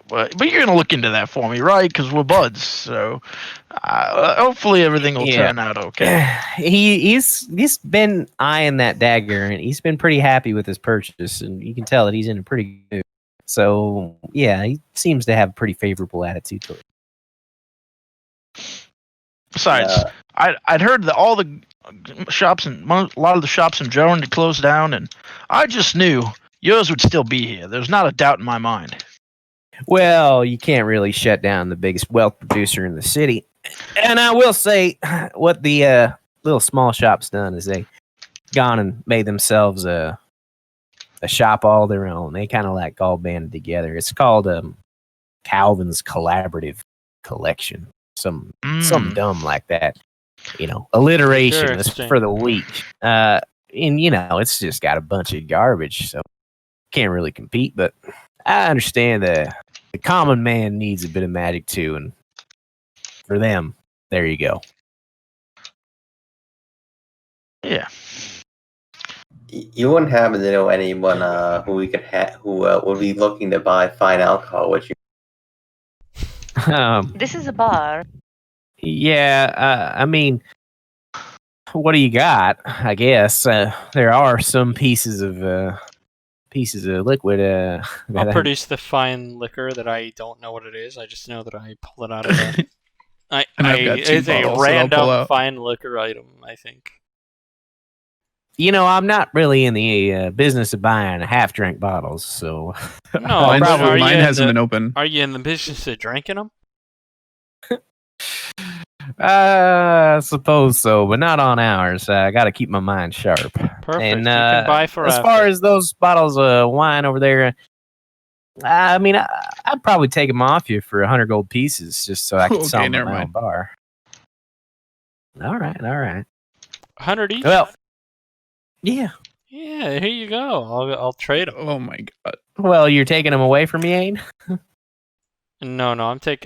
but you're gonna look into that for me, right? Because we're buds, so hopefully everything will turn out okay. He's been eyeing that dagger, and he's been pretty happy with his purchase, and you can tell that he's in a pretty good mood. So yeah, he seems to have a pretty favorable attitude to it. Besides, I'd heard that all the shops and a lot of the shops in Jelren had closed down, and I just knew yours would still be here. There's not a doubt in my mind. Well, you can't really shut down the biggest wealth producer in the city. And I will say, what the little small shop's done is they gone and made themselves a shop all their own. They kind of like all banded together. It's called Calvin's Collaborative Collection. Some dumb like that. Alliteration is for the weak. And it's just got a bunch of garbage, so can't really compete. But I understand the common man needs a bit of magic too, and for them, there you go. Yeah. You wouldn't happen to know anyone who we could who would be looking to buy fine alcohol, would you? This is a bar. Yeah, I mean, what do you got? I guess there are some pieces of liquid. I'll produce the fine liquor that I don't know what it is. I just know that I pull it out of the. It's a random fine liquor item, I think. I'm not really in the business of buying half-drink bottles, so no, mine hasn't been open. Are you in the business of drinking them? I suppose so, but not on ours. I got to keep my mind sharp. Perfect. And you can buy for as far as those bottles of wine over there, I mean, I'd probably take them off you for 100 gold pieces, just so I can sell them at my own bar. All right. 100 each. Well, yeah. Yeah, here you go. I'll trade them. Oh my god. Well, you're taking them away from me, Aiden? No,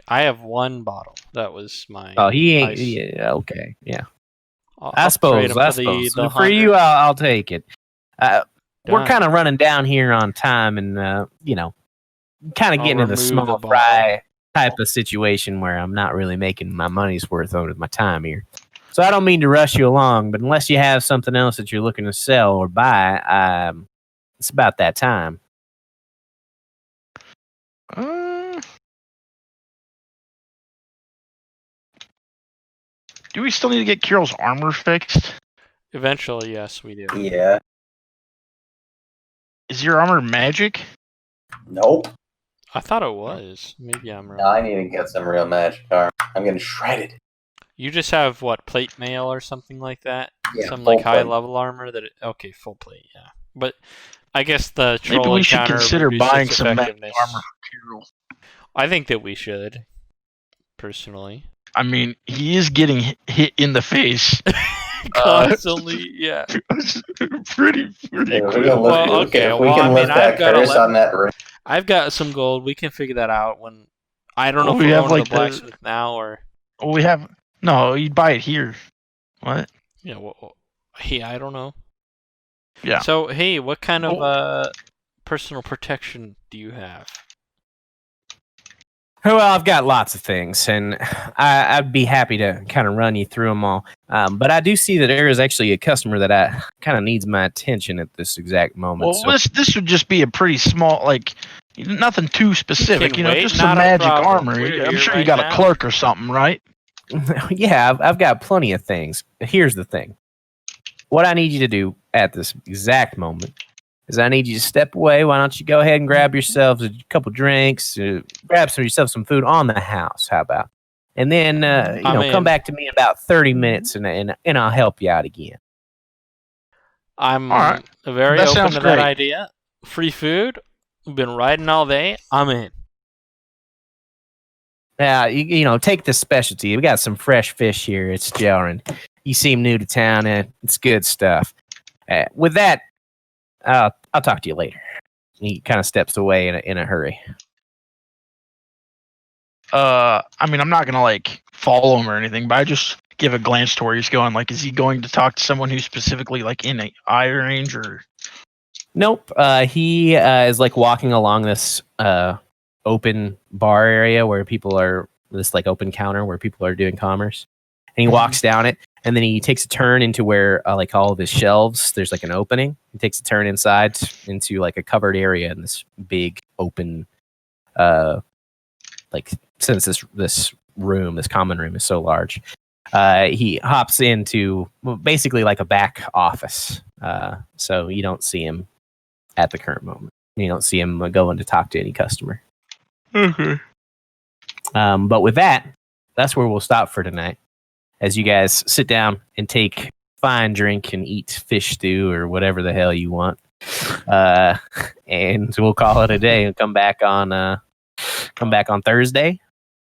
I have one bottle. That was my. Oh, he ain't. Yeah, okay, yeah. I suppose. For you, I'll take it. We're kind of running down here on time, and kind of getting in the small fry type of situation where I'm not really making my money's worth out of my time here. So I don't mean to rush you along, but unless you have something else that you're looking to sell or buy, it's about that time. Do we still need to get Kirill's armor fixed? Eventually, yes, we do. Yeah. Is your armor magic? Nope. I thought it was. Maybe I'm wrong. No, I need to get some real magic armor. I'm getting shredded. You just have what, plate mail or something like that? Yeah, Some full like high plate. level armor okay, full plate, yeah. But I guess the Maybe troll we should encounter consider reduced buying its some magic effectiveness. armor for Kirill. I think that we should, personally. I mean, he is getting hit in the face Constantly, yeah. pretty Yeah, quick. Well, okay, if we well, can I lift mean, that I've got curse 11 on that ring. I've got some gold. We can figure that out when. I don't know Well, if we we're have, going like, to the blacksmith now or. Oh, we have no. You'd buy it here. What? Yeah, hey, I don't know. Yeah. So, hey, what kind of personal protection do you have? Well, I've got lots of things, and I'd be happy to kind of run you through them all. But I do see that there is actually a customer that kind of needs my attention at this exact moment. Well, this would just be a pretty small, like, nothing too specific. can You know, wait, just some not a magic problem. armor. We're I'm here sure you right got now. a clerk or something, right? Yeah, I've got plenty of things. Here's the thing. What I need you to do at this exact moment is I need you to step away. Why don't you go ahead and grab yourselves a couple drinks, grab yourself some food on the house. How about? And then come back to me in about 30 minutes, and I'll help you out again. I'm All right. very That open sounds to that great. idea. Free food. We've been riding all day. I'm in. Now, take the specialty. We got some fresh fish here. It's Jelren. You seem new to town, and it's good stuff. With that, I'll talk to you later. He kind of steps away in a hurry. I mean, I'm not gonna like follow him or anything, but I just give a glance to where he's going. Like, is he going to talk to someone who's specifically like in a eye range or? Nope. He is like walking along this open bar area where people are, this like open counter where people are doing commerce. And he walks down it, and then he takes a turn into where like all of his shelves, there's like an opening. He takes a turn inside into like a covered area in this big open, like since this common room is so large, he hops into basically like a back office. So you don't see him at the current moment. You don't see him going to talk to any customer. Okay. But with that, that's where we'll stop for tonight. As you guys sit down and take fine drink and eat fish stew or whatever the hell you want. And we'll call it a day and come back on Thursday.